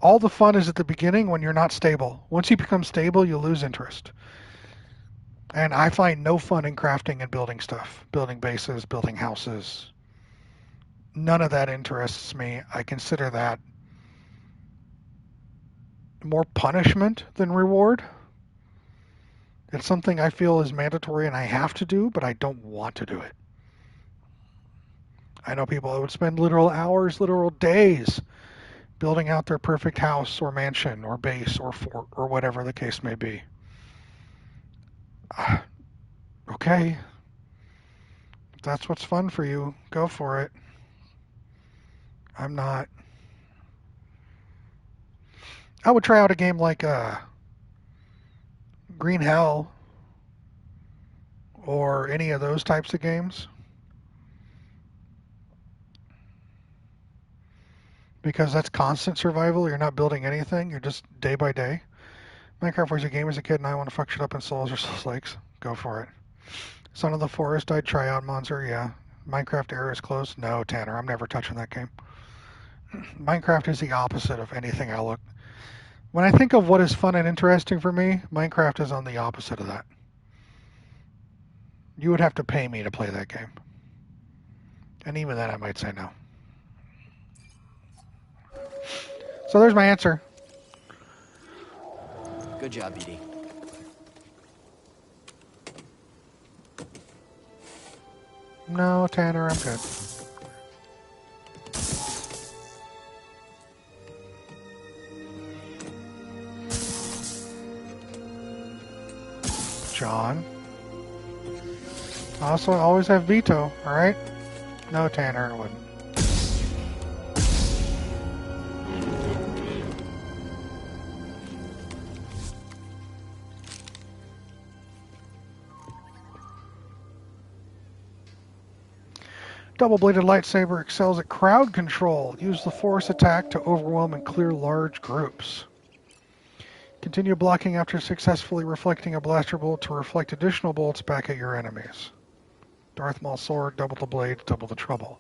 all the fun is at the beginning when you're not stable. Once you become stable, you lose interest. And I find no fun in crafting and building stuff, building bases, building houses. None of that interests me. I consider that more punishment than reward. It's something I feel is mandatory and I have to do, but I don't want to do it. I know people that would spend literal hours, literal days building out their perfect house or mansion or base or fort or whatever the case may be. Okay. If that's what's fun for you, go for it. I'm not. I would try out a game like Green Hell or any of those types of games. Because that's constant survival. You're not building anything. You're just day by day. Minecraft was a game as a kid, and I want to fuck shit up in Souls or Souls Lakes. Go for it. Son of the Forest, I'd try out Monster, yeah. Minecraft era is closed? No, Tanner, I'm never touching that game. Minecraft is the opposite of anything I look. When I think of what is fun and interesting for me, Minecraft is on the opposite of that. You would have to pay me to play that game. And even then, I might say no. So there's my answer. Good job, BD. No, Tanner, I'm good. John. Also, always have veto, alright? No, Tanner, it wouldn't. Double-bladed lightsaber excels at crowd control. Use the force attack to overwhelm and clear large groups. Continue blocking after successfully reflecting a blaster bolt to reflect additional bolts back at your enemies. Darth Maul sword, double the blades, double the trouble.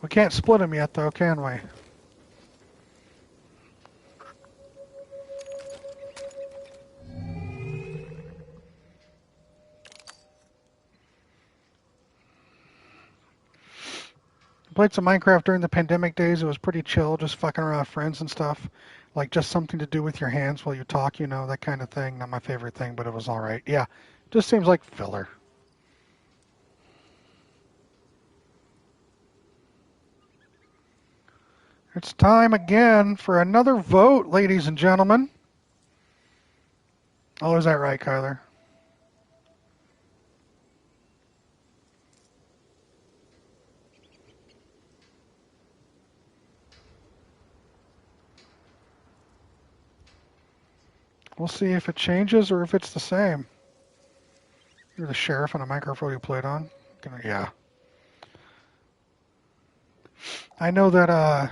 We can't split them yet, though, can we? I played some Minecraft during the pandemic days. It was pretty chill, just fucking around with friends and stuff. Like just something to do with your hands while you talk, you know, that kind of thing. Not my favorite thing, but it was alright. Yeah, just seems like filler. It's time again for another vote, ladies and gentlemen. Oh, is that right, Kyler? We'll see if it changes or if it's the same. You're the sheriff on a Minecraft you played on? Yeah. I know that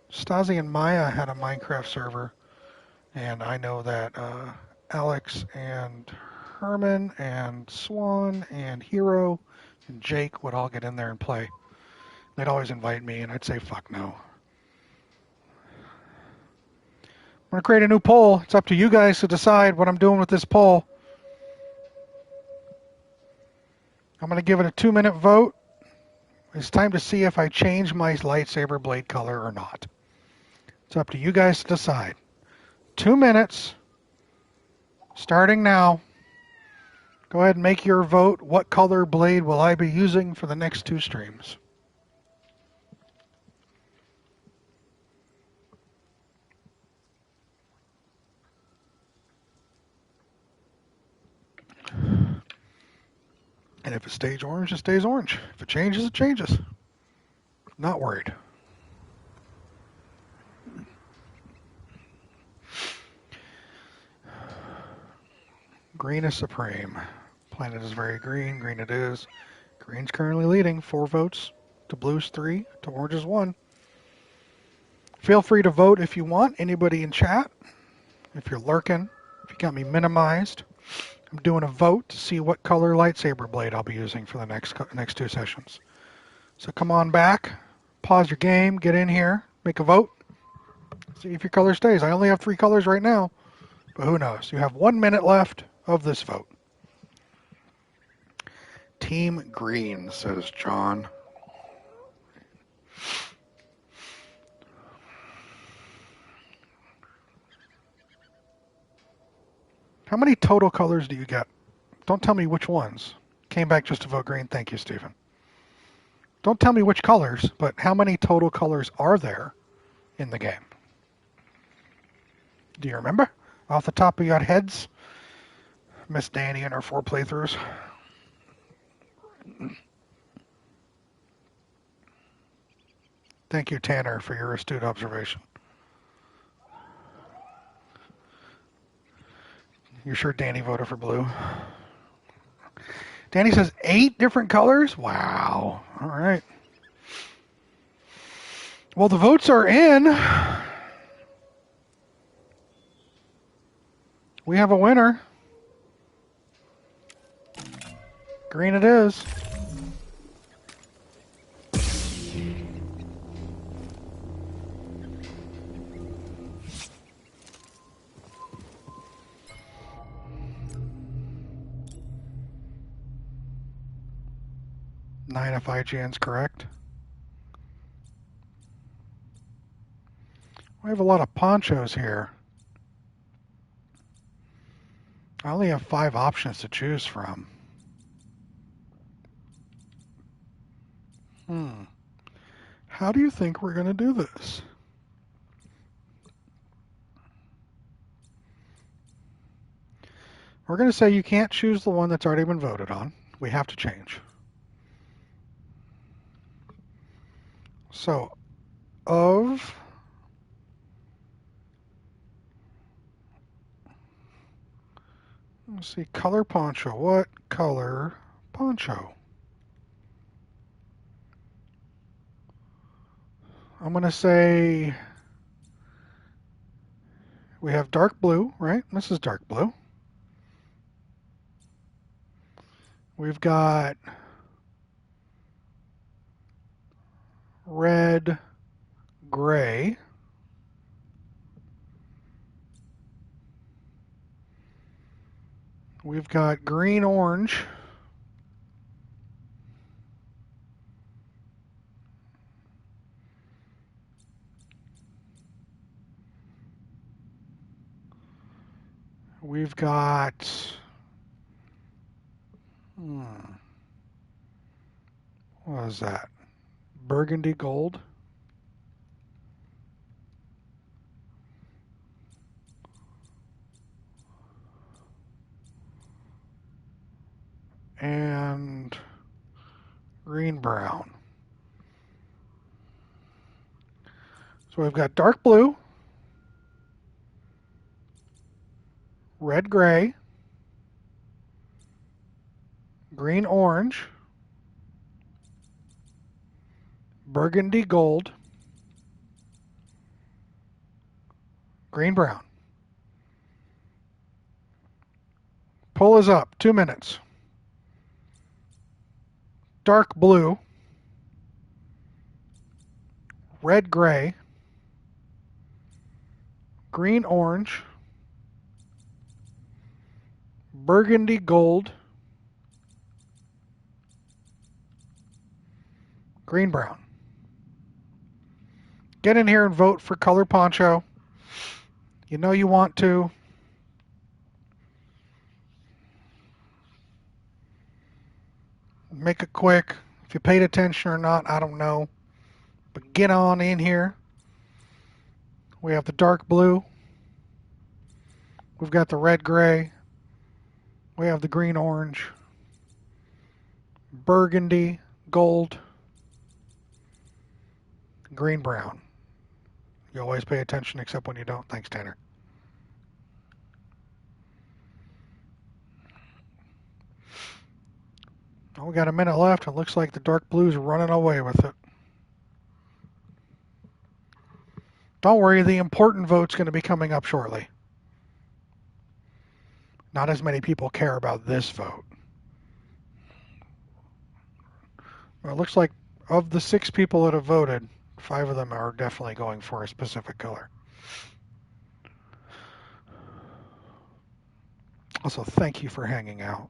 Stasi and Maya had a Minecraft server, and I know that Alex and Herman and Swan and Hero and Jake would all get in there and play. They'd always invite me, and I'd say fuck no. I'm going to create a new poll. It's up to you guys to decide what I'm doing with this poll. I'm going to give it a 2-minute vote. It's time to see if I change my lightsaber blade color or not. It's up to you guys to decide. 2 minutes, starting now. Go ahead and make your vote. What color blade will I be using for the next 2 streams? And if it stays orange, it stays orange. If it changes, it changes. Not worried. Green is supreme. Planet is very green. Green it is. Green's currently leading. 4 votes to blue's 3 to orange's 1. Feel free to vote if you want. Anybody in chat. If you're lurking. If you got me minimized. I'm doing a vote to see what color lightsaber blade I'll be using for the next 2 sessions. So come on back, pause your game, get in here, make a vote, see if your color stays. I only have 3 colors right now, but who knows? You have 1 minute left of this vote. Team Green, says John. How many total colors do you get? Don't tell me which ones. Came back just to vote green. Thank you, Stephen. Don't tell me which colors, but how many total colors are there in the game? Do you remember? Off the top of your heads? Miss Danny and her 4 playthroughs. Thank you, Tanner, for your astute observation. You're sure Danny voted for blue? Danny says 8 different colors? Wow. All right. Well, the votes are in. We have a winner. Green it is. Nine if IGN's correct. We have a lot of ponchos here. I only have 5 options to choose from. How do you think we're going to do this? We're going to say you can't choose the one that's already been voted on. We have to change. So, of let's see, color poncho. What color poncho? I'm going to say we have dark blue, right? This is dark blue. We've got red, gray. We've got green, orange. We've got what is that? Burgundy gold. And green brown. So we've got dark blue, red gray, green orange, burgundy gold, green brown. Pull is up, 2 minutes. Dark blue, red gray, green orange, burgundy gold, green brown. Get in here and vote for color poncho. You know you want to. Make it quick. If you paid attention or not, I don't know. But get on in here. We have the dark blue. We've got the red gray. We have the green orange. Burgundy gold. Green brown. You always pay attention except when you don't. Thanks, Tanner. Oh, we got a minute left. It looks like the dark blue's running away with it. Don't worry, the important vote's going to be coming up shortly. Not as many people care about this vote. Well, it looks like of the 6 people that have voted, 5 of them are definitely going for a specific color. Also, thank you for hanging out.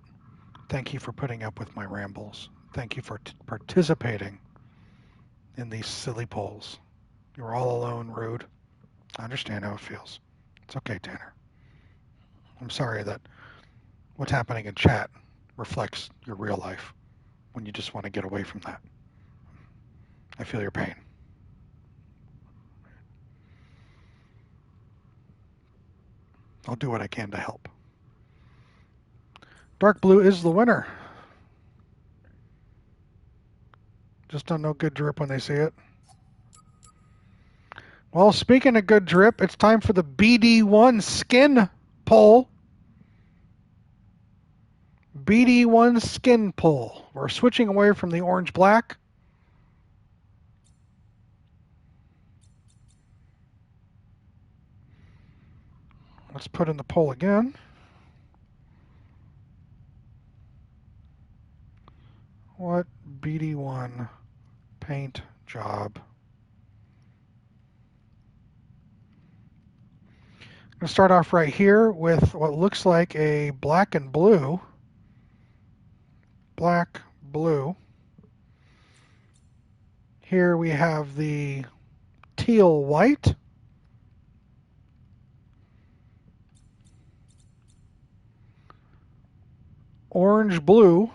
Thank you for putting up with my rambles. Thank you for participating in these silly polls. You're all alone, rude. I understand how it feels. It's okay, Tanner. I'm sorry that what's happening in chat reflects your real life when you just want to get away from that. I feel your pain. I'll do what I can to help. Dark blue is the winner. Just don't know good drip when they see it. Well, speaking of good drip, it's time for the BD1 skin poll. BD1 skin poll. We're switching away from the orange black. Let's put in the poll again. What BD1 paint job? I'm going to start off right here with what looks like a black and blue. Black, blue. Here we have the teal white. Orange blue.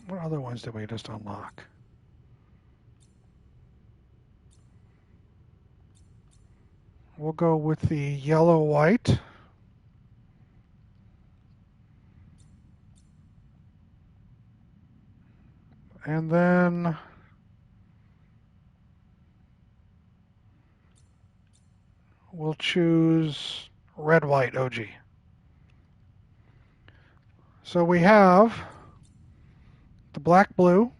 What other ones did we just unlock? We'll go with the yellow white. And then we'll choose red, white, OG. So we have the black, blue,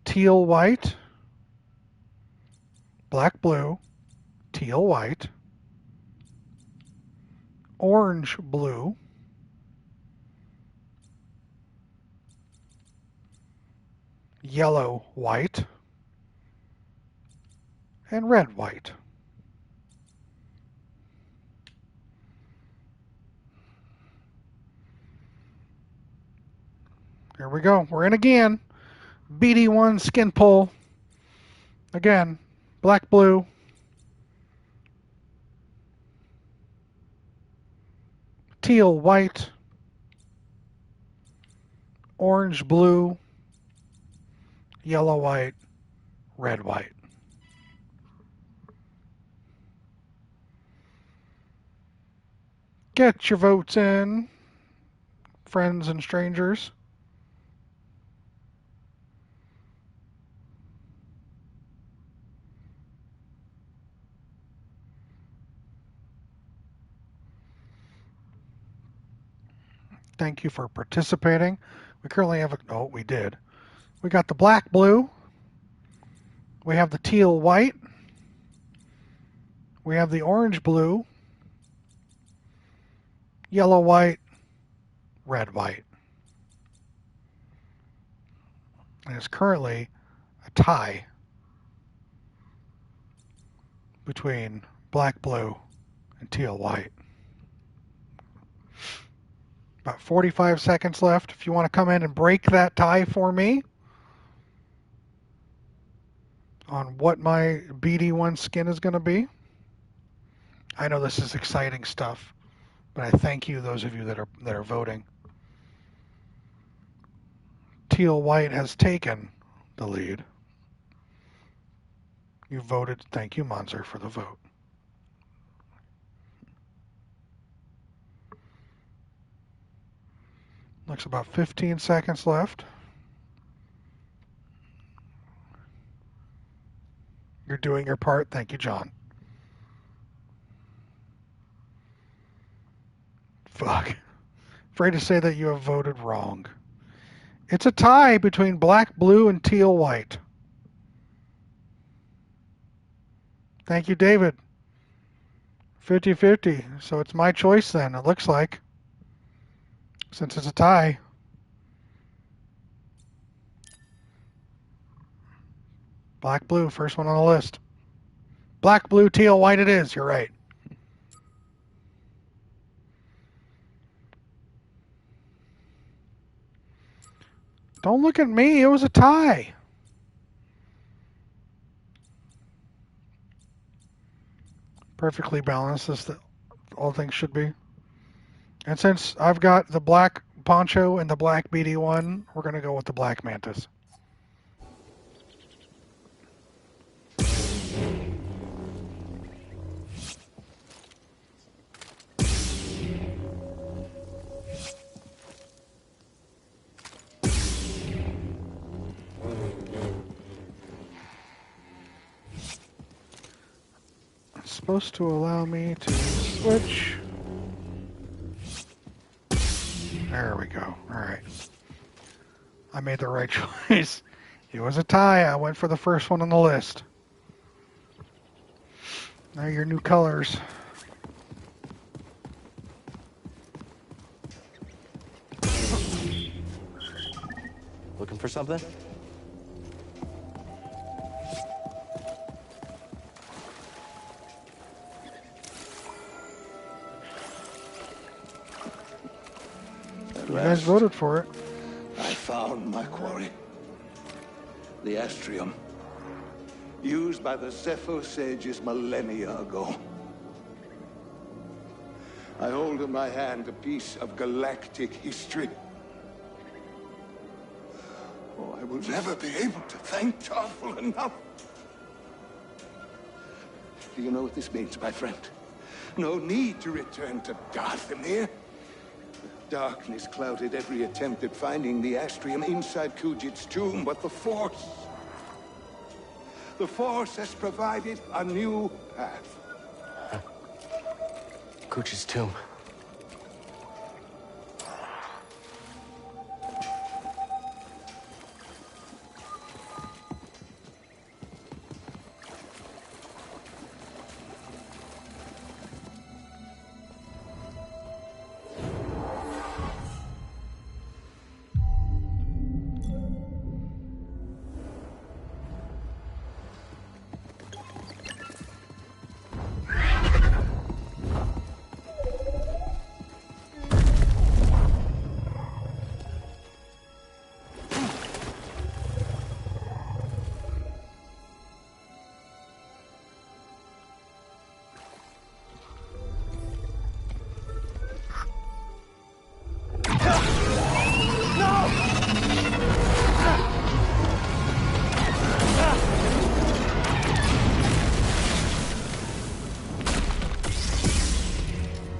teal, white, black, blue, teal, white, orange, blue, yellow, white, and red, white. Here we go. We're in again. BD1 skin pull. Again, black, blue, teal, white, orange, blue, yellow, white, red, white. Get your votes in, friends and strangers. Thank you for participating. We currently have we did. We got the black, blue. We have the teal, white. We have the orange, blue. Yellow, white, red, white. And it's currently a tie between black, blue, and teal, white. About 45 seconds left. If you want to come in and break that tie for me on what my BD1 skin is going to be. I know this is exciting stuff, but I thank you, those of you that are voting. Teal White has taken the lead. You voted. Thank you, Monzer, for the vote. Looks about 15 seconds left. You're doing your part. Thank you, John. Fuck. Afraid to say that you have voted wrong. It's a tie between black, blue, and teal, white. Thank you, David. 50-50. So it's my choice then, it looks like. Since it's a tie. Black, blue, first one on the list. Black, blue, teal, white it is. You're right. Don't look at me. It was a tie. Perfectly balanced as all things should be. And since I've got the black poncho and the black BD1, we're going to go with the black mantis. It's supposed to allow me to switch. There we go. All right. I made the right choice. It was a tie. I went for the first one on the list. Now your new colors. Looking for something? You guys voted for it. I found my quarry. The astrium. Used by the Zepho sages millennia ago. I hold in my hand a piece of galactic history. Oh, I will never be able to thank Tarful enough. Do you know what this means, my friend? No need to return to Dathomir. Darkness clouded every attempt at finding the Astrium inside Kujit's tomb, but the Force has provided a new path. Cooch's tomb.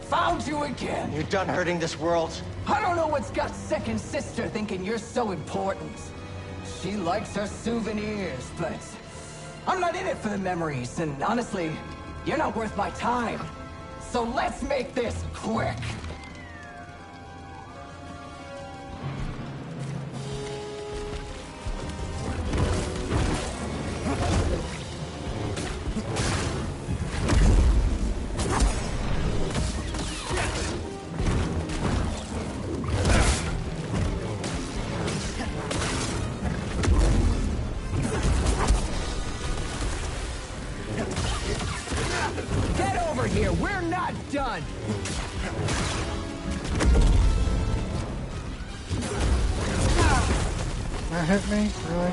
Found you again. You're done hurting this world. I don't know what's got second sister thinking you're so important. She likes her souvenirs, but I'm not in it for the memories, and honestly, you're not worth my time. So let's make this quick. Get over here, we're not done. That hit me? Really?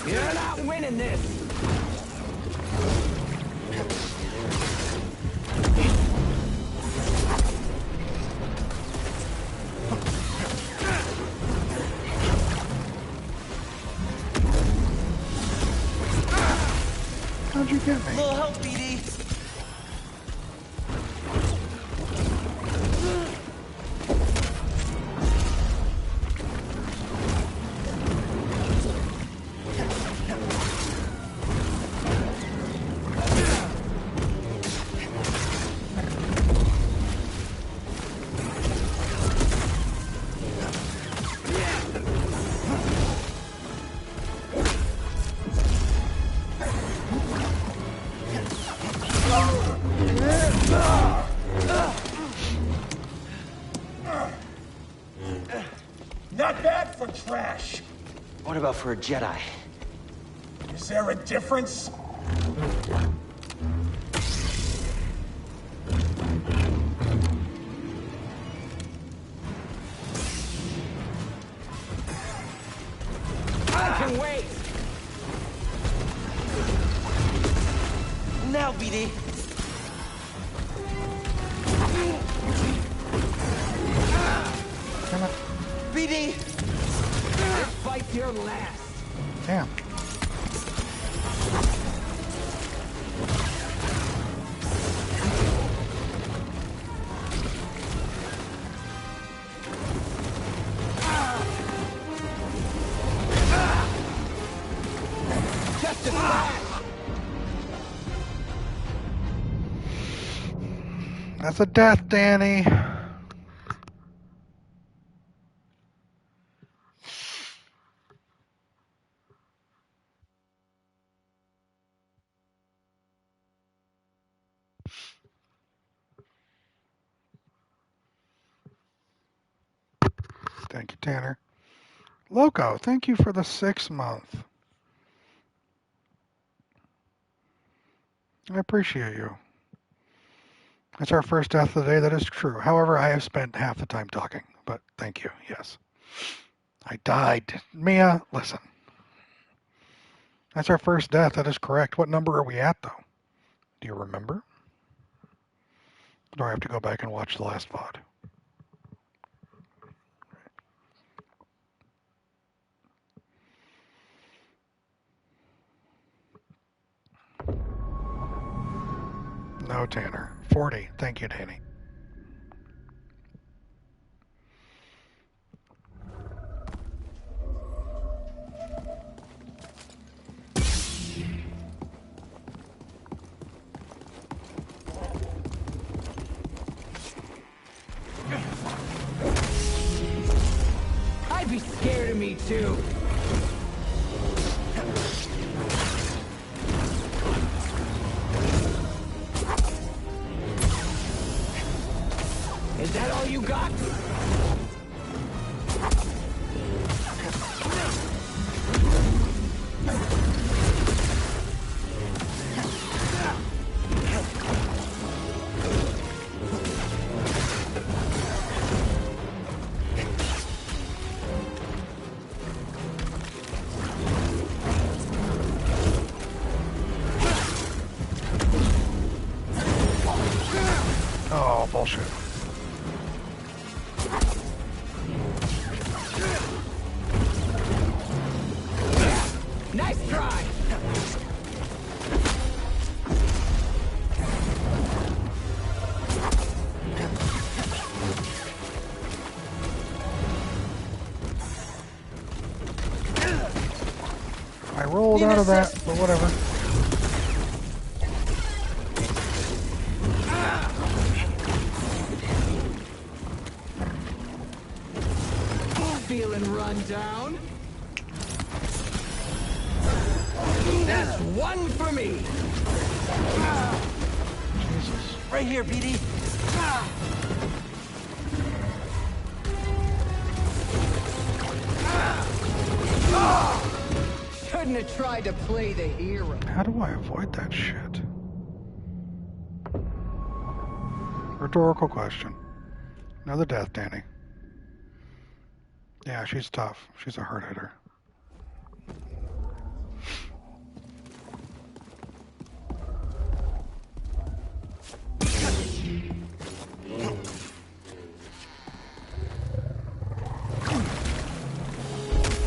You're not winning this. How'd you get me? Little help, BD. Not bad for trash. What about for a Jedi? Is there a difference? I can wait. Now, BD. Damn it. BD! This fight's your last. Damn. Just a flash. That's a death, Danny. Thank you, Tanner. Loco, thank you for the 6 month. I appreciate you. It's our first death of the day. That is true. However, I have spent half the time talking, but thank you. Yes. I died. Mia, listen. That's our first death. That is correct. What number are we at, though? Do you remember? Or do I have to go back and watch the last VOD? No, Tanner. 40. Thank you, Danny. I'd be scared of me too. Is that all you got? Oh, bullshit. Nice try. I rolled out of that, but whatever. Feeling run down? That's one for me. Jesus. Right here, BD. Shouldn't have tried to play the hero. How do I avoid that shit? Rhetorical question. Another death, Danny. Yeah, she's tough. She's a hard hitter.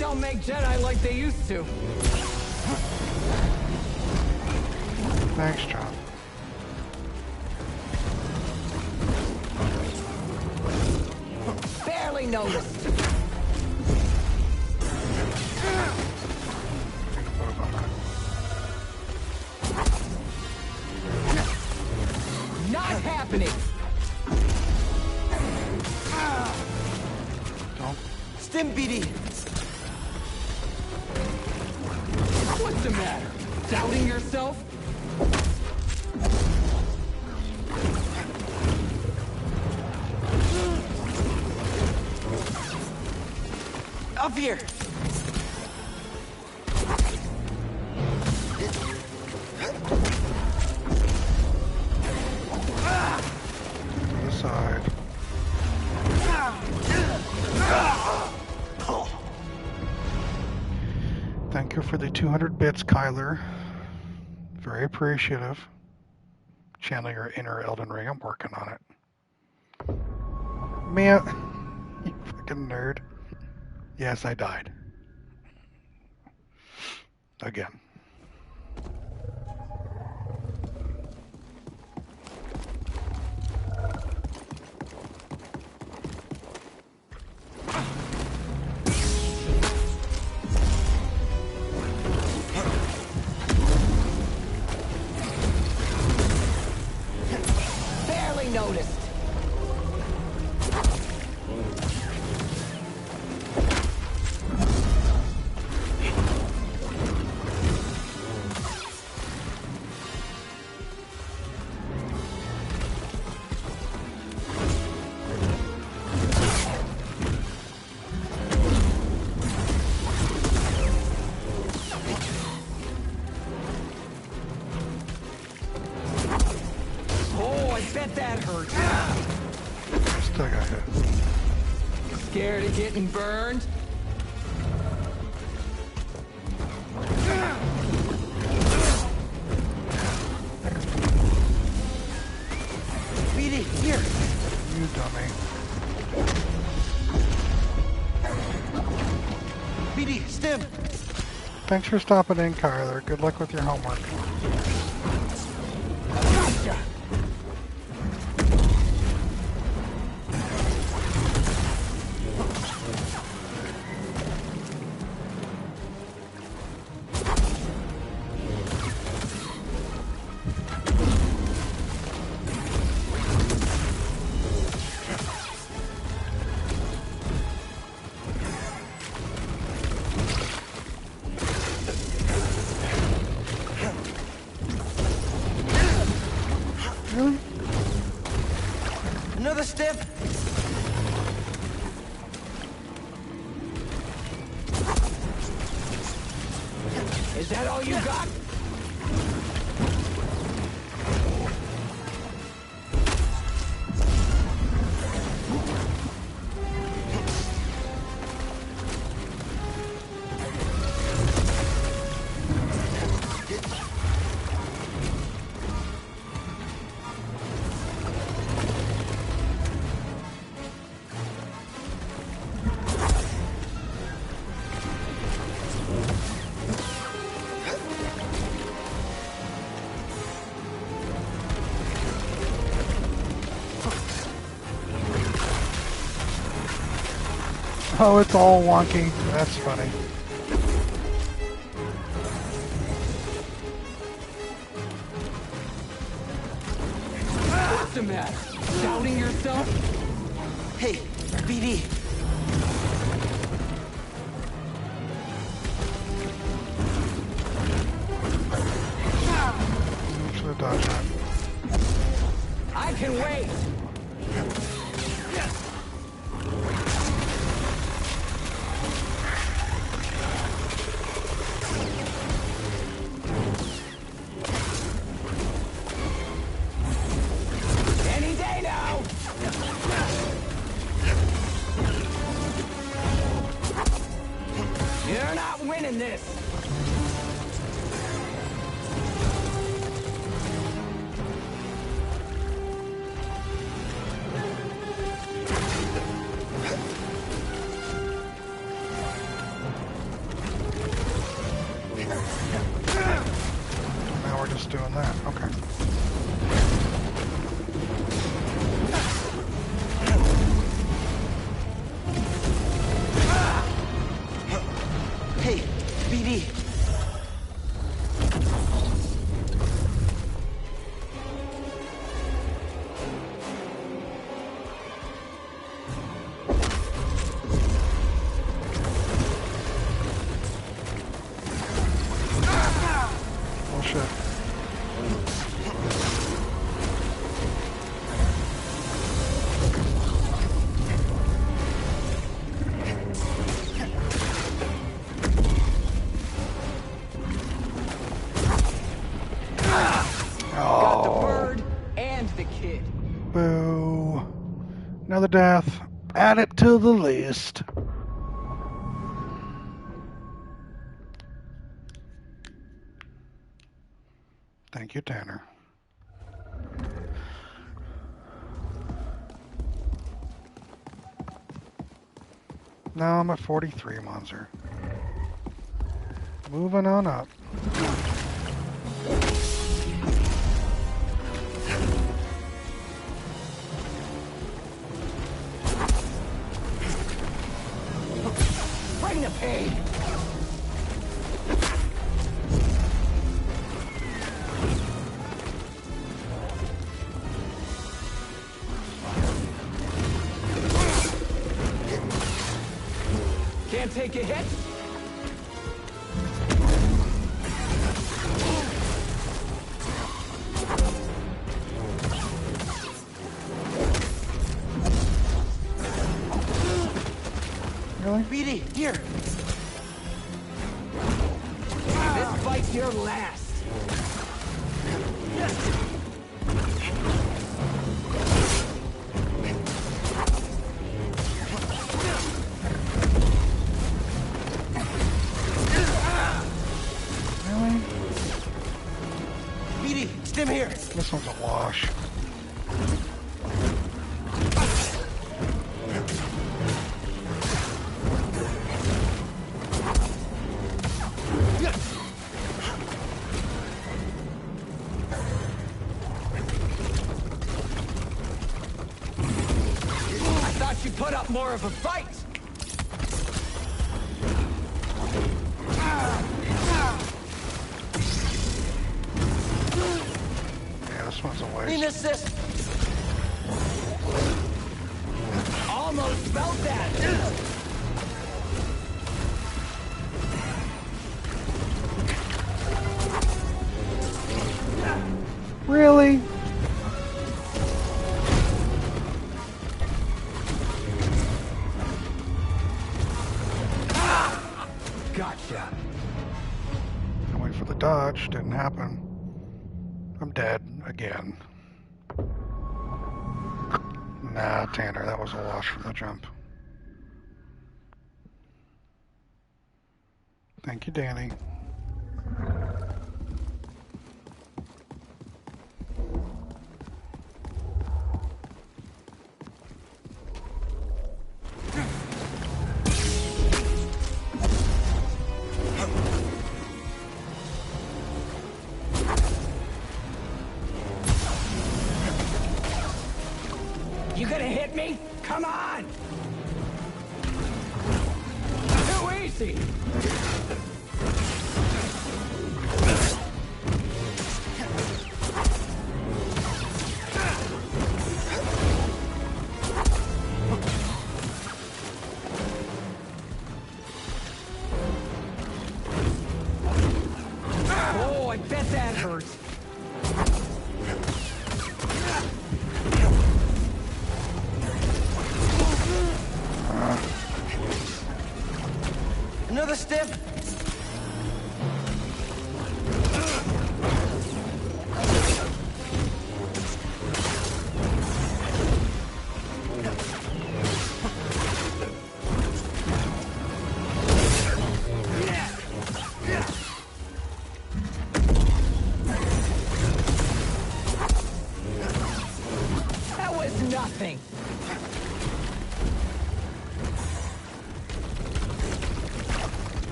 Don't make Jedi like they used to. Thanks, John. Barely noticed. Not happening. Don't. Stim, BD. What's the matter? Doubting yourself? Up here. To the side. Thank you for the 200 bits, Kyler. Very appreciative. Channeling your inner Elden Ring. I'm working on it. Man, you fucking nerd. Yes, I died. Again. Barely noticed. Oh, I bet that hurt. Still got hit. Scared of getting burned? BD, here. You dummy. BD, stim. Thanks for stopping in, Kyler. Good luck with your homework. Gotcha. a stiff? Is that all you got? Oh, it's all wonky. That's funny. What's the matter? Doubting yourself? Hey, BD. Should have dodged that. I can wait. Any day now. You're not winning this. Now we're just doing that. Okay. Hey, BD. Oh shit. Got the bird and the kid. Boo. Another death. Add it to the list. Thank you, Tanner. Now I'm at 43, Monster. Moving on up. Bring the pain. Can't take a hit. Really? BD, here. This fight's your last. Really? BD, stim here. This one's a wash. I thought you put up more of a fight. Yeah, this one's a Need an waste. assist. Almost felt that. Really? dodge. Didn't happen. I'm dead again. Nah, Tanner, that was a wash from the jump. Thank you, Danny. You gonna hit me? Come on! Too easy! Oh, I bet that hurts. Another step. That was nothing.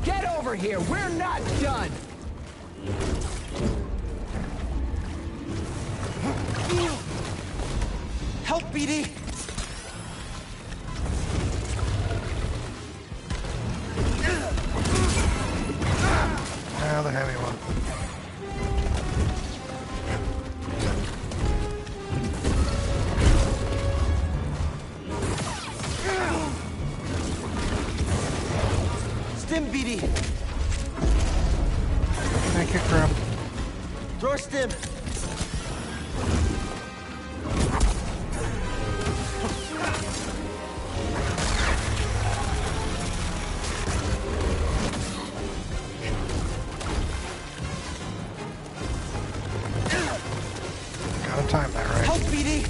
Get over here. We're not done. Help, BD. Now the heavy one. Stim, BD. Thank you, Grim. Throw a stim. Gotta time that right. Help, BD.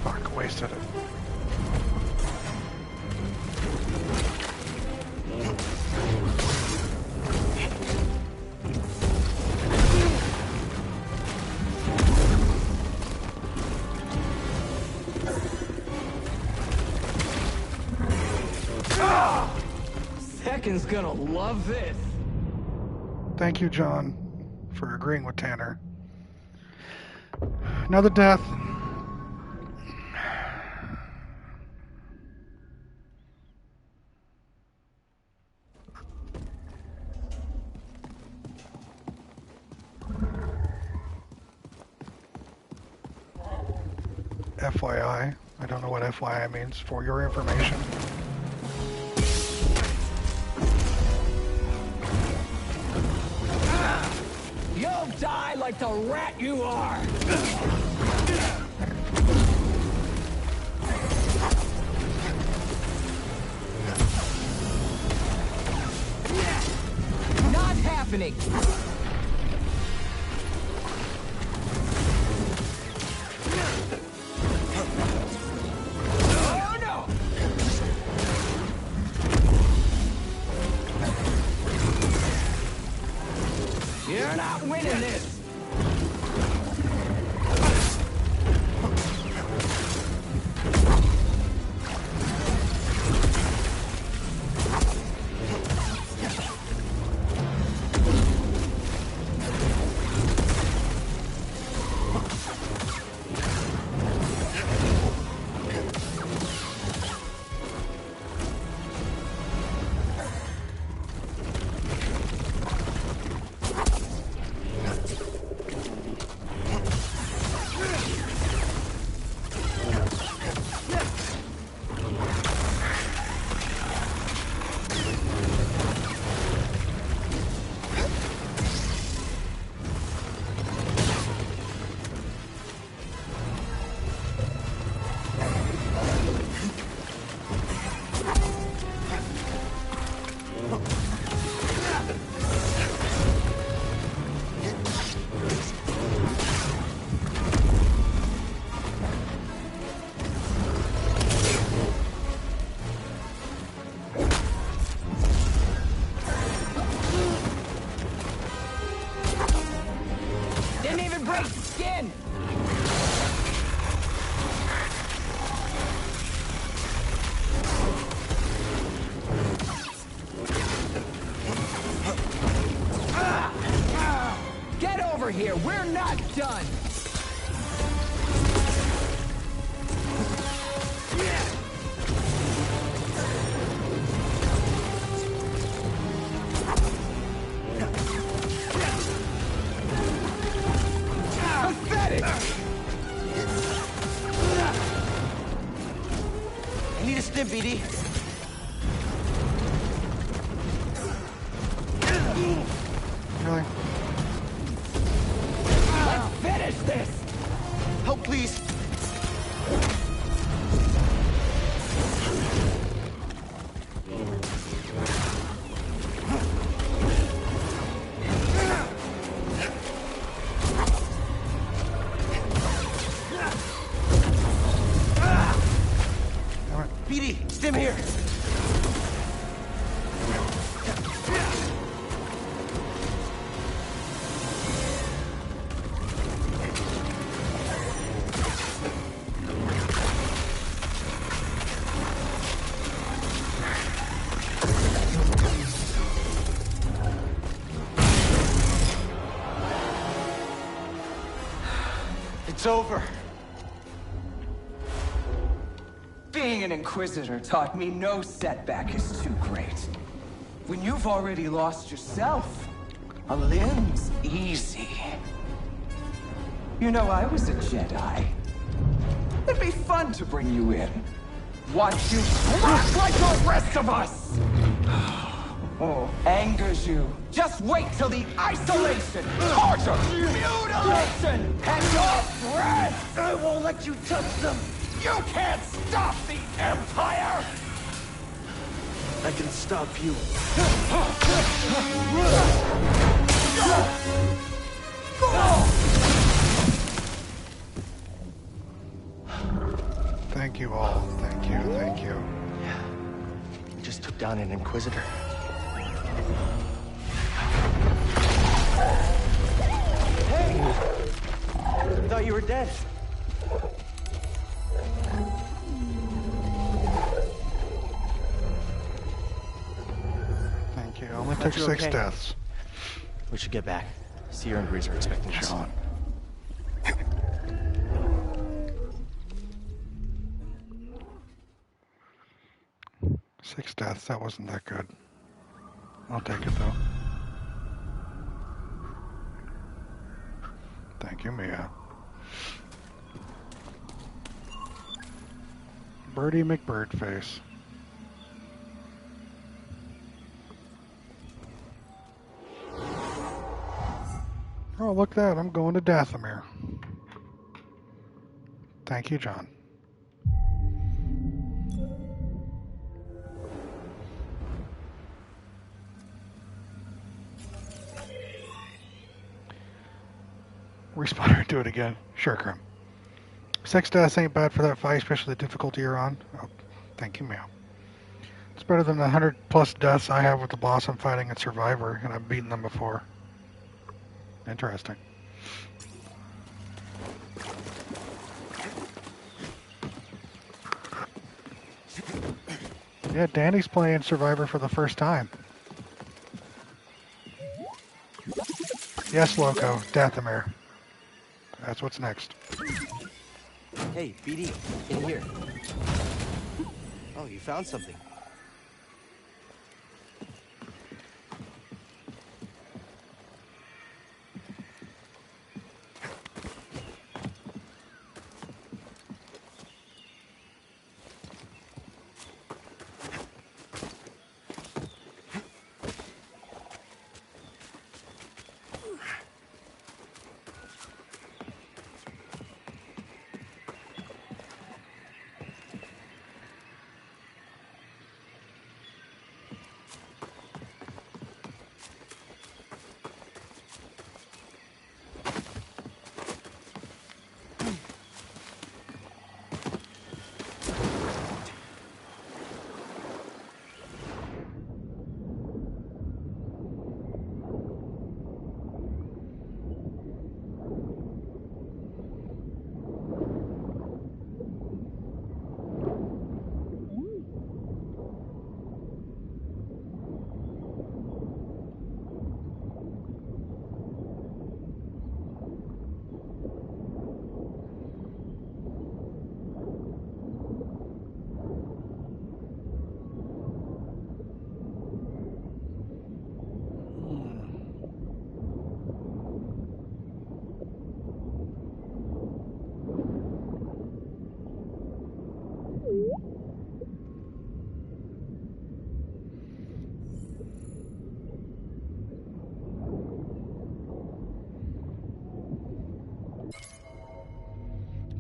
Fuck, wasted it. Tekken's gonna love this. Thank you, John, for agreeing with Tanner. Another death. FYI. I don't know what FYI means. For your information. You'll die like the rat you are. Not happening. Oh no! You're not winning this. in! Get over here! We're not done! Pathetic! I need a stim, BD. Really? Let's finish this! Help, please. BD, stim here. It's over. Being an Inquisitor taught me no setback is too great. When you've already lost yourself, a limb's easy. You know, I was a Jedi. It'd be fun to bring you in. Watch you rot like the rest of us! Oh, angers you. Just wait till the isolation, torture, mutilation, and your breath! I won't let you touch them. You can't stop the Empire! I can stop you. Thank you all. Thank you. Thank you. We just took down an Inquisitor. Hey! I thought you were dead. Thank you. Only took Glad you're 6 okay. deaths. We should get back. Sierra and Breeze are expecting us. Sean. Six deaths. That wasn't that good. I'll take it though. Thank you, Mia. Birdie McBirdface. Oh, look at that. I'm going to Dathomir. Thank you, John. Respawner, do it again. Sure, Grim. 6 deaths ain't bad for that fight, especially the difficulty you're on. Oh, thank you, Meow. It's better than the 100 plus deaths I have with the boss I'm fighting in Survivor, and I've beaten them before. Interesting. Yeah, Danny's playing Survivor for the first time. Yes, Loco, Dathomir. That's what's next. Hey, BD, in here. Oh, you found something.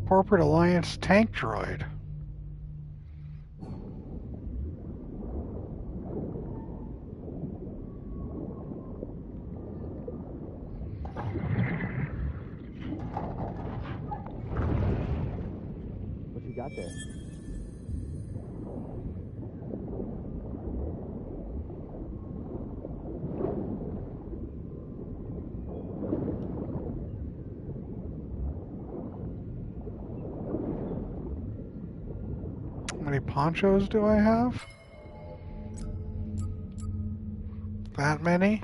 Corporate Alliance tank droid. What you got there? How many ponchos do I have? That many?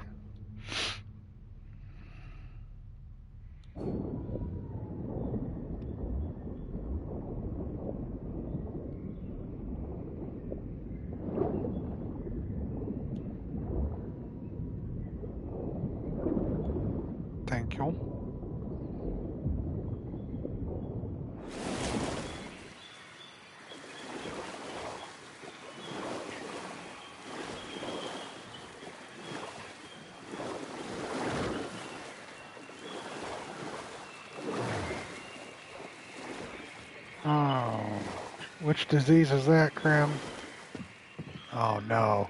Thank you. Oh, which disease is that, Krim? Oh no.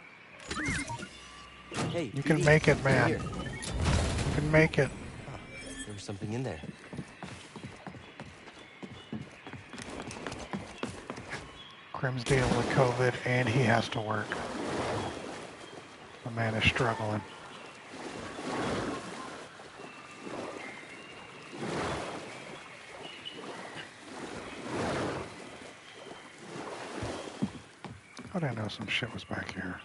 Hey, You can BD, make it, man. here. You can make it. Huh, there was something in there. Krim's dealing with COVID and he has to work. The man is struggling. I didn't know some shit was back here.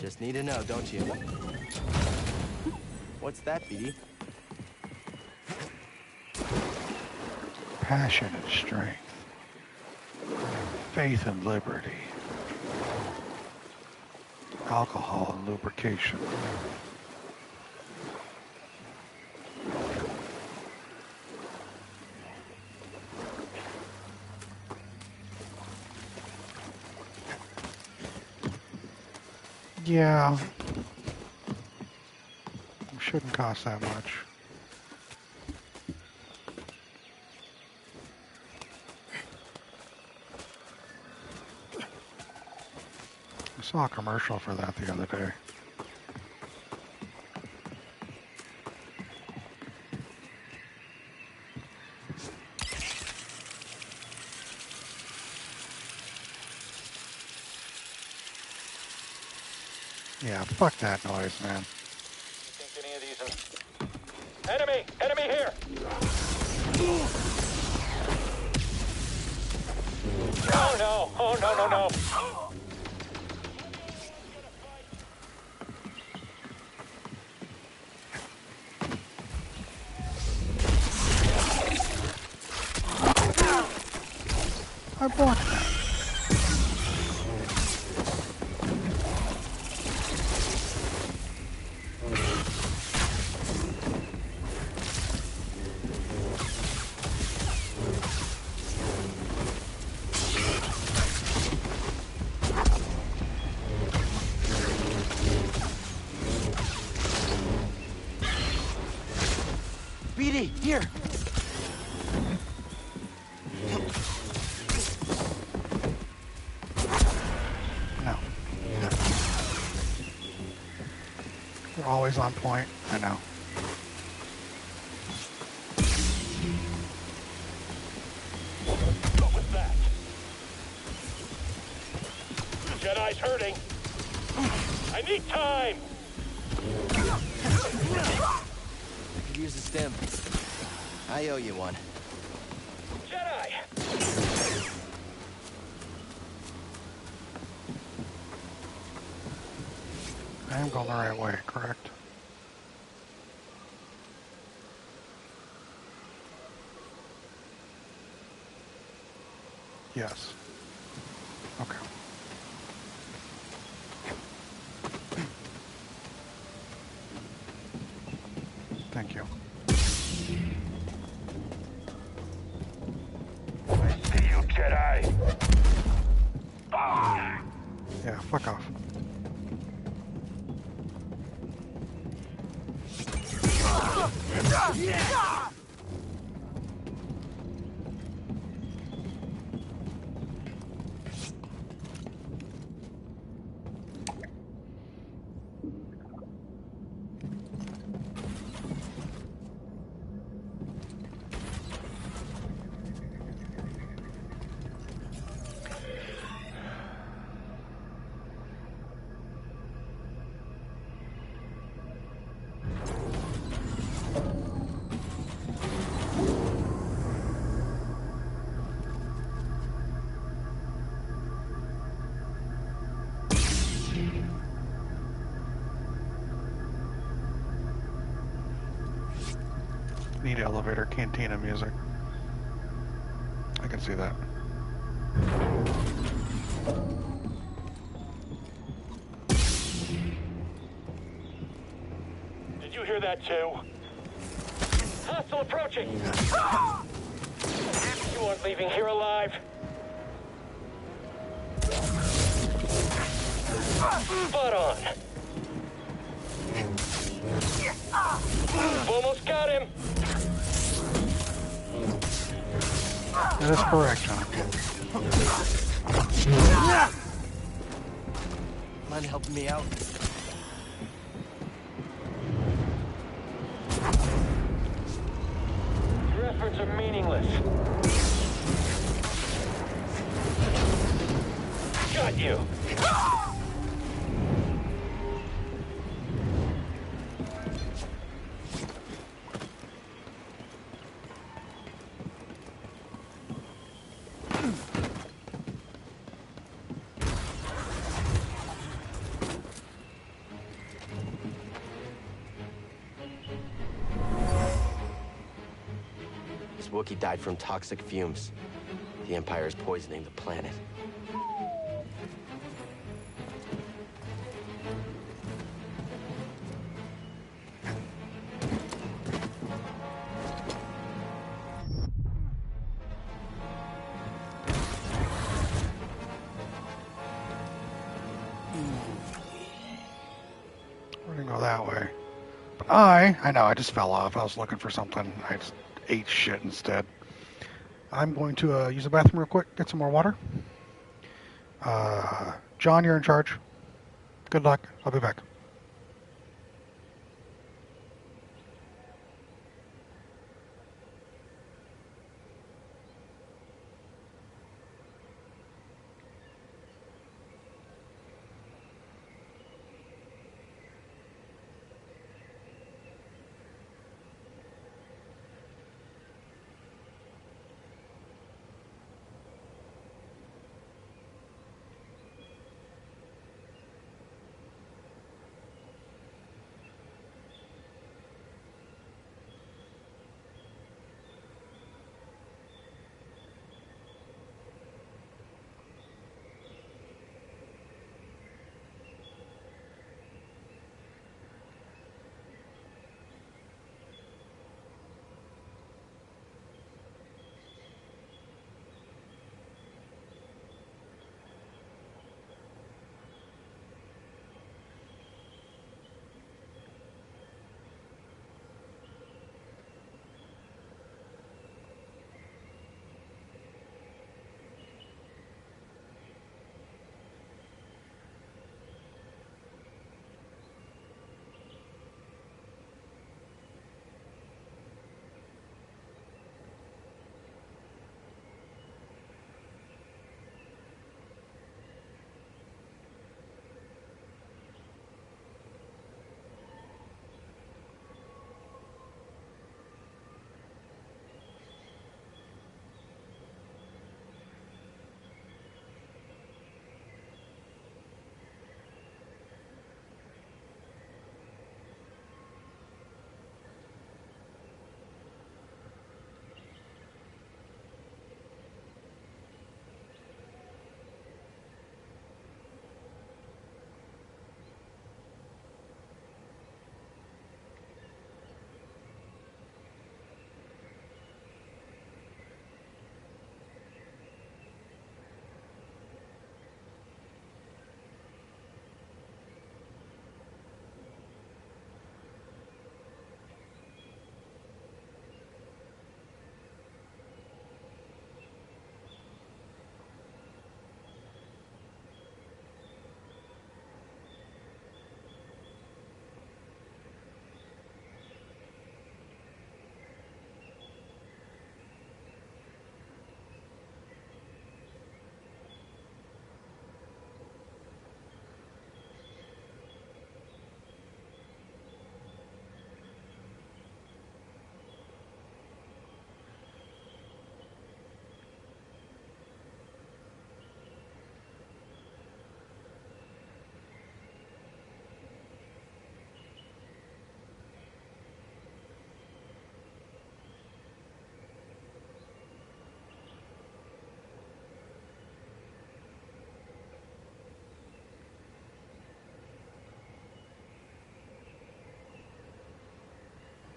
Just need to know, don't you? What's that, BD? Passion and strength. Faith and liberty. Alcohol and lubrication. Yeah. It shouldn't cost that much. I saw a commercial for that the other day. Yeah, fuck that noise, man. Think any of these are... Enemy! Enemy here! Oh no! Oh no, no, no! I blocked that. BD, here! No. You're always on point. I know. What was that? Jedi's hurting. I need time! I could use a stim. I owe you one. Jedi! I am going the right way, correct? Yes. Okay. Thank you. I see you, Jedi! Ah! Yeah, fuck off. need elevator cantina music. I can see that. Did you hear that too? Hostile approaching! You aren't leaving here alive. Spot on. We've almost got him. That is correct, John. Mind helping me out? Your efforts are meaningless. Got you. This Wookiee died from toxic fumes. The Empire is poisoning the planet. We're gonna go that way. But I know, I just fell off. I was looking for something. I just ate shit instead. I'm going to use the bathroom real quick, get some more water. John, you're in charge. Good luck. I'll be back.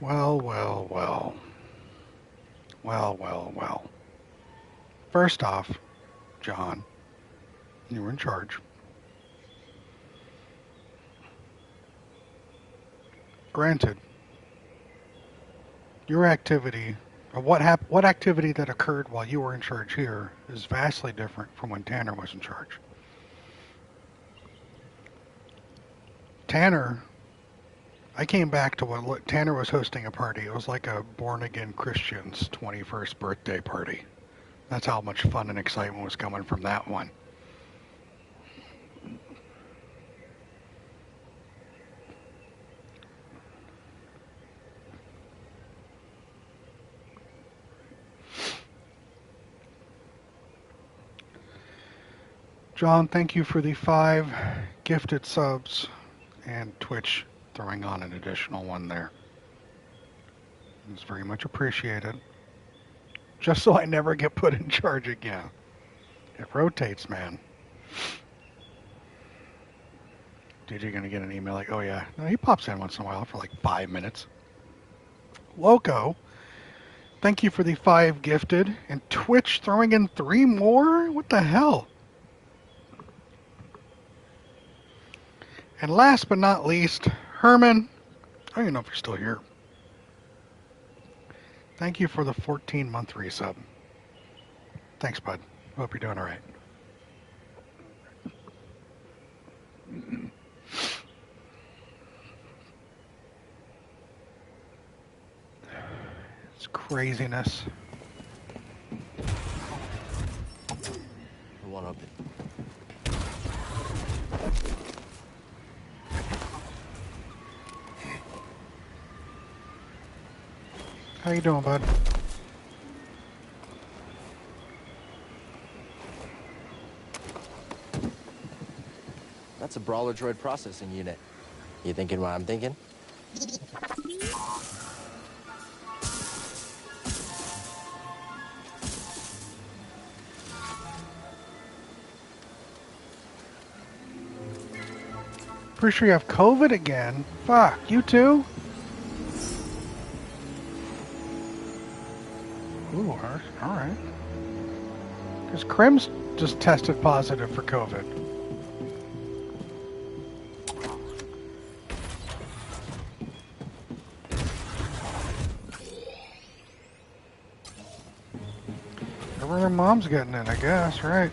Well, well, well. Well, well, well. First off, John, you were in charge. Granted, your activity, or what activity that occurred while you were in charge here is vastly different from when Tanner was in charge. Tanner, I came back to what Tanner was hosting a party. It was like a born-again Christian's 21st birthday party. That's how much fun and excitement was coming from that one. John, thank you for the 5 gifted subs, and Twitch throwing on an additional one there. It's very much appreciated. Just so I never get put in charge again. It rotates, man. Dude, you're going to get an email like, oh yeah. No, he pops in once in a while for like 5 minutes. Loco, thank you for the 5 gifted. And Twitch throwing in 3 more? What the hell? And last but not least, Herman. I don't even know if you're still here. Thank you for the 14-month resub. Thanks, bud. Hope you're doing all right. It's craziness. I won't open. How you doing, bud? That's a brawler droid processing unit. You thinking what I'm thinking? Pretty sure you have COVID again. Fuck, you too? Ooh, alright. Because Krim's just tested positive for COVID. Her mom's getting it, I guess, right?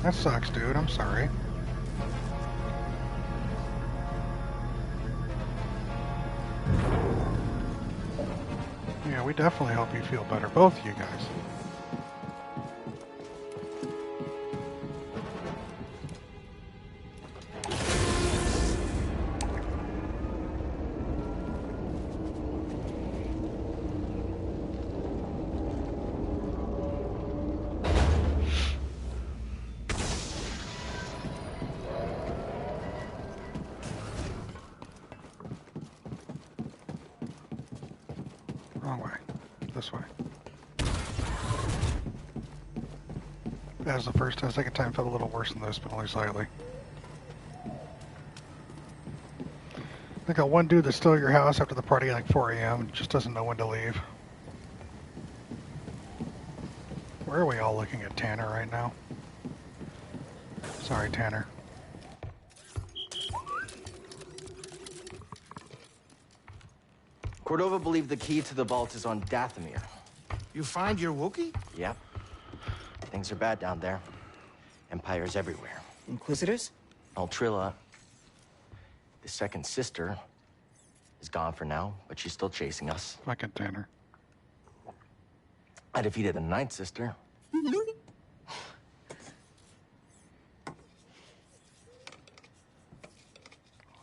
That sucks, dude. I'm sorry. Yeah, we definitely hope you feel better, both of you guys. Wrong way. This way. That was the first time. Second time felt a little worse than this, but only slightly. I got one dude that's still at your house after the party at like 4 a.m. and just doesn't know when to leave. Where are we all looking at Tanner right now? Sorry, Tanner. Cordova believed the key to the vault is on Dathomir. You find your Wookiee? Yep. Things are bad down there. Empires everywhere. Inquisitors? Altrilla, the second sister, is gone for now, but she's still chasing us. Fucking Tanner. I defeated the ninth sister.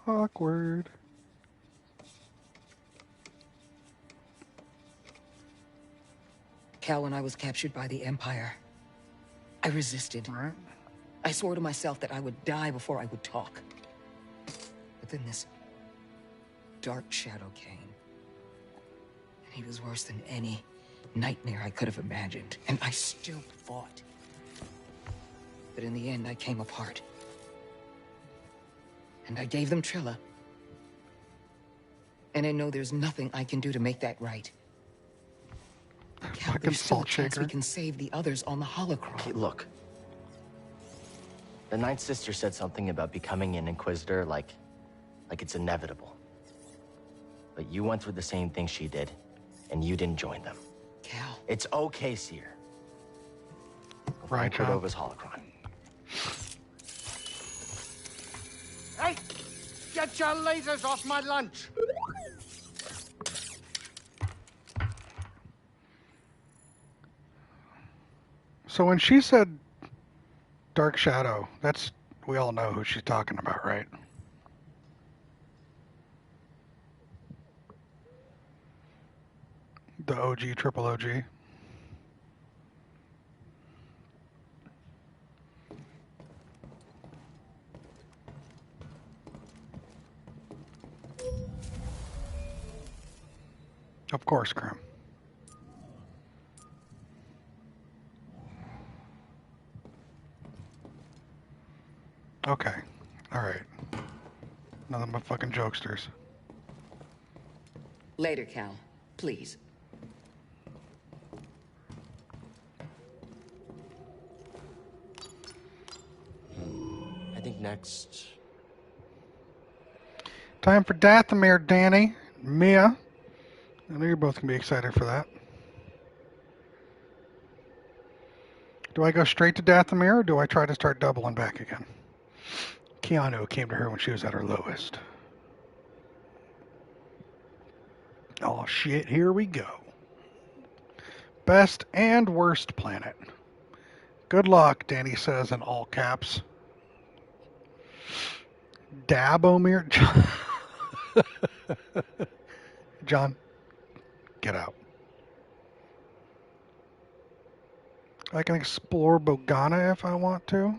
Awkward. Cal, when I was captured by the Empire, I resisted. Right. I swore to myself that I would die before I would talk. But then this dark shadow came. And he was worse than any nightmare I could have imagined, and I still fought. But in the end, I came apart. And I gave them Trilla. And I know there's nothing I can do to make that right. Cal, Fucking there's still a salt chance we shaker. can save the others on the holocron. Okay, look. The Ninth Sister said something about becoming an Inquisitor like it's inevitable. But you went through the same thing she did, and you didn't join them. Cal. It's okay, Seer. Go Right, find John. Cordova's holocron. Hey! Get your lasers off my lunch! So when she said Dark Shadow, we all know who she's talking about, right? The OG, triple OG. Of course, Krim. Okay. Alright. None of my fucking jokesters. Later, Cal. Please. I think next... Time for Dathomir, Danny. Mia. I know you're both going to be excited for that. Do I go straight to Dathomir, or do I try to start doubling back again? Keanu came to her when she was at her lowest. Oh shit, here we go. Best and worst planet. Good luck, Danny says in all caps. Dabomir. John, get out. I can explore Bogana if I want to.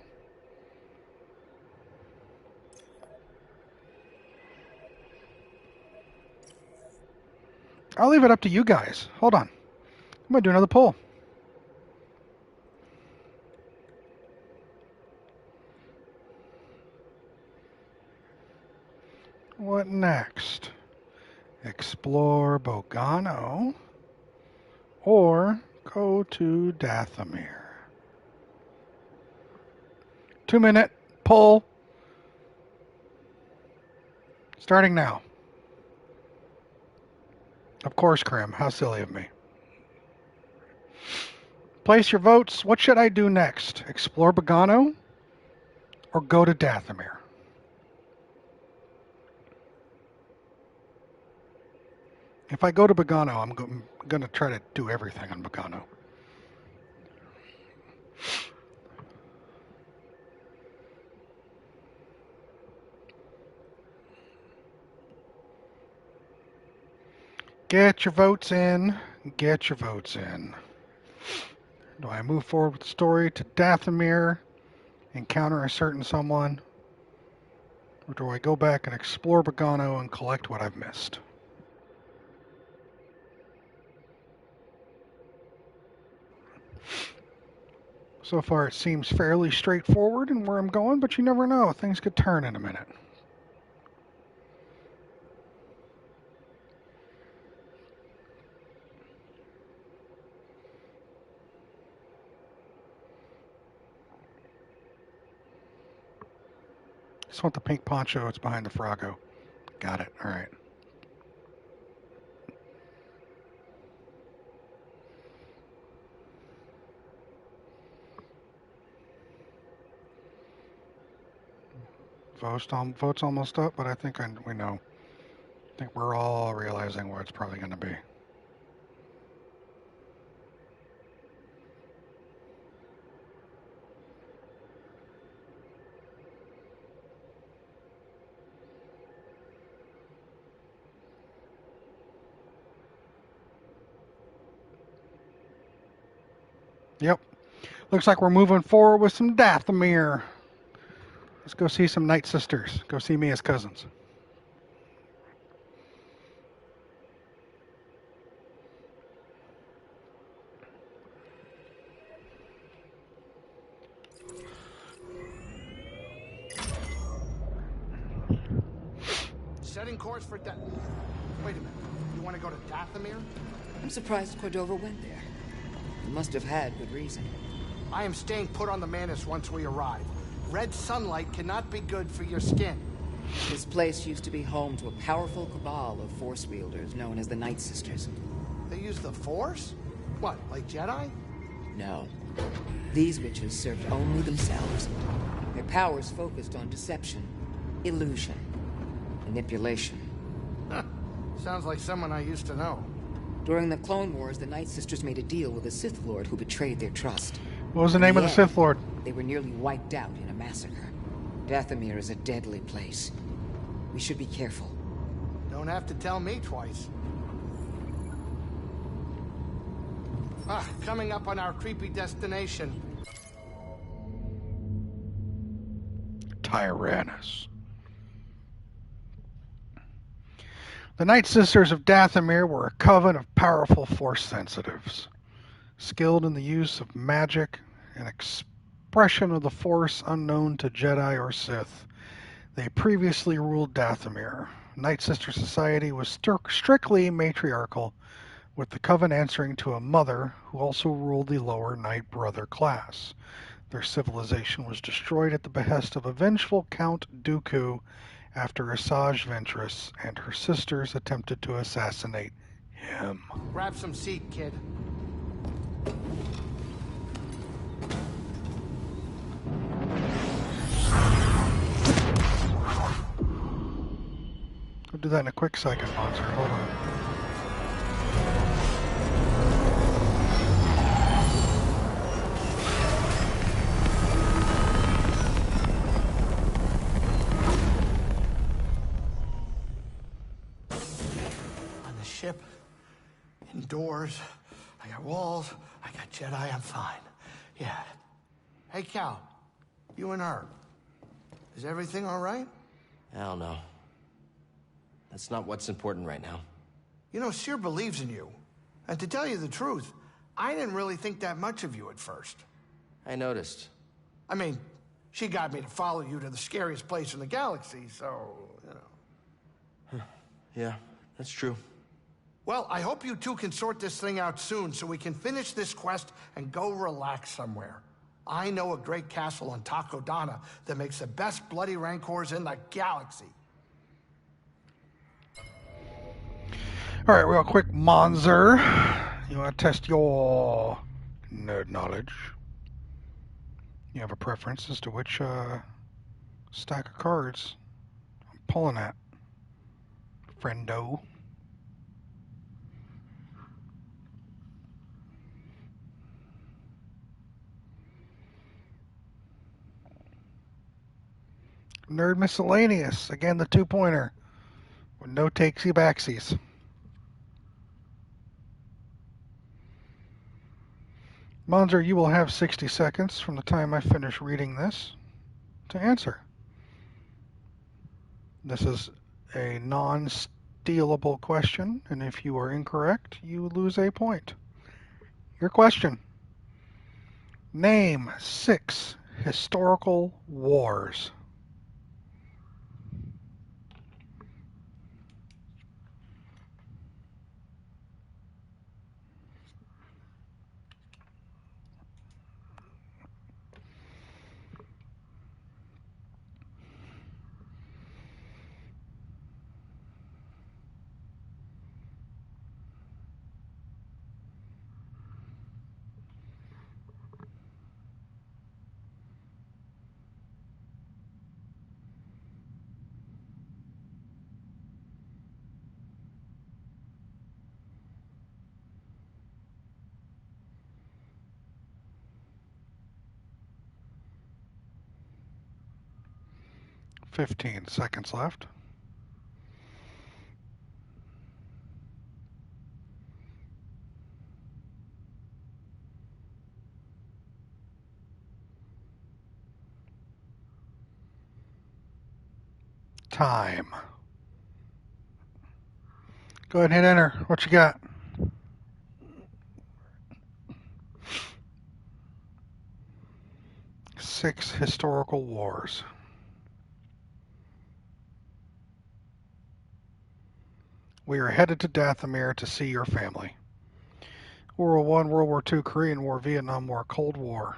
I'll leave it up to you guys. Hold on. I'm going to do another poll. What next? Explore Bogano or go to Dathomir? 2-minute poll. Starting now. Of course, Krim. How silly of me. Place your votes. What should I do next? Explore Bogano or go to Dathomir? If I go to Bogano, I'm going to try to do everything on Bogano. Get your votes in. Get your votes in. Do I move forward with the story to Dathomir, encounter a certain someone, or do I go back and explore Bogano and collect what I've missed? So far it seems fairly straightforward in where I'm going, but you never know. Things could turn in a minute. Just want the pink poncho. It's behind the Froggo. Got it. All right. Vote's almost up, but I think we know. I think we're all realizing where it's probably going to be. Yep. Looks like we're moving forward with some Dathomir. Let's go see some Night Sisters. Go see me as cousins. Setting course for Wait a minute. You want to go to Dathomir? I'm surprised Cordova went there. He must have had good reason. I am staying put on the Manus once we arrive. Red sunlight cannot be good for your skin. This place used to be home to a powerful cabal of Force wielders known as the Night Sisters. They use the Force? What, like Jedi? No. These witches served only themselves. Their powers focused on deception, illusion, manipulation. Sounds like someone I used to know. During the Clone Wars, the Night Sisters made a deal with a Sith Lord who betrayed their trust. What was the name of the Sith Lord? They were nearly wiped out in a massacre. Dathomir is a deadly place. We should be careful. Don't have to tell me twice. Coming up on our creepy destination. Tyrannus. The Night Sisters of Dathomir were a coven of powerful Force sensitives, skilled in the use of magic and expression of the Force unknown to Jedi or Sith. They previously ruled Dathomir. Night Sister Society was strictly matriarchal, with the coven answering to a mother who also ruled the lower Night Brother class. Their civilization was destroyed at the behest of a vengeful Count Dooku after Asajj Ventress and her sisters attempted to assassinate him. Grab some seat, kid. We'll do that in a quick second, Monster. Hold on. On the ship, indoors, I got walls, I got Jedi, I'm fine. Yeah. Hey, Cal, you and her. Is everything all right? Hell no. That's not what's important right now. You know, Seer believes in you. And to tell you the truth, I didn't really think that much of you at first. I noticed. I mean, she got me to follow you to the scariest place in the galaxy, so, you know. Yeah, that's true. Well, I hope you two can sort this thing out soon so we can finish this quest and go relax somewhere. I know a great castle on Takodana that makes the best bloody rancors in the galaxy. All right, real quick, Monzer. You want to test your nerd knowledge? You have a preference as to which stack of cards I'm pulling at, friendo. Nerd Miscellaneous. Again, the two-pointer with no takesy-backsies. Monzer, you will have 60 seconds from the time I finish reading this to answer. This is a non-stealable question, and if you are incorrect, you lose a point. Your question. Name 6 historical wars. Fifteen seconds left. Time. Go ahead and hit enter. What you got? Six historical wars. We are headed to Dathomir to see your family. World War I, World War II, Korean War, Vietnam War, Cold War,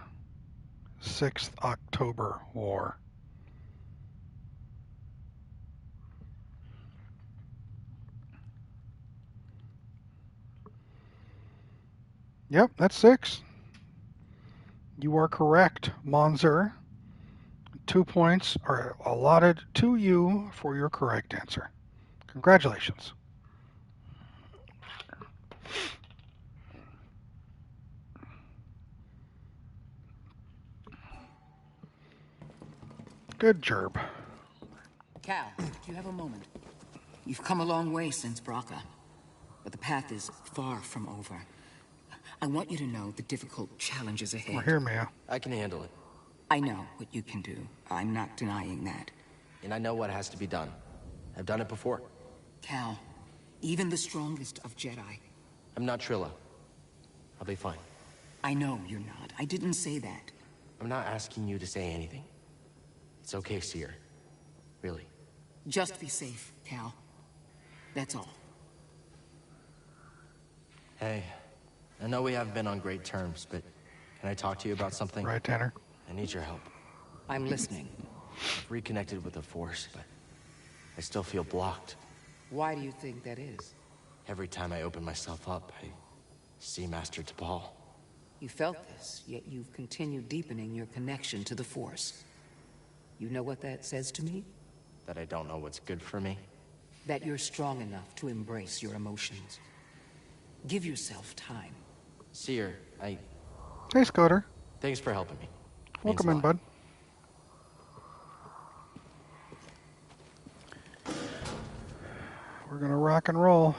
6th October War. Yep, that's 6. You are correct, Monzer. 2 points are allotted to you for your correct answer. Congratulations. Good job. Cal, do you have a moment? You've come a long way since Braca, but the path is far from over. I want you to know the difficult challenges ahead. We're here, Mia. I can handle it. I know what you can do. I'm not denying that. And I know what has to be done. I've done it before. Cal, even the strongest of Jedi. I'm not Trilla. I'll be fine. I know you're not. I didn't say that. I'm not asking you to say anything. It's okay, Seer. Really. Just be safe, Cal. That's all. Hey, I know we haven't been on great terms, but can I talk to you about something? Right, Tanner? I need your help. I'm listening. I've reconnected with the Force, but I still feel blocked. Why do you think that is? Every time I open myself up, I see Master T'Pol. You felt this, yet you've continued deepening your connection to the Force. You know what that says to me? That I don't know what's good for me. That you're strong enough to embrace your emotions. Give yourself time. Seer, Hey, Scoter. Thanks for helping me. Welcome in, bud. We're gonna rock and roll.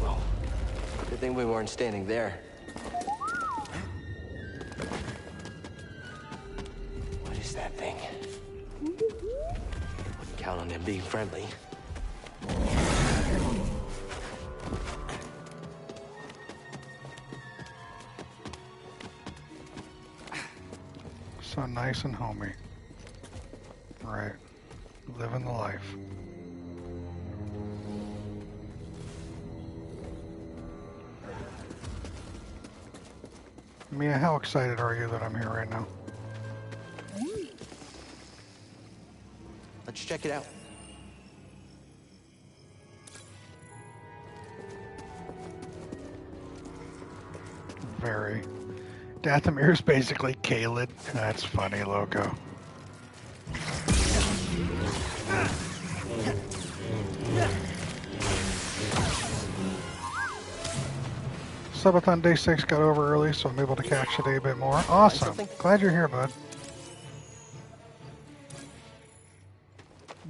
Well, good thing we weren't standing there. What is that thing? Wouldn't count on them being friendly. So nice and homey. Right. Living the life. Mia, how excited are you that I'm here right now? Let's check it out. Very. Dathomir's basically Kaled. That's funny, Loco. Subathon Day 6 got over early, so I'm able to catch the day a bit more. Awesome. Glad you're here, bud.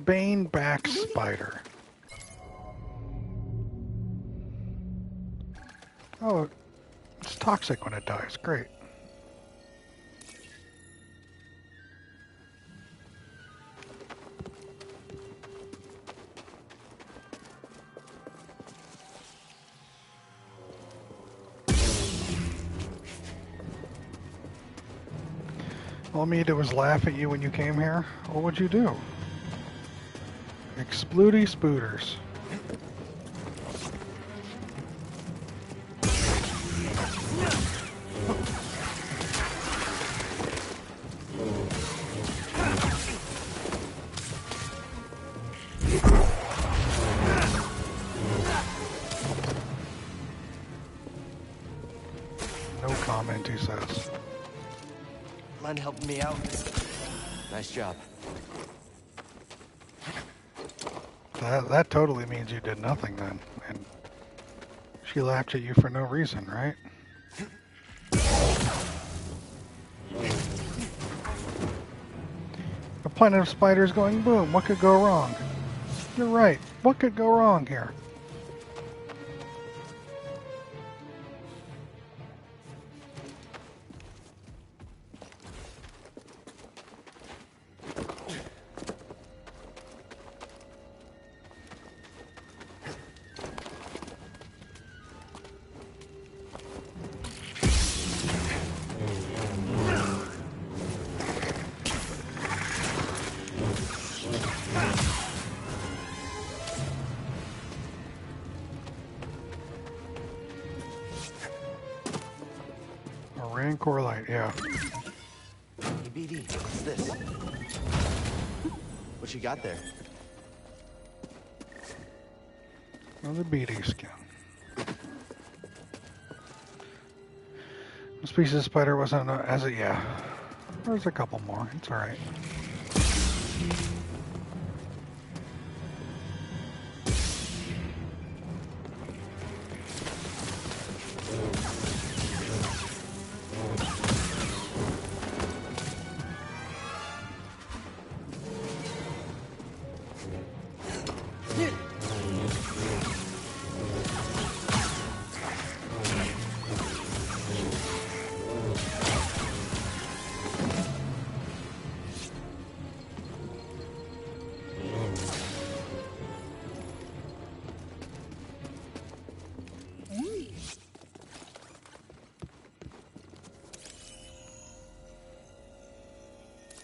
Baneback Spider. Oh, it's toxic when it dies. Great. All me did was laugh at you when you came here. What would you do? Exploody spooters. No comment, he says. Mind helping me out? Nice job. That totally means you did nothing then. And she laughed at you for no reason, right? A planet of spiders going boom. What could go wrong? You're right. What could go wrong here? Rancor light, yeah. Hey, BD, what's this? What you got there? Another BD skin. The species spider wasn't as a, yeah. There's a couple more. It's alright.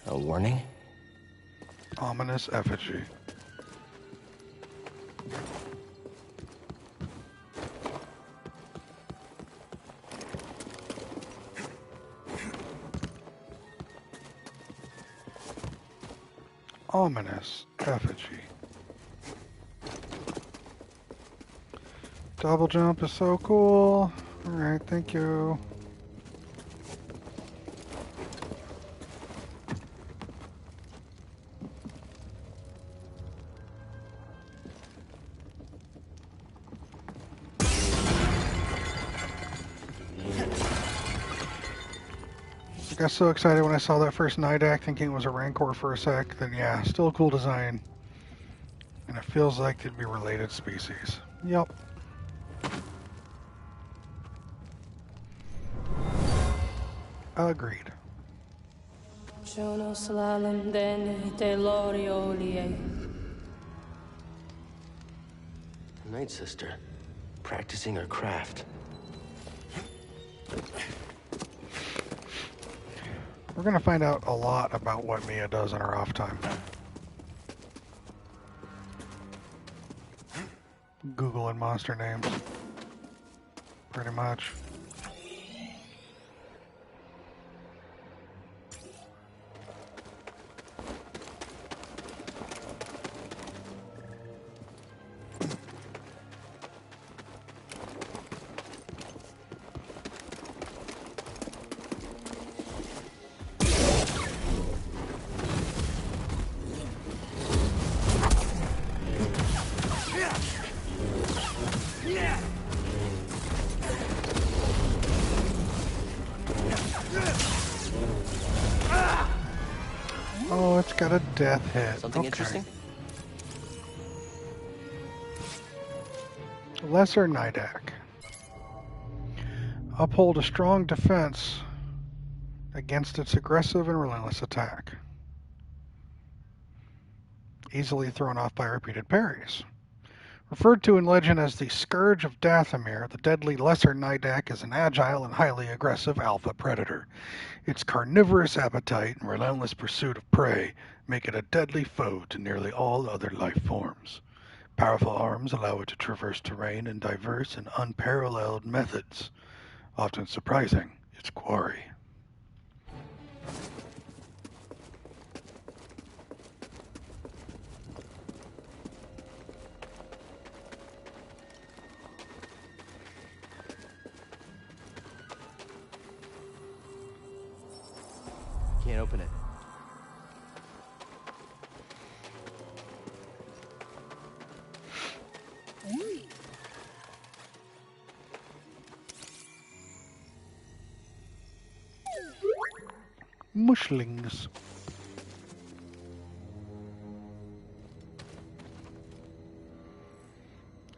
A warning? Ominous effigy. Ominous effigy. Double jump is so cool. Alright, thank you. I got so excited when I saw that first Nidak thinking it was a Rancor for a sec. Then yeah, still a cool design. And it feels like it'd be related species. Yep. Agreed. The Night Sister, practicing her craft. We're gonna find out a lot about what Mia does in her off time. Googling monster names. Pretty much. Oh, it's got a death hit. Something interesting? Lesser Nidak. Uphold a strong defense against its aggressive and relentless attack. Easily thrown off by repeated parries. Referred to in legend as the Scourge of Dathomir, the deadly Lesser Nidak is an agile and highly aggressive alpha predator. Its carnivorous appetite and relentless pursuit of prey make it a deadly foe to nearly all other life forms. Powerful arms allow it to traverse terrain in diverse and unparalleled methods, often surprising its quarry. Can't open it. Mushlings.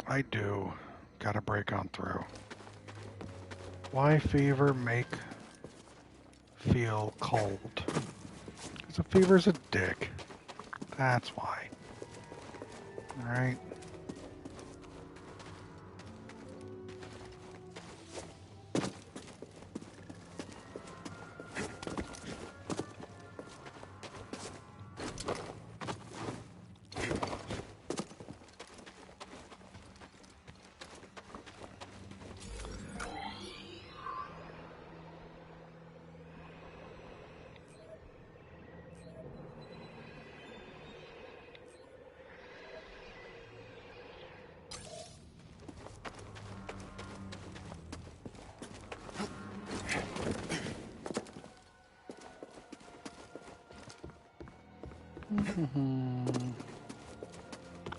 I do. Gotta break on through. Why fever make feel cold? Because a fever's a dick. That's why. Alright.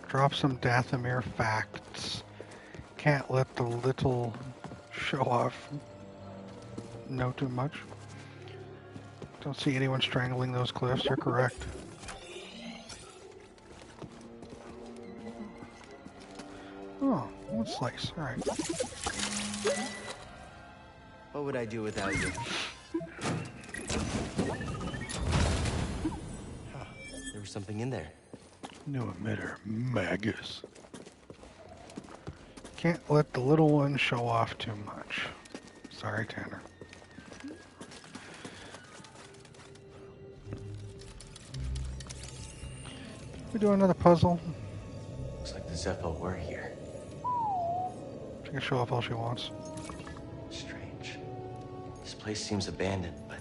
Drop some Dathomir facts. Can't let the little show off know too much. Don't see anyone strangling those cliffs. You're correct. Oh, one slice. All right. What would I do without you? There was something in there. New emitter, Magus. Can't let the little one show off too much. Sorry, Tanner. We do another puzzle. Looks like the Zepho were here. She can show off all she wants. Strange. This place seems abandoned, but...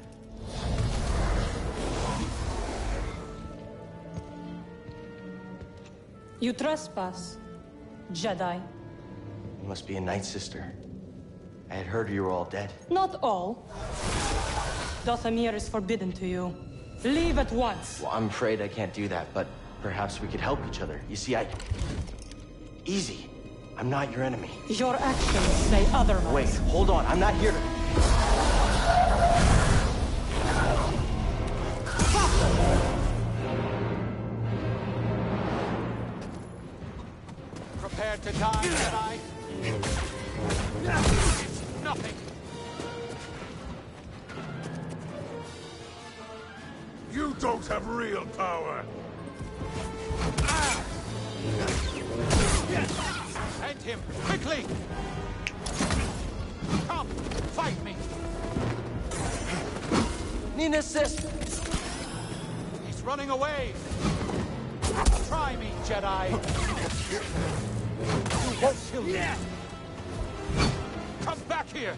You trespass, Jedi. You must be a Night Sister. I had heard you were all dead. Not all. Dathomir is forbidden to you. Leave at once. Well, I'm afraid I can't do that, but perhaps we could help each other. You see, Easy. I'm not your enemy. Your actions say otherwise. Wait, hold on. I'm not here to... Prepare to die, Jedi. It's nothing. You don't have real power. End him, quickly! Come, fight me! Need an assist! He's running away! Try me, Jedi! You won't kill me! Come back here!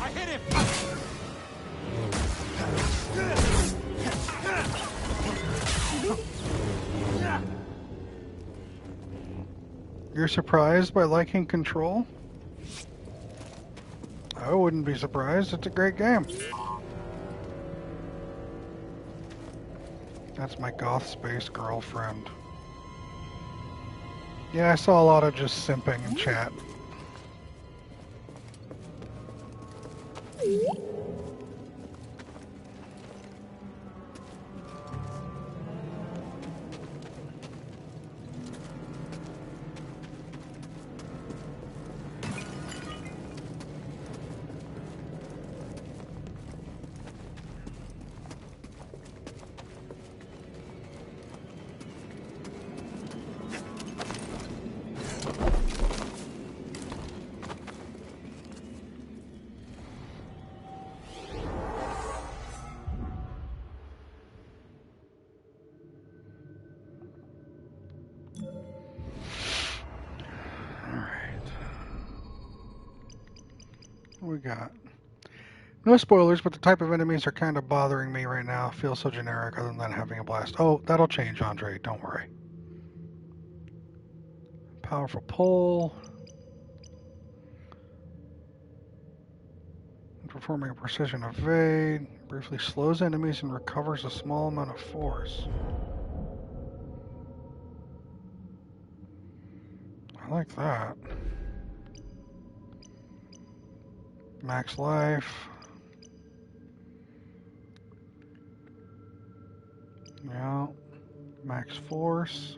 I hit him! You're surprised by liking Control? I wouldn't be surprised. It's a great game. That's my goth space girlfriend. Yeah, I saw a lot of just simping in chat. What we got? No spoilers, but the type of enemies are kind of bothering me right now. Feels so generic other than having a blast. Oh, that'll change, Andre. Don't worry. Powerful pull. Performing a precision evade. Briefly slows enemies and recovers a small amount of force. I like that. Max life. Yeah. Max force.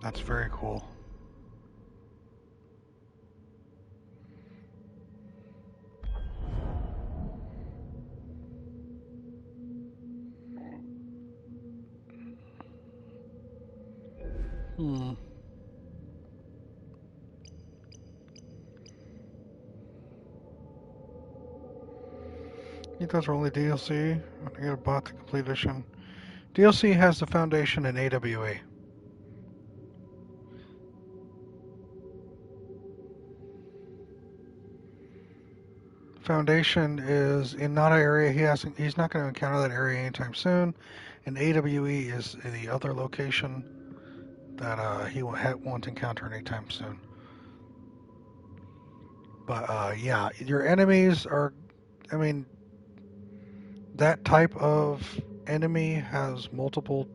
That's very cool. I think those are only DLC. I gotta bought the complete edition. DLC has the Foundation and AWE. Foundation is in not an area he's not going to encounter that area anytime soon, and AWE is the other location that he won't encounter anytime soon. But yeah, your enemies are, I mean, that type of enemy has multiple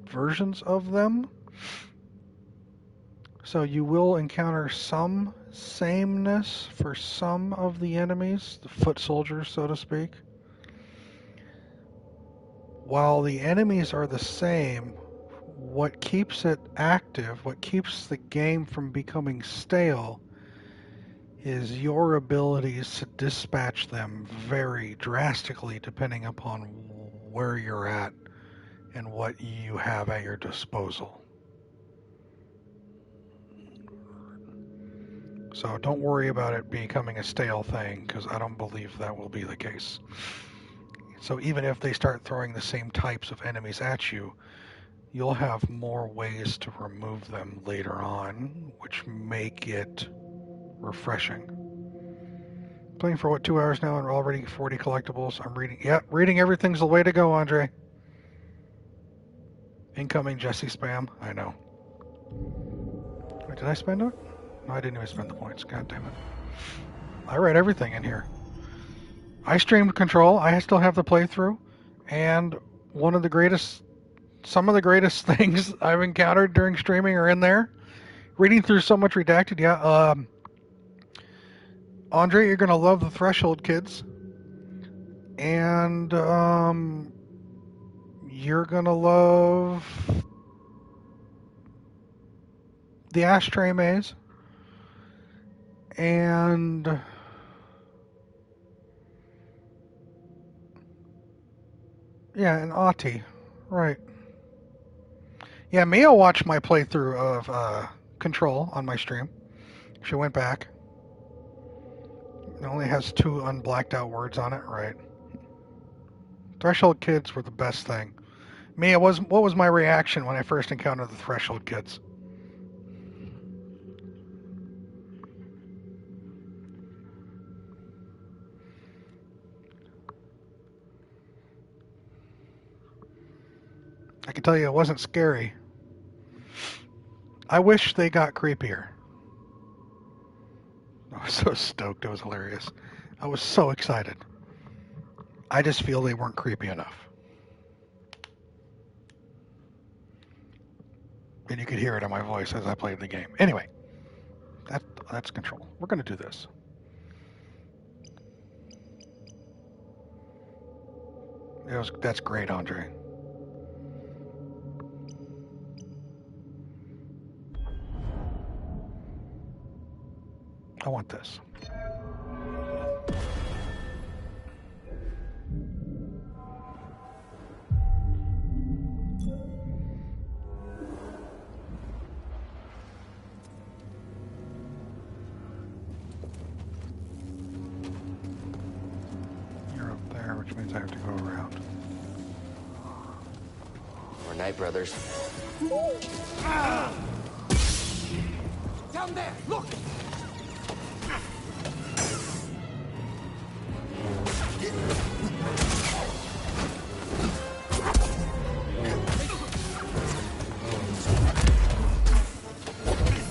versions of them. So you will encounter some sameness for some of the enemies, the foot soldiers, so to speak. While the enemies are the same, what keeps it active, what keeps the game from becoming stale, is your abilities to dispatch them very drastically depending upon where you're at and what you have at your disposal. So don't worry about it becoming a stale thing, because I don't believe that will be the case. So even if they start throwing the same types of enemies at you, you'll have more ways to remove them later on, which make it refreshing. Playing for what, 2 hours now and already 40 collectibles. I'm reading. Yep, reading everything's the way to go, Andre. Incoming Jesse spam. I know. Wait, did I spend it? No, I didn't even spend the points. God damn it. I read everything in here. I streamed Control. I still have the playthrough. And some of the greatest things I've encountered during streaming are in there. Reading through so much redacted, yeah. Andre, you're going to love the Threshold kids. And you're going to love the Ashtray Maze. And yeah, and Ahti. Right. Yeah, Mia watched my playthrough of Control on my stream. She went back. It only has 2 unblacked out words on it, right? Threshold kids were the best thing. Mia, what was my reaction when I first encountered the Threshold kids? I can tell you it wasn't scary. I wish they got creepier. I was so stoked. It was hilarious. I was so excited. I just feel they weren't creepy enough. And you could hear it in my voice as I played the game. Anyway, that's Control. We're going to do this. That's great, Andre. I want this. You're up there, which means I have to go around. We're Night Brothers. Down there, look!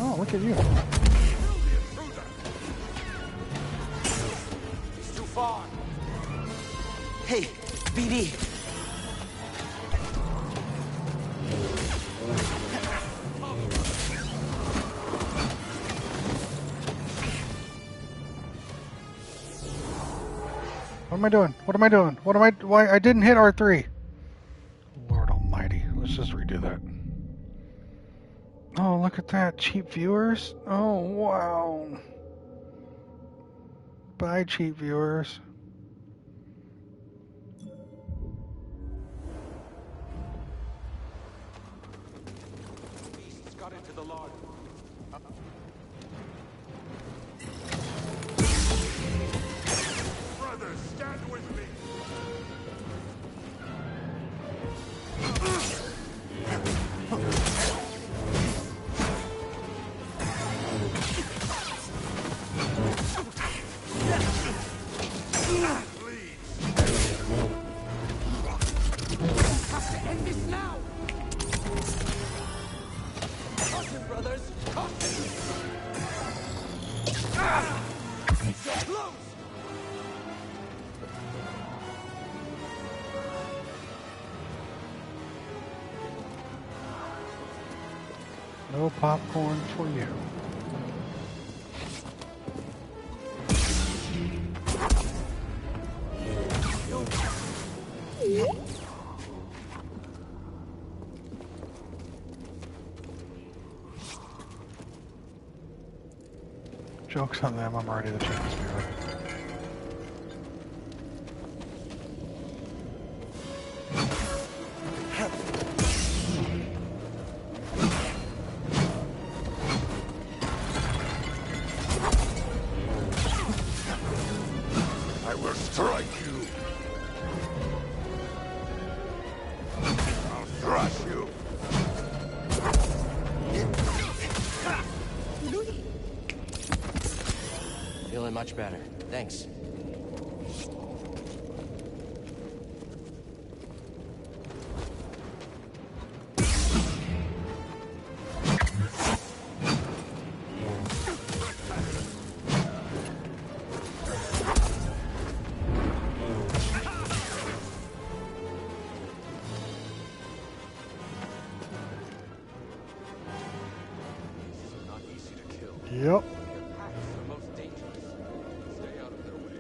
Oh, look at you. He's too far. Hey, BD. What am I doing? What am I doing? Why I didn't hit R3? Lord almighty. Let's just redo that. Oh, look at that. Cheap viewers. Oh, wow. Bye, cheap viewers. Beasts got into the larder. Brothers, stand with me. Have to end this now! Caution, brothers! Caution! No popcorn for you. Joke's on them, I'm already the Chinese spirit. I will strike you. I'll thrash you. Feeling much better. Thanks. Not easy to kill. Yep. The most dangerous. Stay out of their way.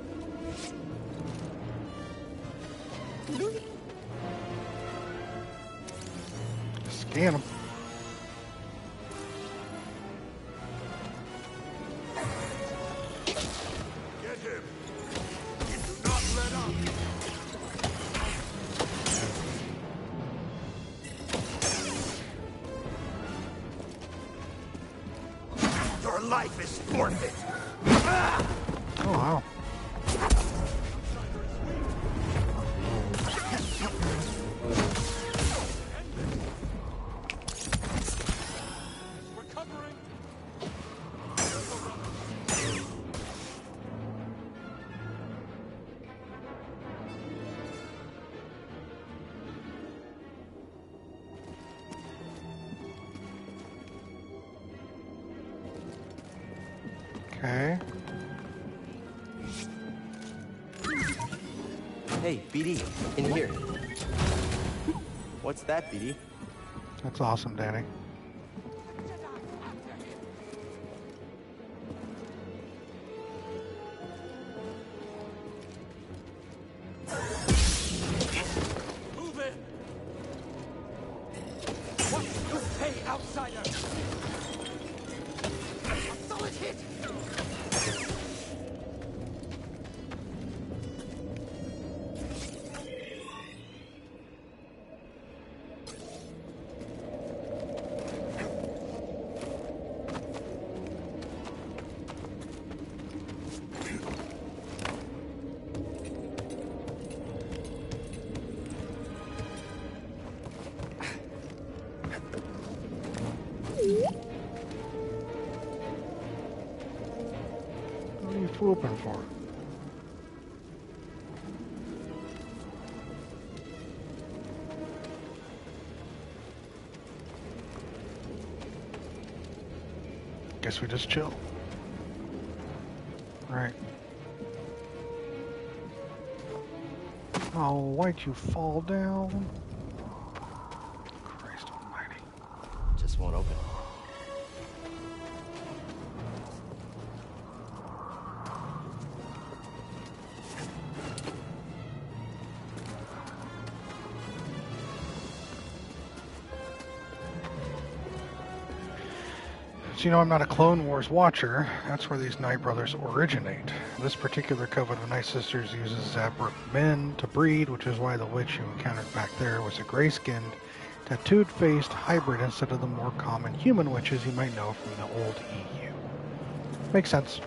Scan them. Get him. Do not let up. Your life is forfeit. Oh, wow. Recovering. Okay. Hey, BD, in here. What's that, BD? That's awesome, Danny. Move in! What? You pay, outsider! A solid hit! What are you whooping for? Guess we just chill. Right. Oh, why'd you fall down? Christ almighty. Just won't open. So you know I'm not a Clone Wars watcher. That's where these Night Brothers originate. This particular coven of Night Sisters uses Zabrak men to breed, which is why the witch you encountered back there was a gray-skinned, tattooed-faced hybrid instead of the more common human witches you might know from the old EU. Makes sense.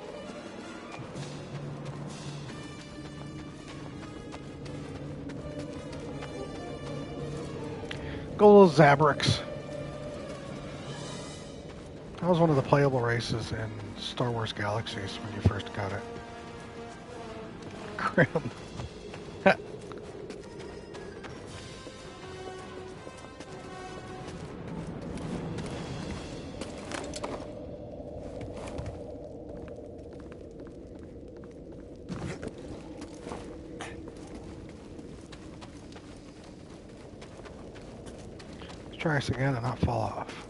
Go little Zabraks. That was one of the playable races in Star Wars Galaxies when you first got it. Grim. Let's try this again and not fall off.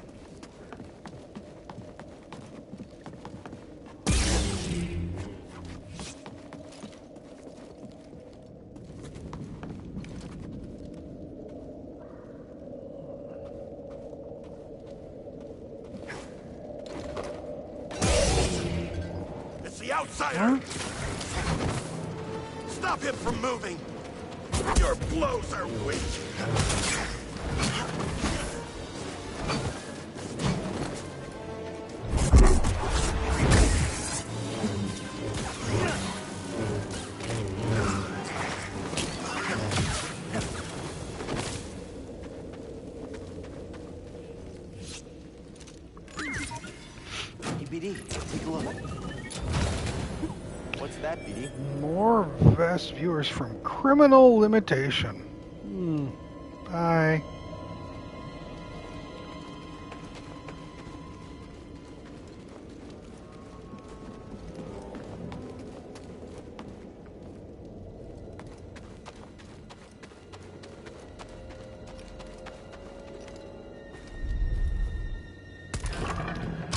outsider! Stop him from moving! Your blows are weak! BD, take a look. What's that, BD? More vest viewers from Criminal Limitation. Bye.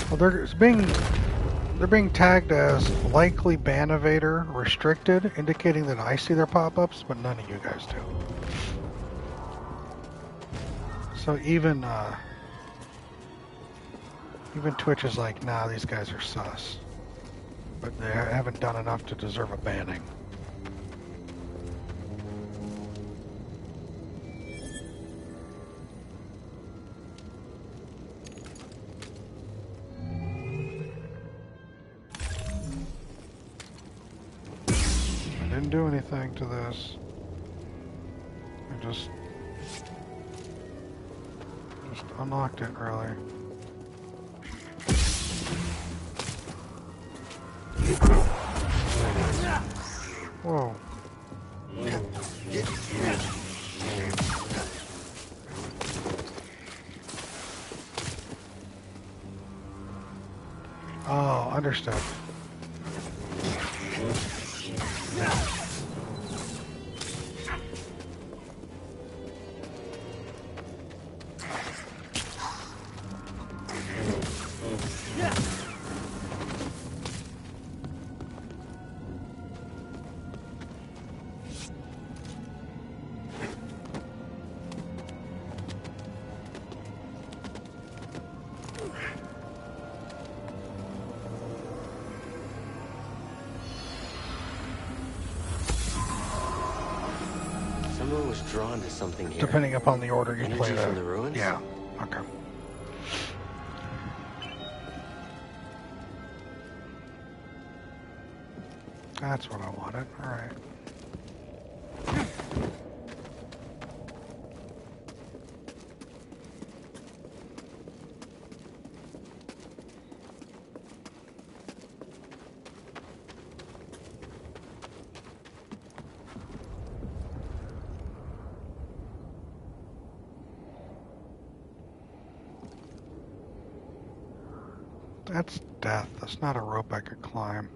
Well, they're being tagged as likely ban evader restricted, indicating that I see their pop-ups, but none of you guys do. So even Twitch is like, nah, these guys are sus, but they haven't done enough to deserve a banning. Didn't do anything to this. I just unlocked it, really. Whoa. Oh, understood. Someone was drawn to something here. Depending upon the order you Energy play from the ruins? Yeah. Okay. That's what I wanted. All right. That's death. That's not a rope I could climb.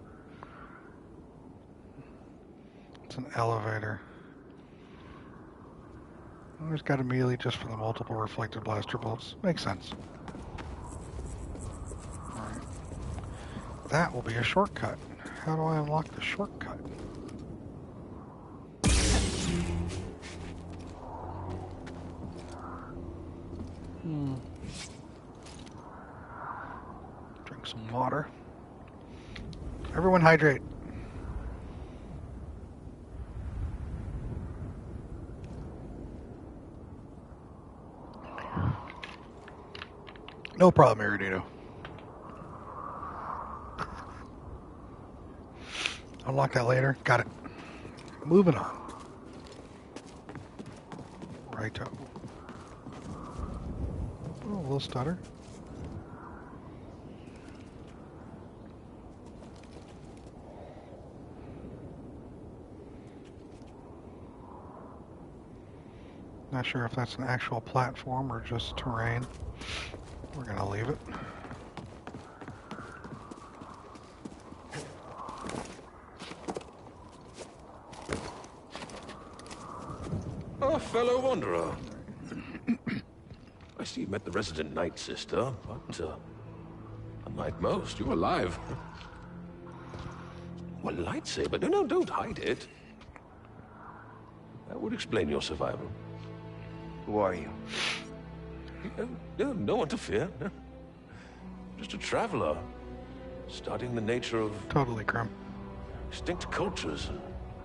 It's an elevator. There's got a melee just for the multiple reflected blaster bolts. Makes sense. Alright. That will be a shortcut. How do I unlock the shortcut? Drink some water. Everyone hydrate. No problem, Iridito. Unlock that later. Got it. Moving on. Righto. Oh, a little stutter. Not sure if that's an actual platform or just terrain. We're gonna leave it. Oh, fellow wanderer. I see you met the resident Night Sister, but unlike most, you're alive. What lightsaber? No, don't hide it. That would explain your survival. Who are you? No one to fear. Just a traveler, studying the nature of... Totally, Crum. Extinct cultures and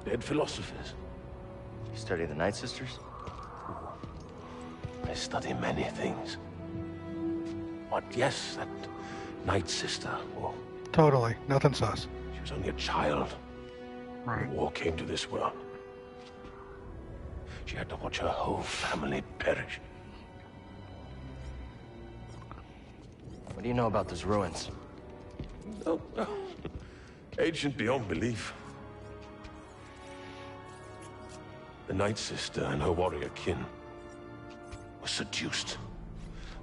dead philosophers. You study the Night Sisters? I study many things. What, yes, that Night Sister. Oh, Totally. Nothing sus. she was only a child Right. when war came to this world. She had to watch her whole family perish. What do you know about those ruins? Oh, ancient beyond belief. The Night Sister and her warrior kin were seduced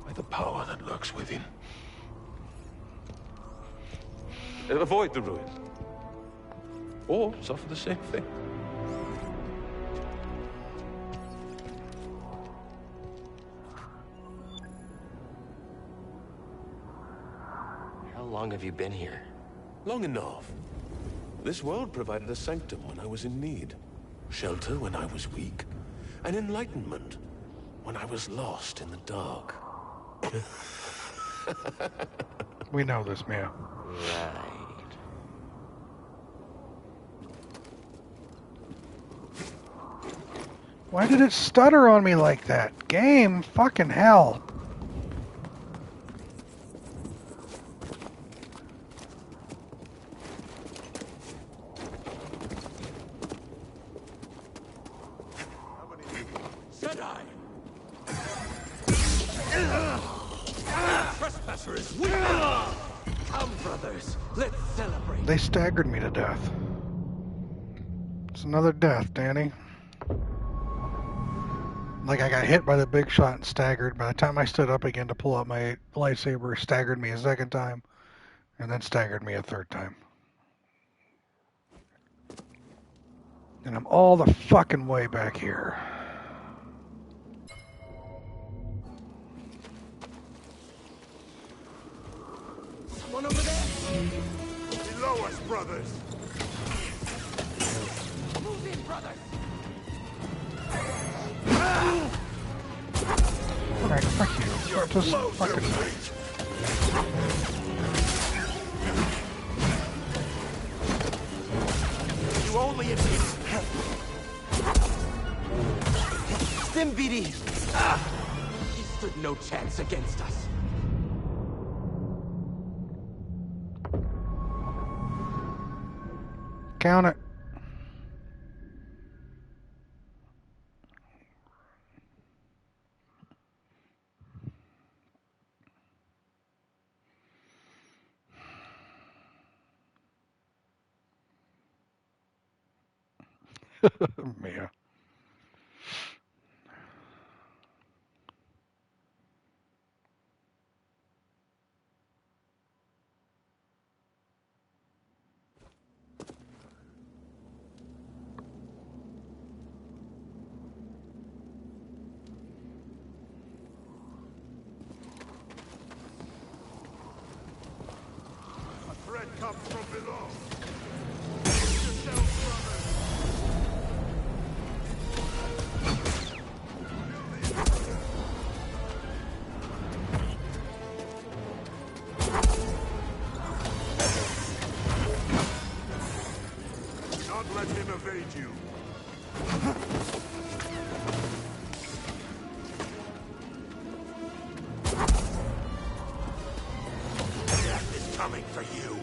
by the power that lurks within. Avoid the ruin, or suffer the same thing. How long have you been here? Long enough. This world provided a sanctum when I was in need, shelter when I was weak, and enlightenment when I was lost in the dark. We know this, Mia. Right. Why did it stutter on me like that? Game, fucking hell. Jedi! Trespasser is weak! Come, brothers, let's celebrate. They staggered me to death. It's another death, Danny. Like, I got hit by the big shot and staggered. By the time I stood up again to pull out my lightsaber, staggered me a second time, and then staggered me a third time. And I'm all the fucking way back here. Someone over there? Below us, brothers! Move in, brothers! Alright, fuck you. Just fucking... You only admit... Stimbidi! He stood no chance against us. Count it. Mia. A threat comes from below. Not let him evade you. Death is coming for you.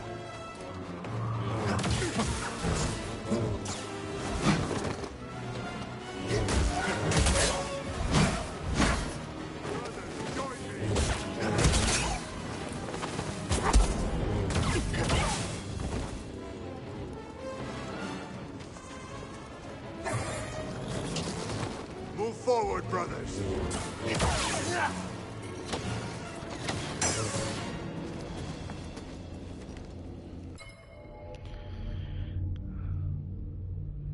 Move forward, brothers.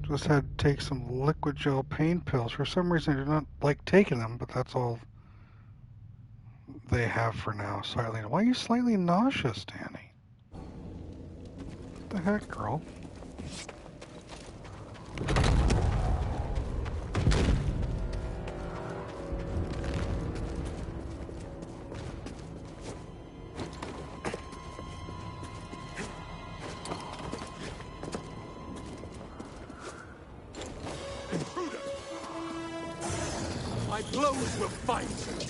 Just had to take some liquid gel pain pills. For some reason, I do not like taking them, but that's all they have for now. Slightly. Why are you slightly nauseous, Danny? What the heck, girl? Intruder! My blows will find you!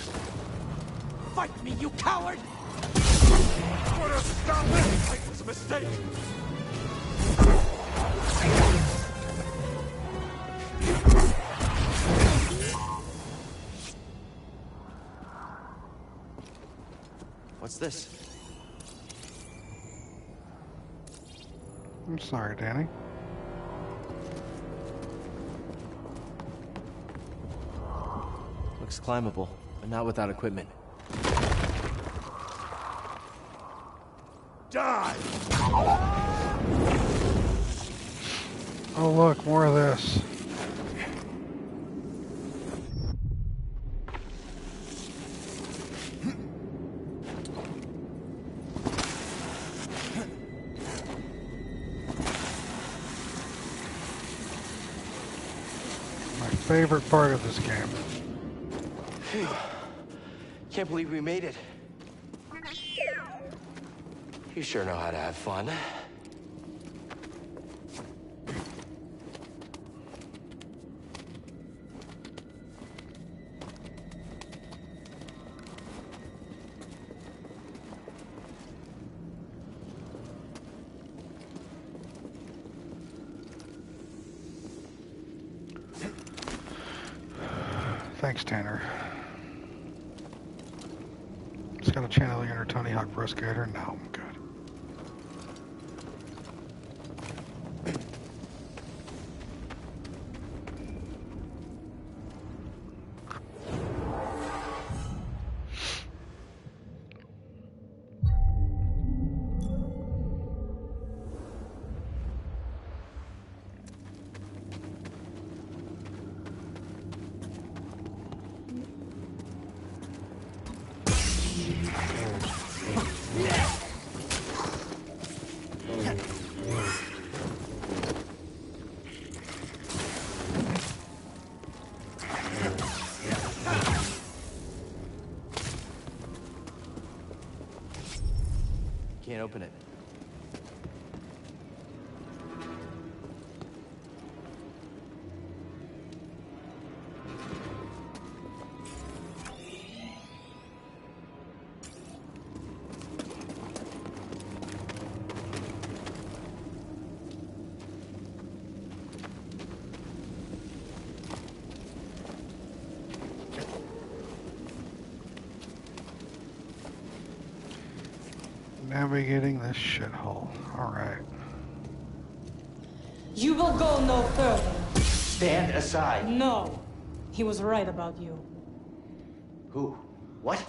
Fight me, you coward! Put a stop it! It was a mistake! What's this? I'm sorry, Danny. Looks climbable, but not without equipment. Die! Oh look, more of this. My favorite part of this game. Phew. Can't believe we made it. You sure know how to have fun. Thanks, Tanner. Just gotta channel the inner Tony Hawk Pro Skater. Now I'm good. Can't open it. Navigating this shithole. Alright. You will go no further. Stand aside. No. He was right about you. Who? What?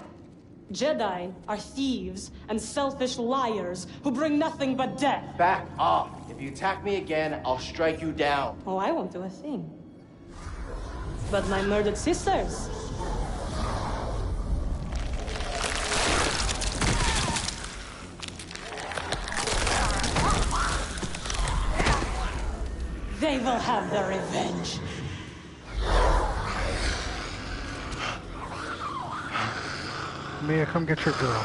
Jedi are thieves and selfish liars who bring nothing but death. Back off. If you attack me again, I'll strike you down. Oh, I won't do a thing. But my murdered sisters. They will have their revenge. Mia, come get your girl.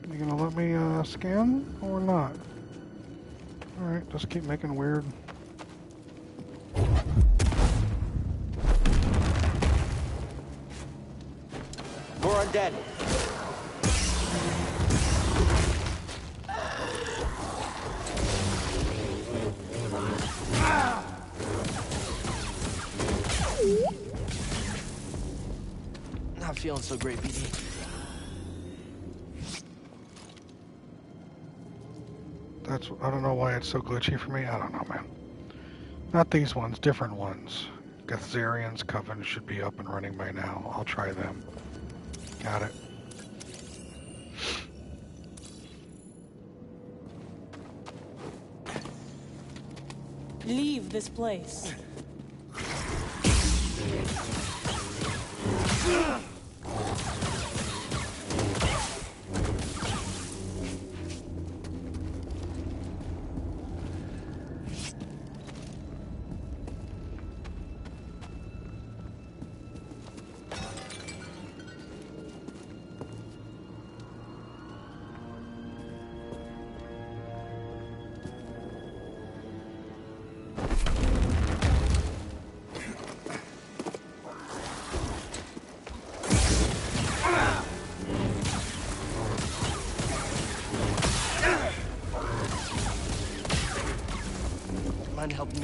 You gonna let me scan or not? Alright, just keep making weird. More undead. Not feeling so great, BD. I don't know why it's so glitchy for me. I don't know, man. Not these ones, different ones. Gethzarian's Coven should be up and running by now. I'll try them. Got it. Leave this place.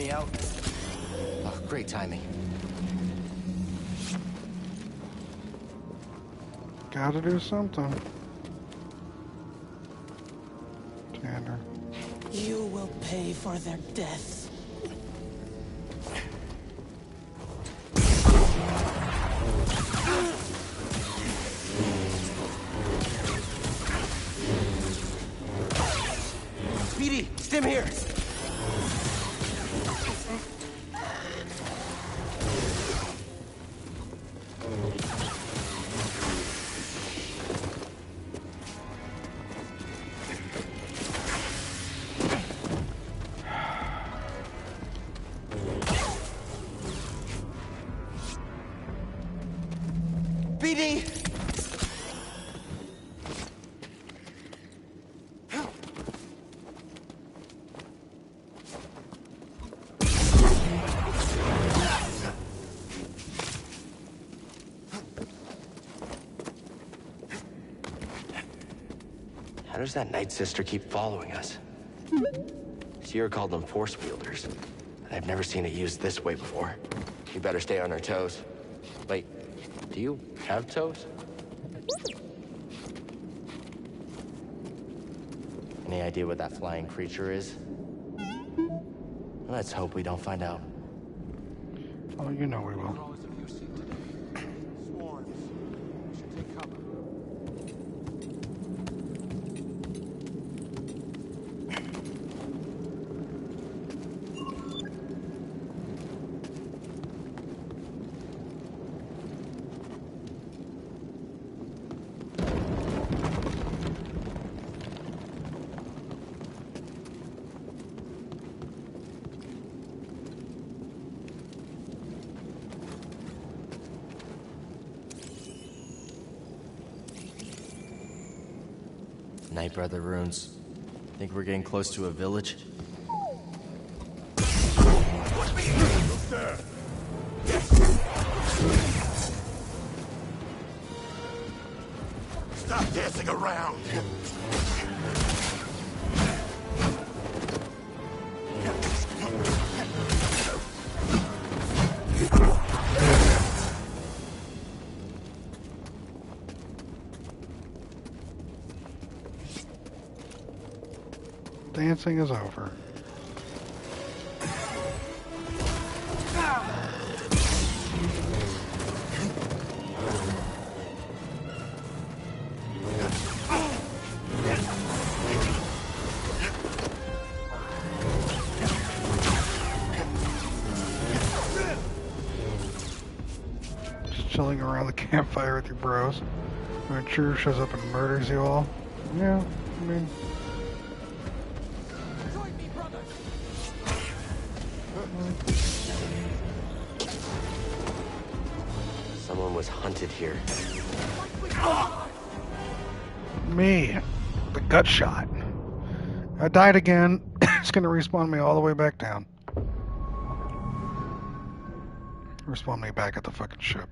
me out? Oh, great timing. Gotta do something. Tanner. You will pay for their death. Speedy, stim here. Speedy! How does that Night Sister keep following us? Sierra called them force wielders, and I've never seen it used this way before. We better stay on our toes. Wait, do you have toes? Any idea what that flying creature is? Let's hope we don't find out. Oh, you know we will. Night Brother runes. Think we're getting close to a village? Stop dancing around. Dancing is over. Just chilling around the campfire with your bros. When True shows up and murders you all. Yeah, I mean... Someone was hunted here. Me. The gut shot. I died again. It's gonna respawn me all the way back down. Respawn me back at the fucking ship.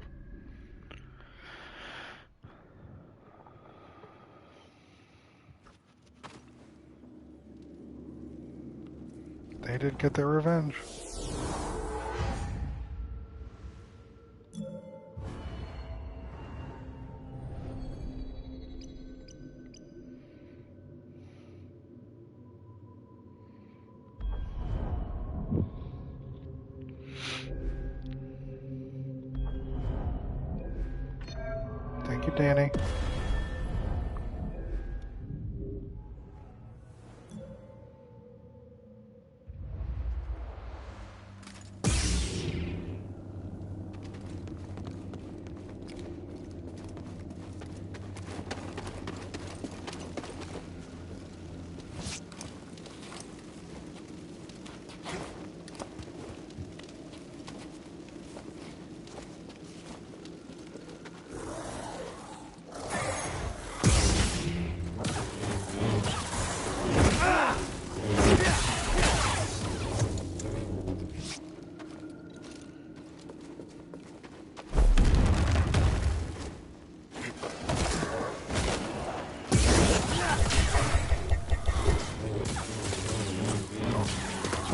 They did get their revenge. Thank you, Danny.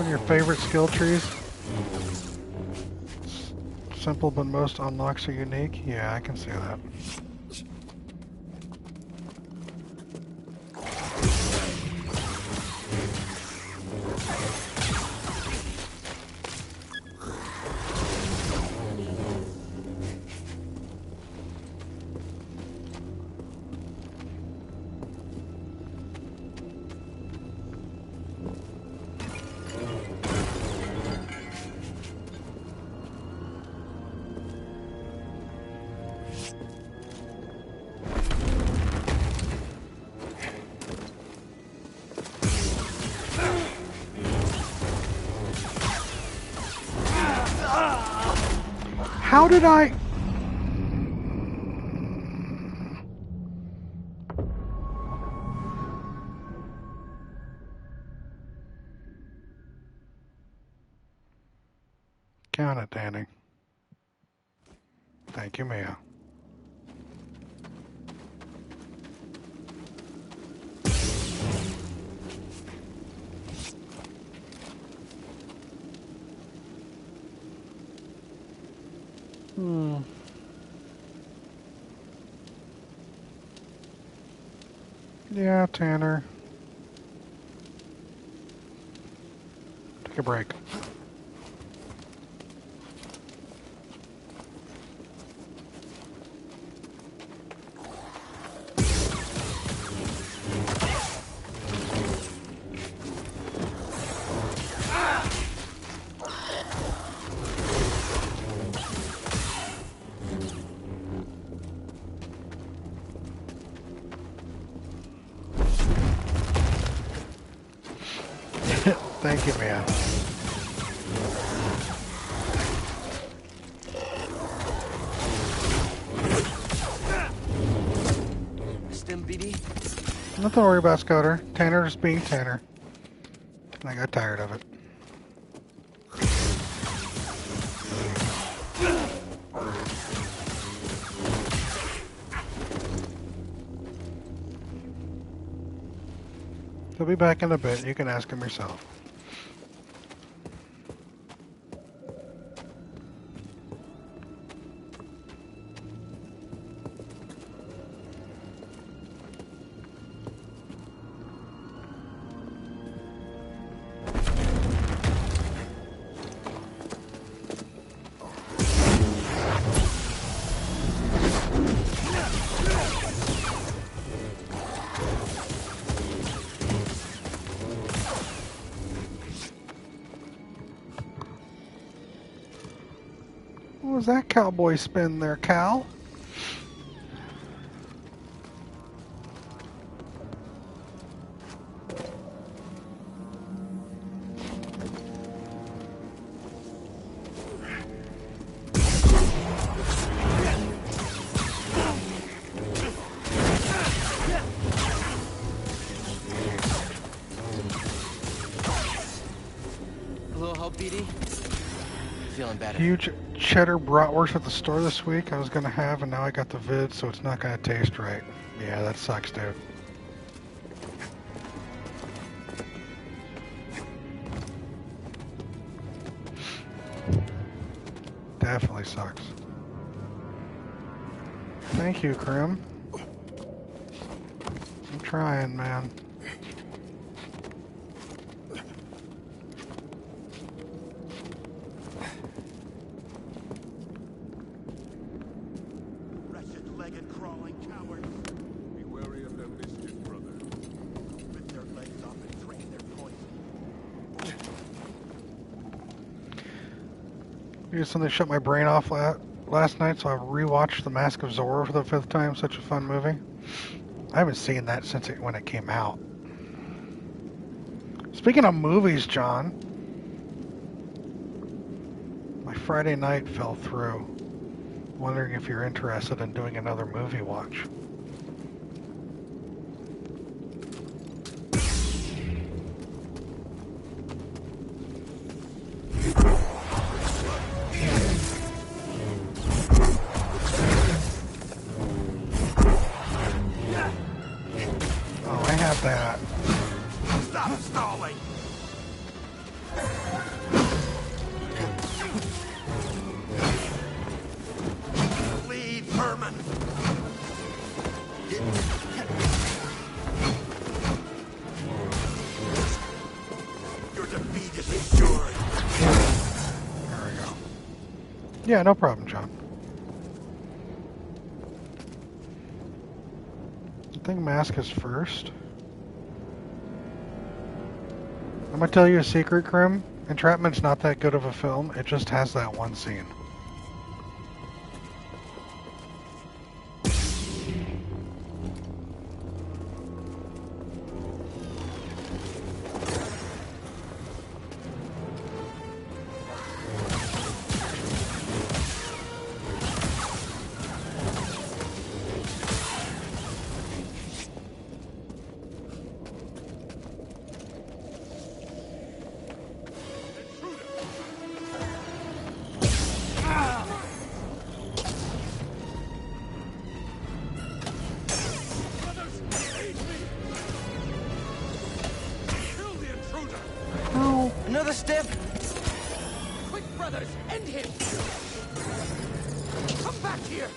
One of your favorite skill trees? Simple, but most unlocks are unique? Yeah, I can see that. How did I... Count it, Danny. Thank you, Mia. Yeah, Tanner. Take a break. Thank you, Mia. Stim BD? Nothing to worry about, Scudder. Tanner just being Tanner. I got tired of it. He'll be back in a bit. You can ask him yourself. What was that cowboy spin there, Cal? A little help, BD? Feeling better. Huge cheddar bratwurst at the store this week I was going to have, and now I got the vid, so it's not going to taste right. Yeah, that sucks, dude. Definitely sucks. Thank you, Krim. I'm trying, man. Wretched-legged crawling cowards. Be wary of their mischief, brother. Rip their legs off and drain their poison. Here's something that shut my brain off last night, so I rewatched The Mask of Zorro for the 5th time. Such a fun movie. I haven't seen that since when it came out. Speaking of movies, John, my Friday night fell through. Wondering if you're interested in doing another movie watch. Oh, I have that. Stop stalling! Yeah, no problem, John. I think Mask is first. I'm gonna tell you a secret, Krim. Entrapment's not that good of a film. It just has that one scene. Another step! Quick, brothers! End him! Come back here!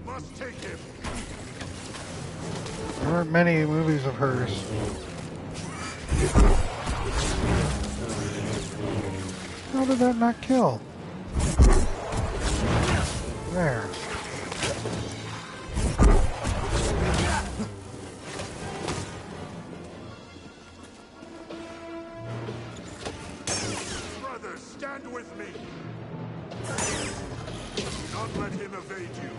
Must take him. There aren't many movies of hers. How did that not kill? There. Brothers, stand with me. Do not let him evade you.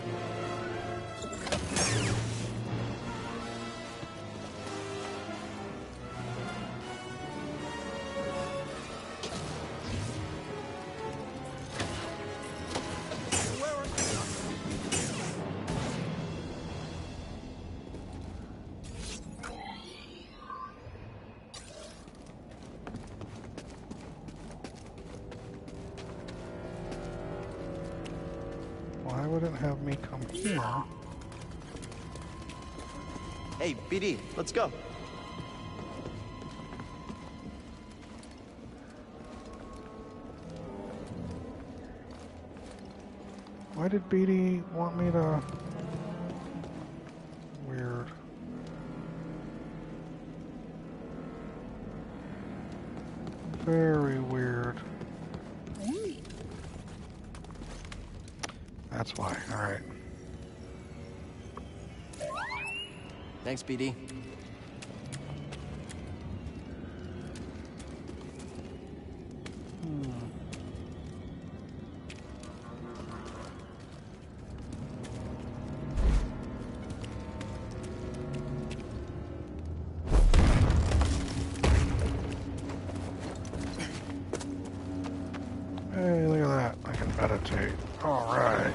Why would it have me come here? Hey, BD, let's go. Why did BD want me to... Weird. Very weird. That's why. Alright. Thanks, BD. Hey, look at that. I can meditate. Alright.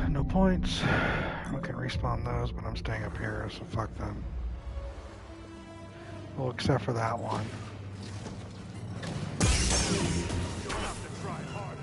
No points. I can respawn those, but I'm staying up here, so fuck them. Well, except for that one. You'll have to try harder.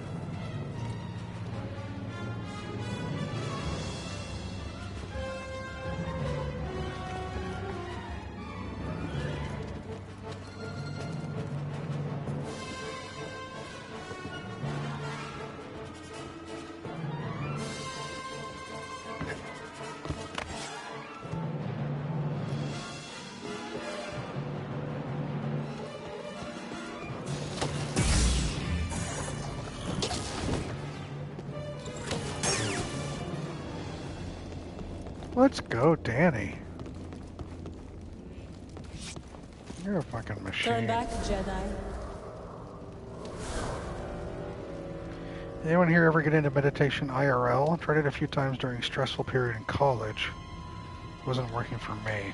Let's go, Danny. You're a fucking machine. Turn back, Jedi. Anyone here ever get into meditation IRL? Tried it a few times during a stressful period in college. Wasn't working for me.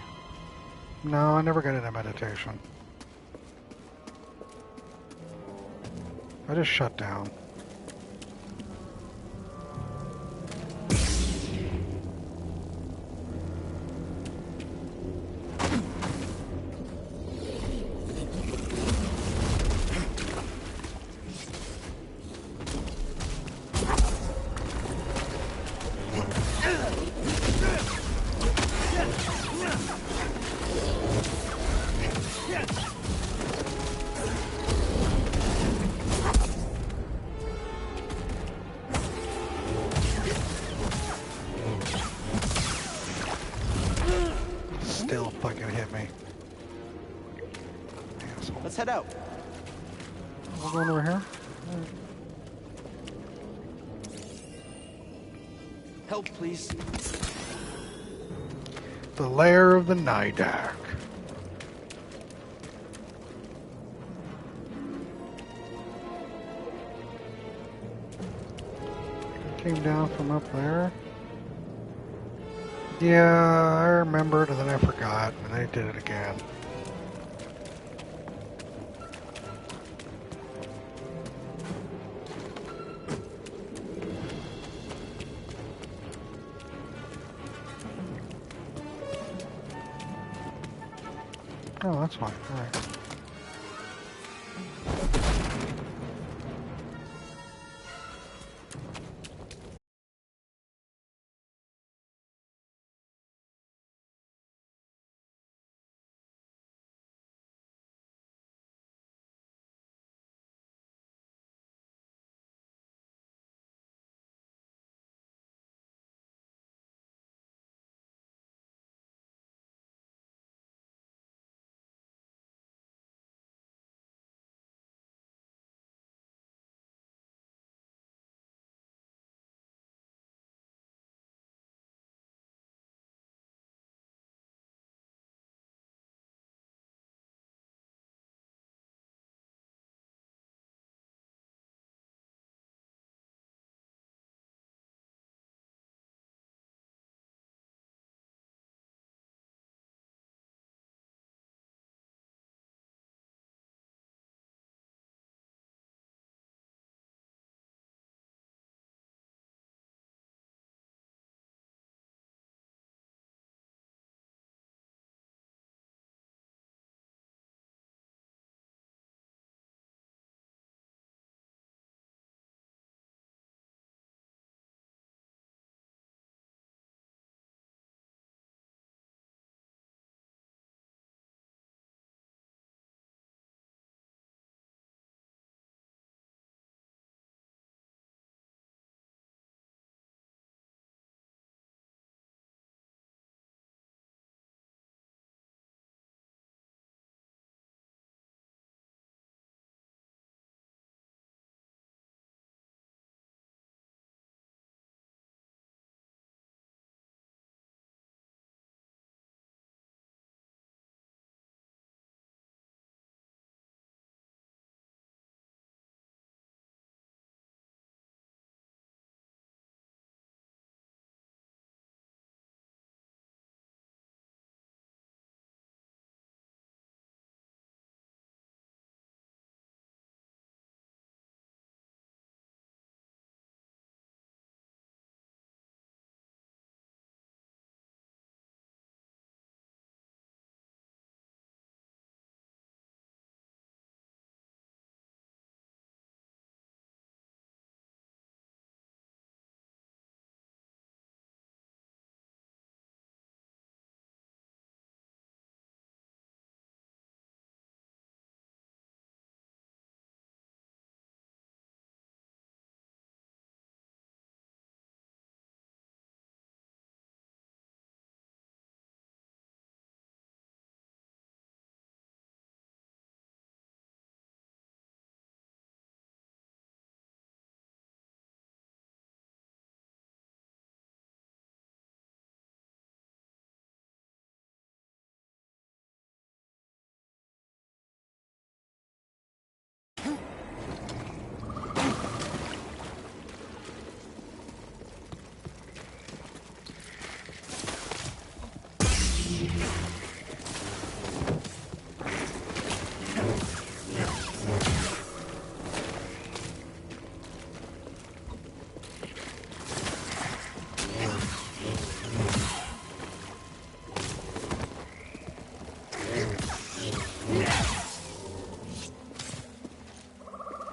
No, I never got into meditation. I just shut down. head out. We're going over here. Help, please. The lair of the Nidak. Came down from up there. Yeah, I remembered and then I forgot, and I did it again. Oh, that's fine. All right.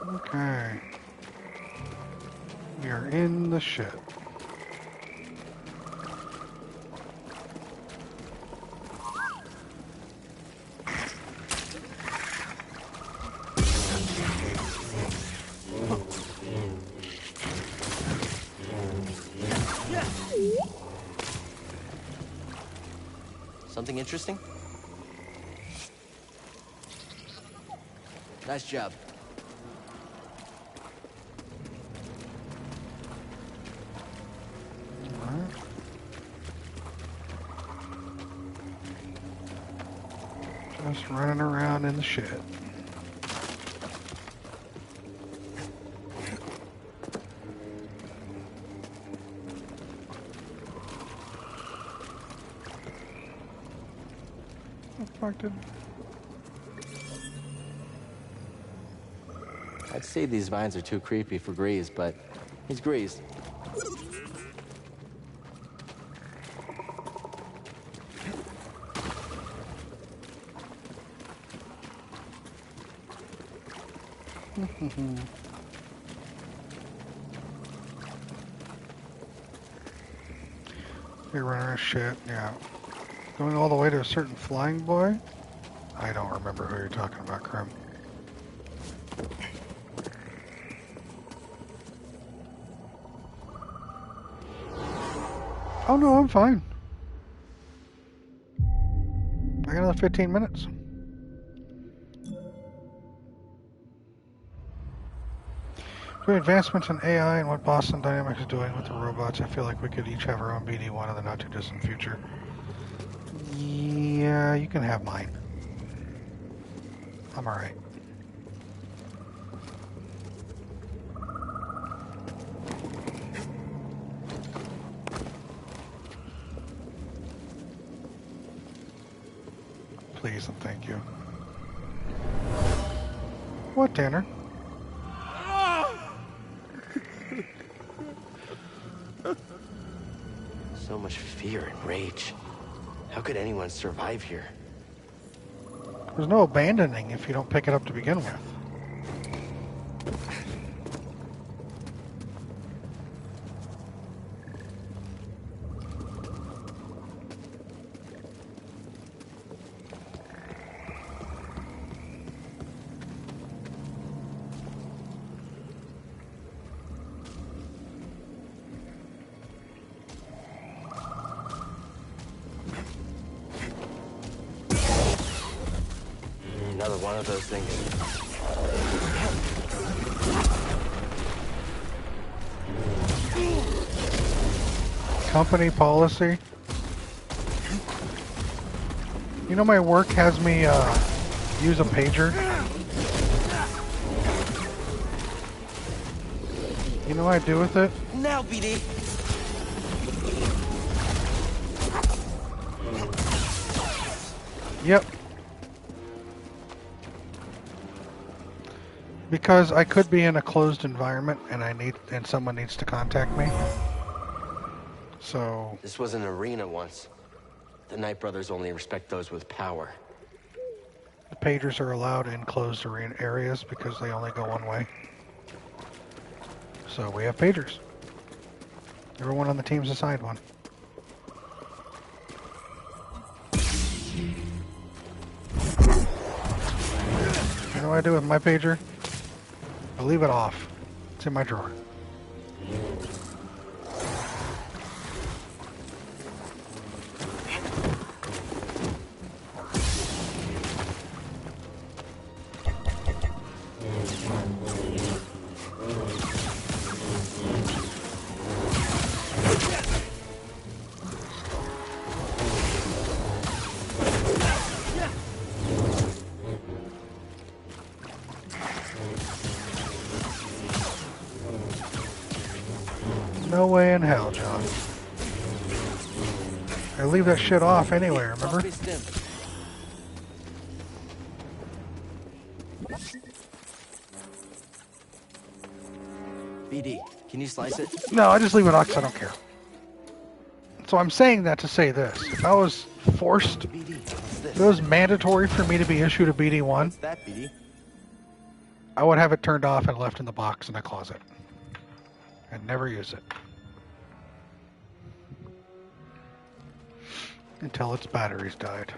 Okay. We are in the ship. Something interesting? Nice job. Just running around in the shit. I'd say these vines are too creepy for Grease, but he's Grease. You're running around shit, yeah. Going all the way to a certain flying boy? I don't remember who you're talking about, Krim. Oh no, I'm fine. I got another 15 minutes. Between advancements in AI and what Boston Dynamics is doing with the robots, I feel like we could each have our own BD1 in the not too distant future. Yeah, you can have mine. I'm alright. Please and thank you. What, Tanner? So much fear and rage. How could anyone survive here? There's no abandoning if you don't pick it up to begin with. Another one of those things. Company policy. You know my work has me use a pager. You know what I do with it? Now, BD. Yep. Because I could be in a closed environment and someone needs to contact me. So This was an arena once. The Knight Brothers only respect those with power. the pagers are allowed in closed arena areas because they only go one way. So we have pagers. Everyone on the team's assigned one. You know what I do with my pager? I leave it off. It's in my drawer. No way in hell, John. I leave that shit off anyway, remember? BD, can you slice it? No, I just leave it off because I don't care. So I'm saying that to say this. If I was forced, if it was mandatory for me to be issued a BD1, What's that, BD? I would have it turned off and left in the box in a closet. And never use it. Until its batteries died.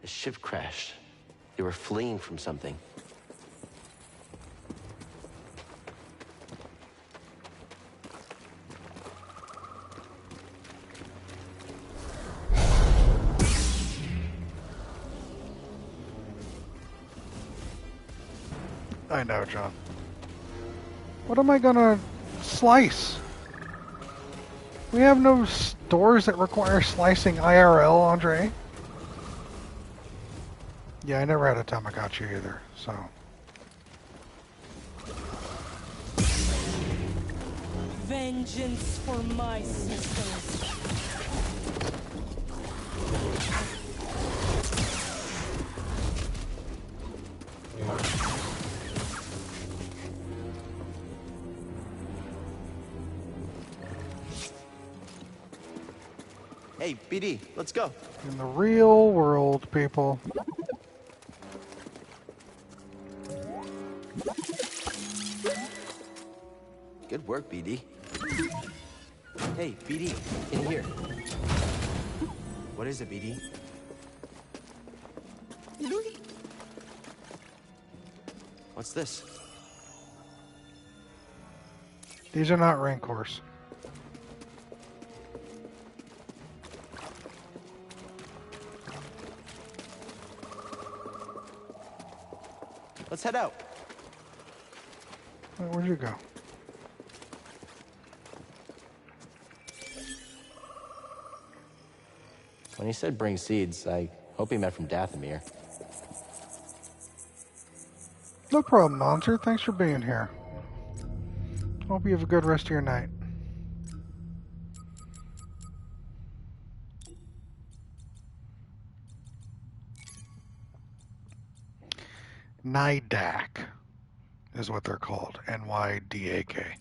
The ship crashed. They were fleeing from something. find out, John. What am I gonna slice? We have no stores that require slicing IRL, Andre. Yeah, I never had a Tamagotchi either, so. Vengeance for my sisters. Hey, BD, let's go. In the real world, people. Good work, BD. Hey, BD, in here. What is it, BD? What's this? These are not Rancors. Let's head out. Where'd you go? When he said bring seeds, I hope he meant from Dathomir. No problem, Monster. Thanks for being here. Hope you have a good rest of your night. Nydak is what they're called. Nydak.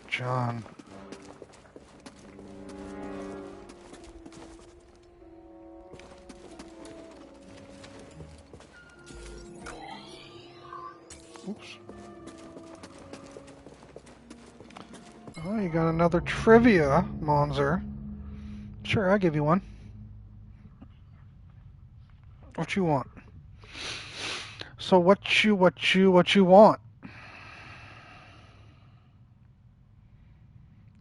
John. Oops. Oh, you got another trivia, Monzer. Sure, I'll give you one. What you want? So what you want?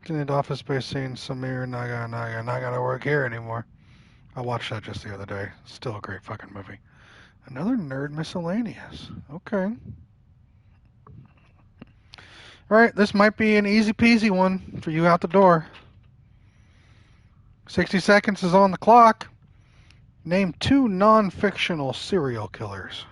In the office space scene, Samir Naga not gonna work here anymore. I watched that just the other day. Still a great fucking movie. Another nerd miscellaneous. Okay. Alright, this might be an easy peasy one for you out the door. 60 seconds is on the clock. Name 2 non-fictional serial killers.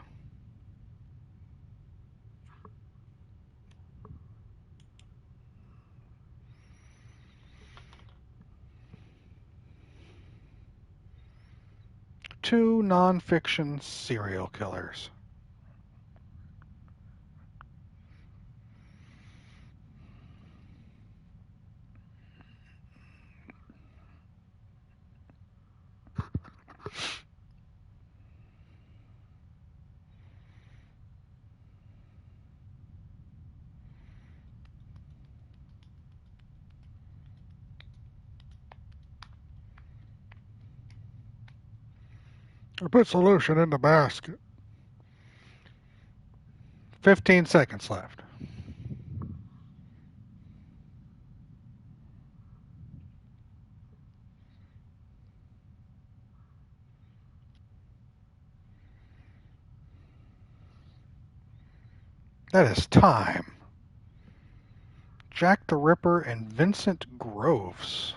Two non-fiction serial killers. Or put solution in the basket. 15 seconds left. That is time. Jack the Ripper and Vincent Groves.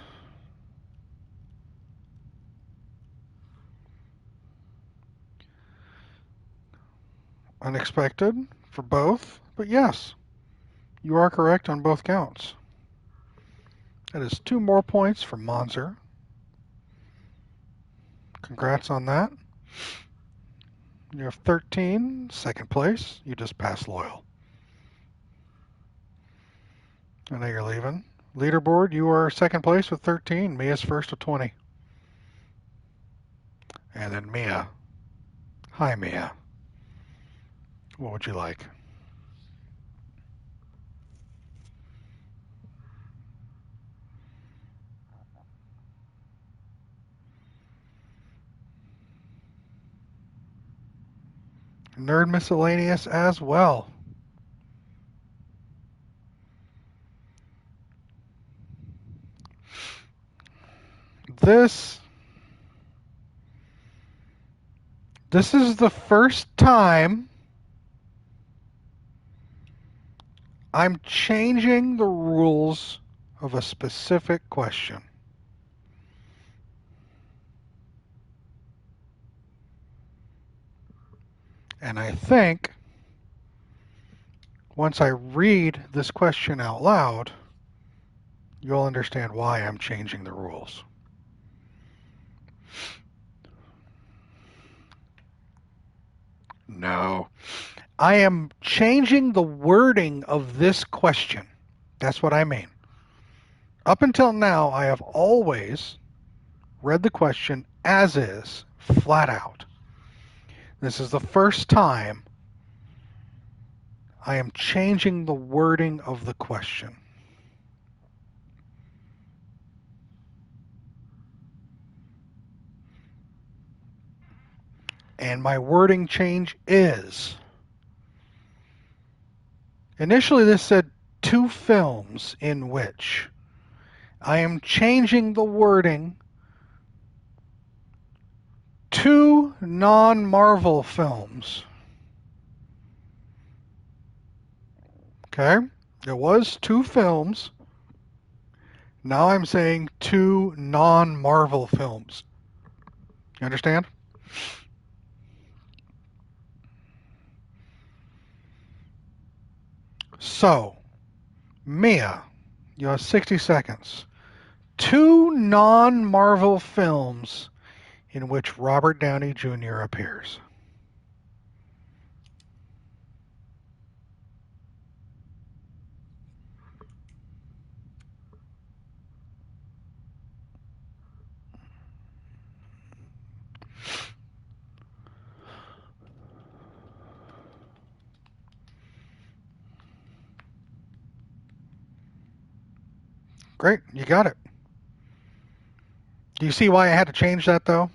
Unexpected for both, but yes, you are correct on both counts. That is 2 more points for Monzer. Congrats on that. You have 13, second place. You just passed Loyal. I know you're leaving. Leaderboard, you are second place with 13. Mia's first with 20. And then Mia. Hi, Mia. What would you like? Nerd Miscellaneous as well. This is the first time I'm changing the rules of a specific question. And I think once I read this question out loud, you'll understand why I'm changing the rules. No. I am changing the wording of this question. That's what I mean. Up until now, I have always read the question as is, flat out. This is the first time I am changing the wording of the question. And my wording change is, initially this said 2 films in which. I am changing the wording 2 non-Marvel films. Okay? There was 2 films. Now I'm saying 2 non-Marvel films. You understand? So, Mia, you have 60 seconds. 2 non-Marvel films in which Robert Downey Jr. appears. Great, you got it. Do you see why I had to change that, though?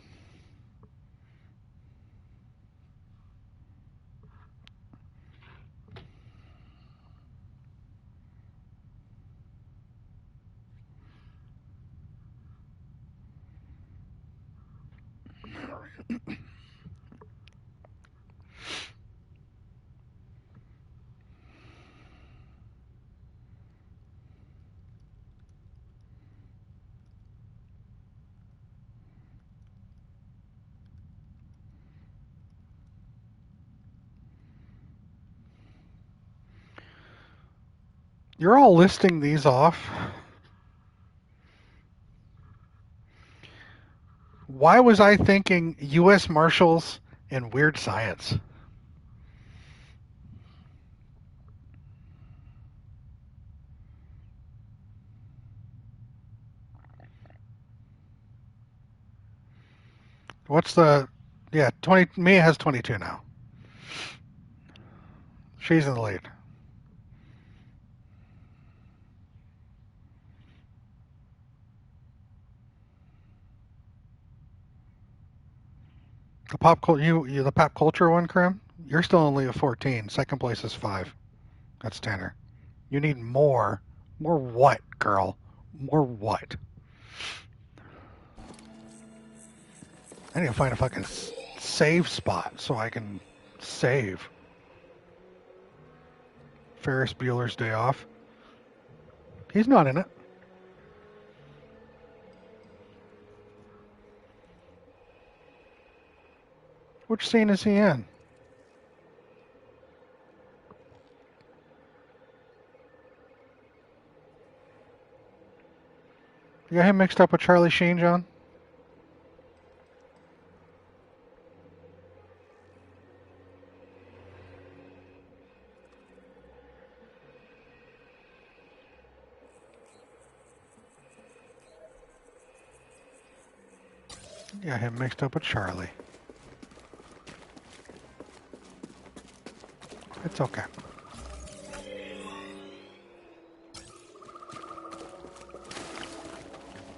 You're all listing these off. Why was I thinking U.S. Marshals and Weird Science? What's the... Yeah, 20. Mia has 22 now. She's in the lead. The pop culture one, Krim? You're still only at 14. Second place is 5. That's Tanner. You need more. More what, girl? More what? I need to find a fucking save spot so I can save. Ferris Bueller's Day Off. He's not in it. Which scene is he in? You got him mixed up with Charlie Sheen, John? Yeah, him mixed up with Charlie. It's okay.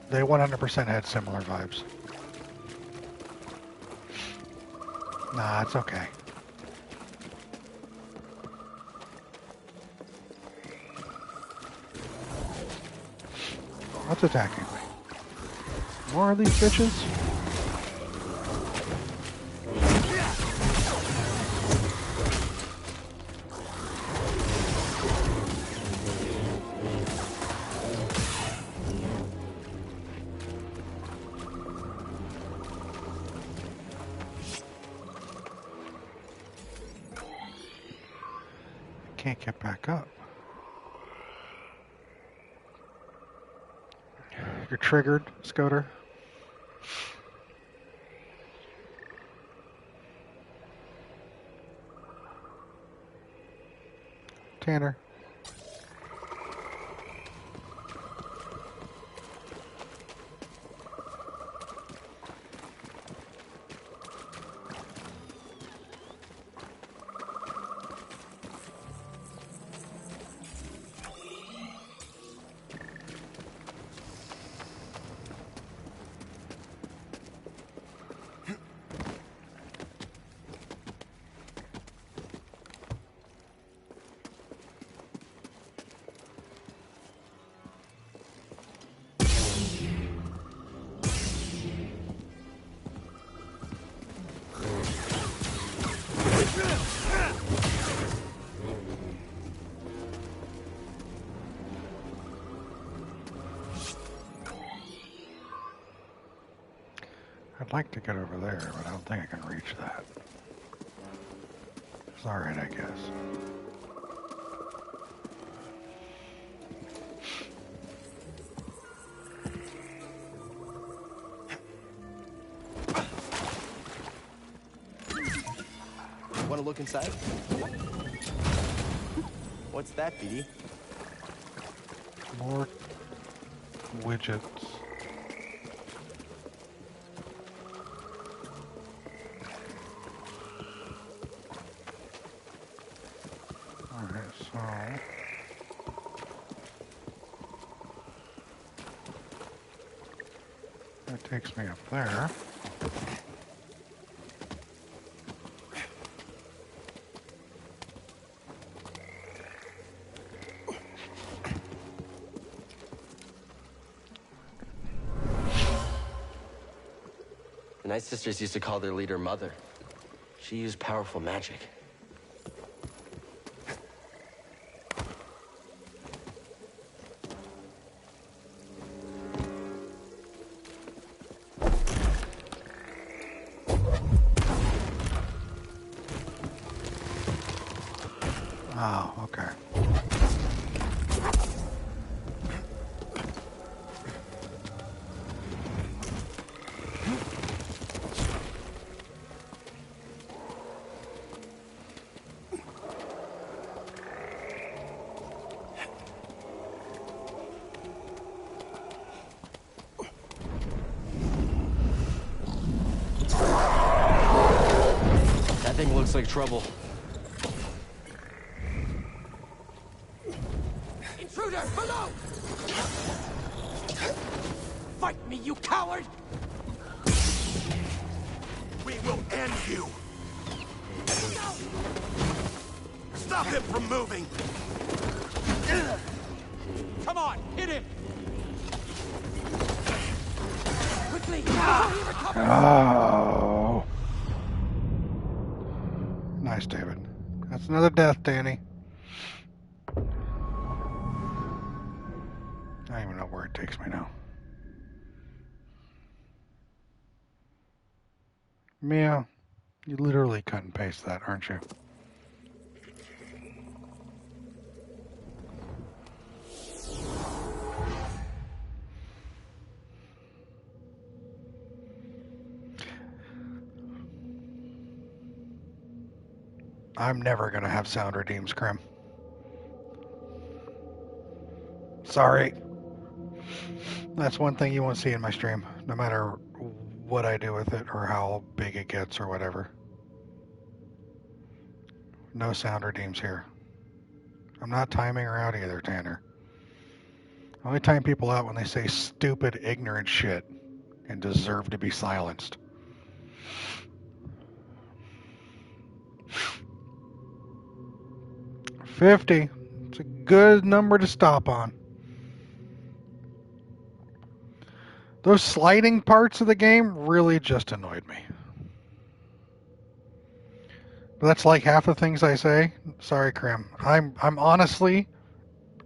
They 100% had similar vibes. Nah, it's okay. What's attacking me? More of these bitches? Can't get back up. You're triggered, Scoter. Tanner. I'd like to get over there, but I don't think I can reach that. It's alright, I guess. Want to look inside? What's that, BD? More widgets. Alright, so... that takes me up there. The Night Sisters used to call their leader Mother. She used powerful magic. Oh, okay. That thing looks like trouble. Intruder, below! Fight me, you coward! We will end you! Stop him from moving! Come on, hit him! Quickly, before he recovers! Oh. Nice, David. That's another death, Danny. I don't even know where it takes me now. Mia, you literally cut and paste that, aren't you? I'm never going to have sound redeems, Krim. Sorry. That's one thing you won't see in my stream, no matter what I do with it or how big it gets or whatever. No sound redeems here. I'm not timing her out either, Tanner. I only time people out when they say stupid, ignorant shit and deserve to be silenced. $50. It's a good number to stop on. Those sliding parts of the game really just annoyed me. But that's like half the things I say. Sorry, Krim. I'm honestly,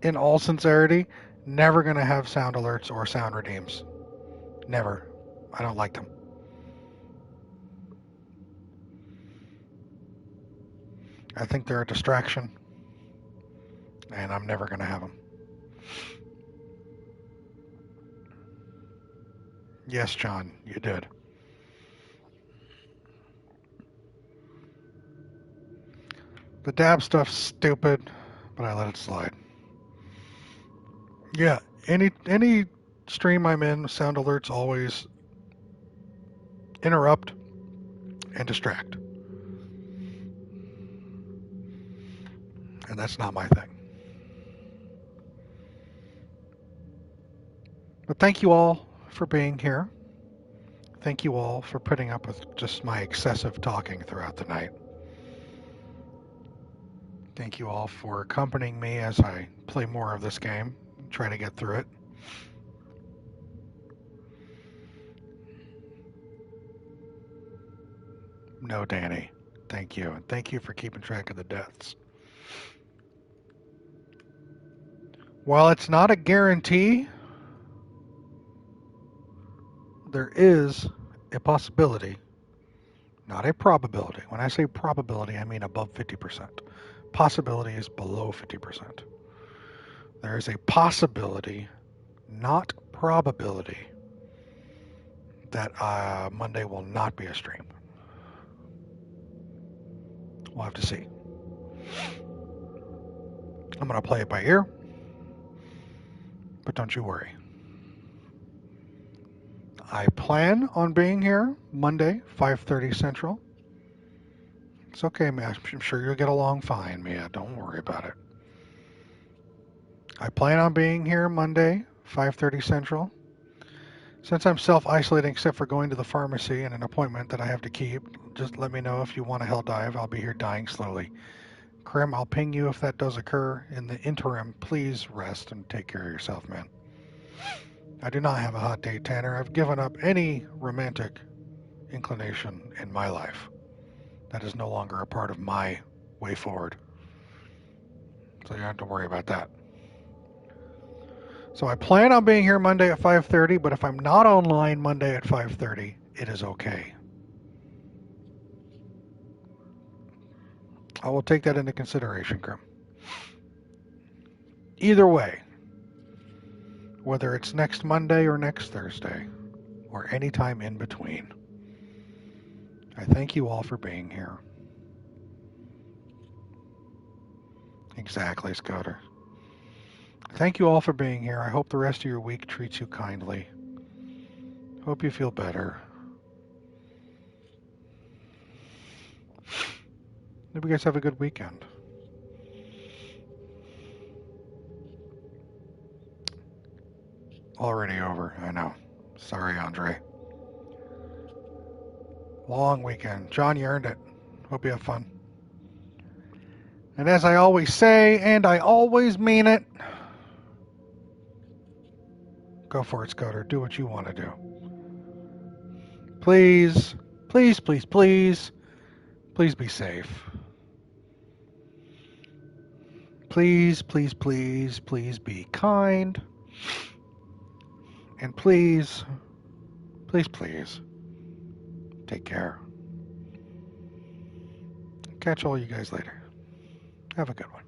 in all sincerity, never gonna have sound alerts or sound redeems. Never. I don't like them. I think they're a distraction, and I'm never gonna have them. Yes, John, you did. The dab stuff's stupid, but I let it slide. Yeah, any stream I'm in, sound alerts always interrupt and distract. And that's not my thing. But thank you all for being here. Thank you all for putting up with just my excessive talking throughout the night. Thank you all for accompanying me as I play more of this game and try to get through it. No, Danny. Thank you. And thank you for keeping track of the deaths. While it's not a guarantee, there is a possibility, not a probability. When I say probability, I mean above 50%. Possibility is below 50%. There is a possibility, not probability, that Monday will not be a stream. We'll have to see. I'm going to play it by ear, but don't you worry. I plan on being here Monday, 5:30 Central. It's okay, Mia. I'm sure you'll get along fine, Mia. Don't worry about it. I plan on being here Monday, 5:30 Central. Since I'm self-isolating except for going to the pharmacy and an appointment that I have to keep, just let me know if you want a hell dive. I'll be here dying slowly. Krim, I'll ping you if that does occur. In the interim, please rest and take care of yourself, man. I do not have a hot date, Tanner. I've given up any romantic inclination in my life. That is no longer a part of my way forward. So you don't have to worry about that. So I plan on being here Monday at 5:30, but if I'm not online Monday at 5:30, it is okay. I will take that into consideration, Grim. Either way, whether it's next Monday or next Thursday, or any time in between, I thank you all for being here. Exactly, Scudder. Thank you all for being here. I hope the rest of your week treats you kindly. Hope you feel better. Hope you guys have a good weekend. Already over, I know. Sorry, Andre. Long weekend. John, you earned it. Hope you have fun. And as I always say, and I always mean it, go for it, Scudder. Do what you want to do. Please, please, please, please, please be safe. Please, please, please, please be kind. And please, please, please, take care. Catch all you guys later. Have a good one.